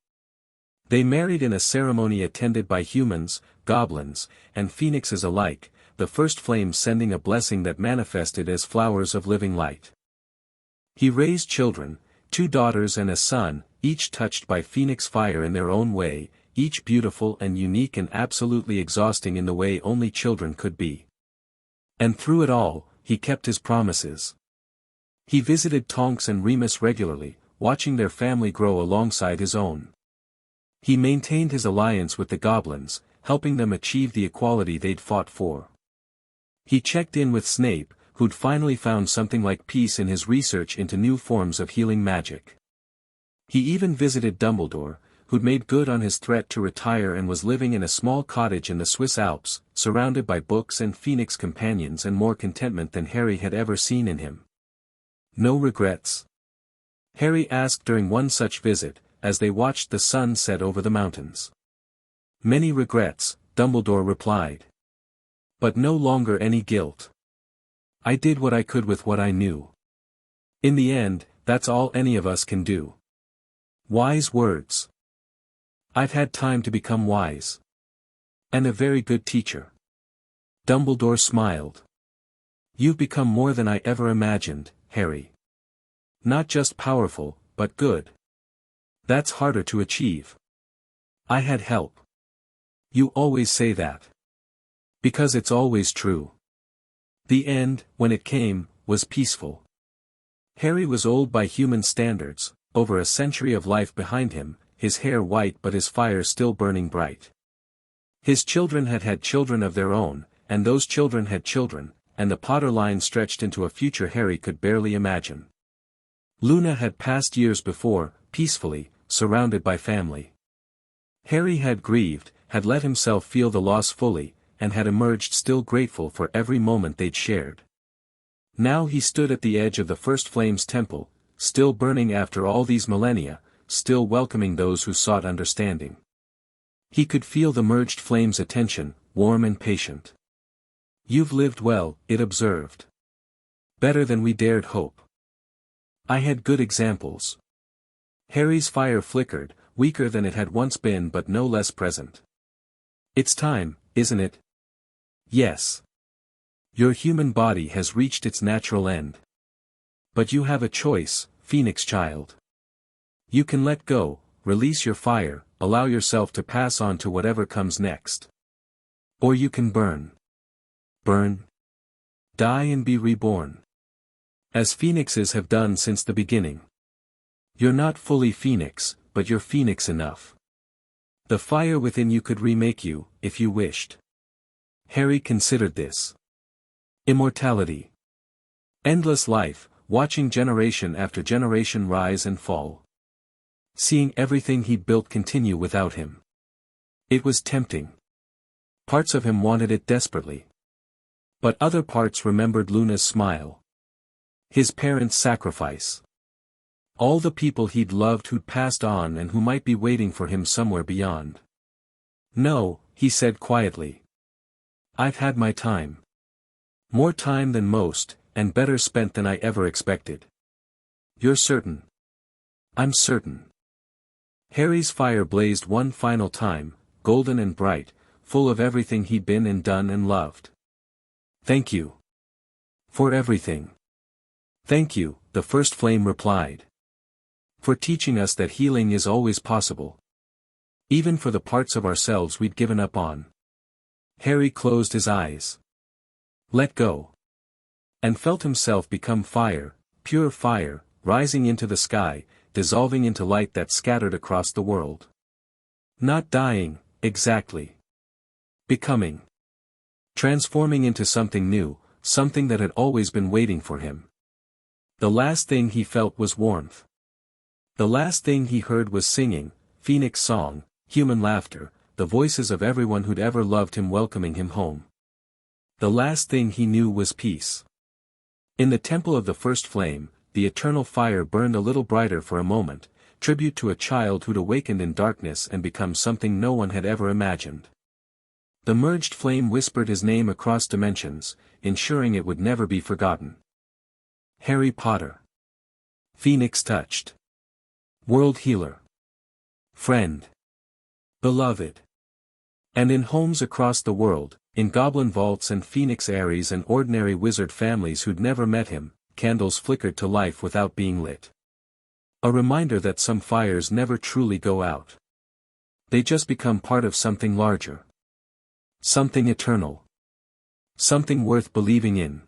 They married in a ceremony attended by humans, goblins, and phoenixes alike, the first flames sending a blessing that manifested as flowers of living light. He raised children, 2 daughters and a son, each touched by phoenix fire in their own way, each beautiful and unique and absolutely exhausting in the way only children could be. And through it all, he kept his promises. He visited Tonks and Remus regularly, watching their family grow alongside his own. He maintained his alliance with the goblins, helping them achieve the equality they'd fought for. He checked in with Snape, who'd finally found something like peace in his research into new forms of healing magic. He even visited Dumbledore, who'd made good on his threat to retire and was living in a small cottage in the Swiss Alps, surrounded by books and Phoenix companions and more contentment than Harry had ever seen in him. No regrets? Harry asked during one such visit, as they watched the sun set over the mountains. Many regrets, Dumbledore replied. But no longer any guilt. I did what I could with what I knew. In the end, that's all any of us can do. Wise words. I've had time to become wise. And a very good teacher. Dumbledore smiled. You've become more than I ever imagined, Harry. Not just powerful, but good. That's harder to achieve. I had help. You always say that. Because it's always true. The end, when it came, was peaceful. Harry was old by human standards, over a century of life behind him, his hair white but his fire still burning bright. His children had had children of their own, and those children had children, and the Potter line stretched into a future Harry could barely imagine. Luna had passed years before, peacefully, surrounded by family. Harry had grieved, had let himself feel the loss fully, and had emerged still grateful for every moment they'd shared. Now he stood at the edge of the First Flame's temple, still burning after all these millennia, still welcoming those who sought understanding. He could feel the merged flame's attention, warm and patient. You've lived well, it observed. Better than we dared hope. I had good examples. Harry's fire flickered, weaker than it had once been but no less present. It's time, isn't it? Yes. Your human body has reached its natural end. But you have a choice, Phoenix child. You can let go, release your fire, allow yourself to pass on to whatever comes next. Or you can burn. Burn. Die and be reborn. As phoenixes have done since the beginning. You're not fully phoenix, but you're phoenix enough. The fire within you could remake you, if you wished. Harry considered this. Immortality. Endless life, watching generation after generation rise and fall. Seeing everything he'd built continue without him. It was tempting. Parts of him wanted it desperately. But other parts remembered Luna's smile. His parents' sacrifice. All the people he'd loved who'd passed on and who might be waiting for him somewhere beyond. No, he said quietly. I've had my time. More time than most, and better spent than I ever expected. You're certain? I'm certain. Harry's fire blazed one final time, golden and bright, full of everything he'd been and done and loved. Thank you. For everything. Thank you, the First Flame replied. For teaching us that healing is always possible. Even for the parts of ourselves we'd given up on. Harry closed his eyes. Let go. And felt himself become fire, pure fire, rising into the sky, dissolving into light that scattered across the world. Not dying, exactly. Becoming. Transforming into something new, something that had always been waiting for him. The last thing he felt was warmth. The last thing he heard was singing, phoenix song, human laughter, the voices of everyone who'd ever loved him welcoming him home. The last thing he knew was peace. In the temple of the First Flame, the eternal fire burned a little brighter for a moment, tribute to a child who'd awakened in darkness and become something no one had ever imagined. The merged flame whispered his name across dimensions, ensuring it would never be forgotten. Harry Potter. Phoenix touched. World healer. Friend. Beloved. And in homes across the world, in goblin vaults and phoenix aeries and ordinary wizard families who'd never met him, candles flickered to life without being lit. A reminder that some fires never truly go out. They just become part of something larger. Something eternal. Something worth believing in.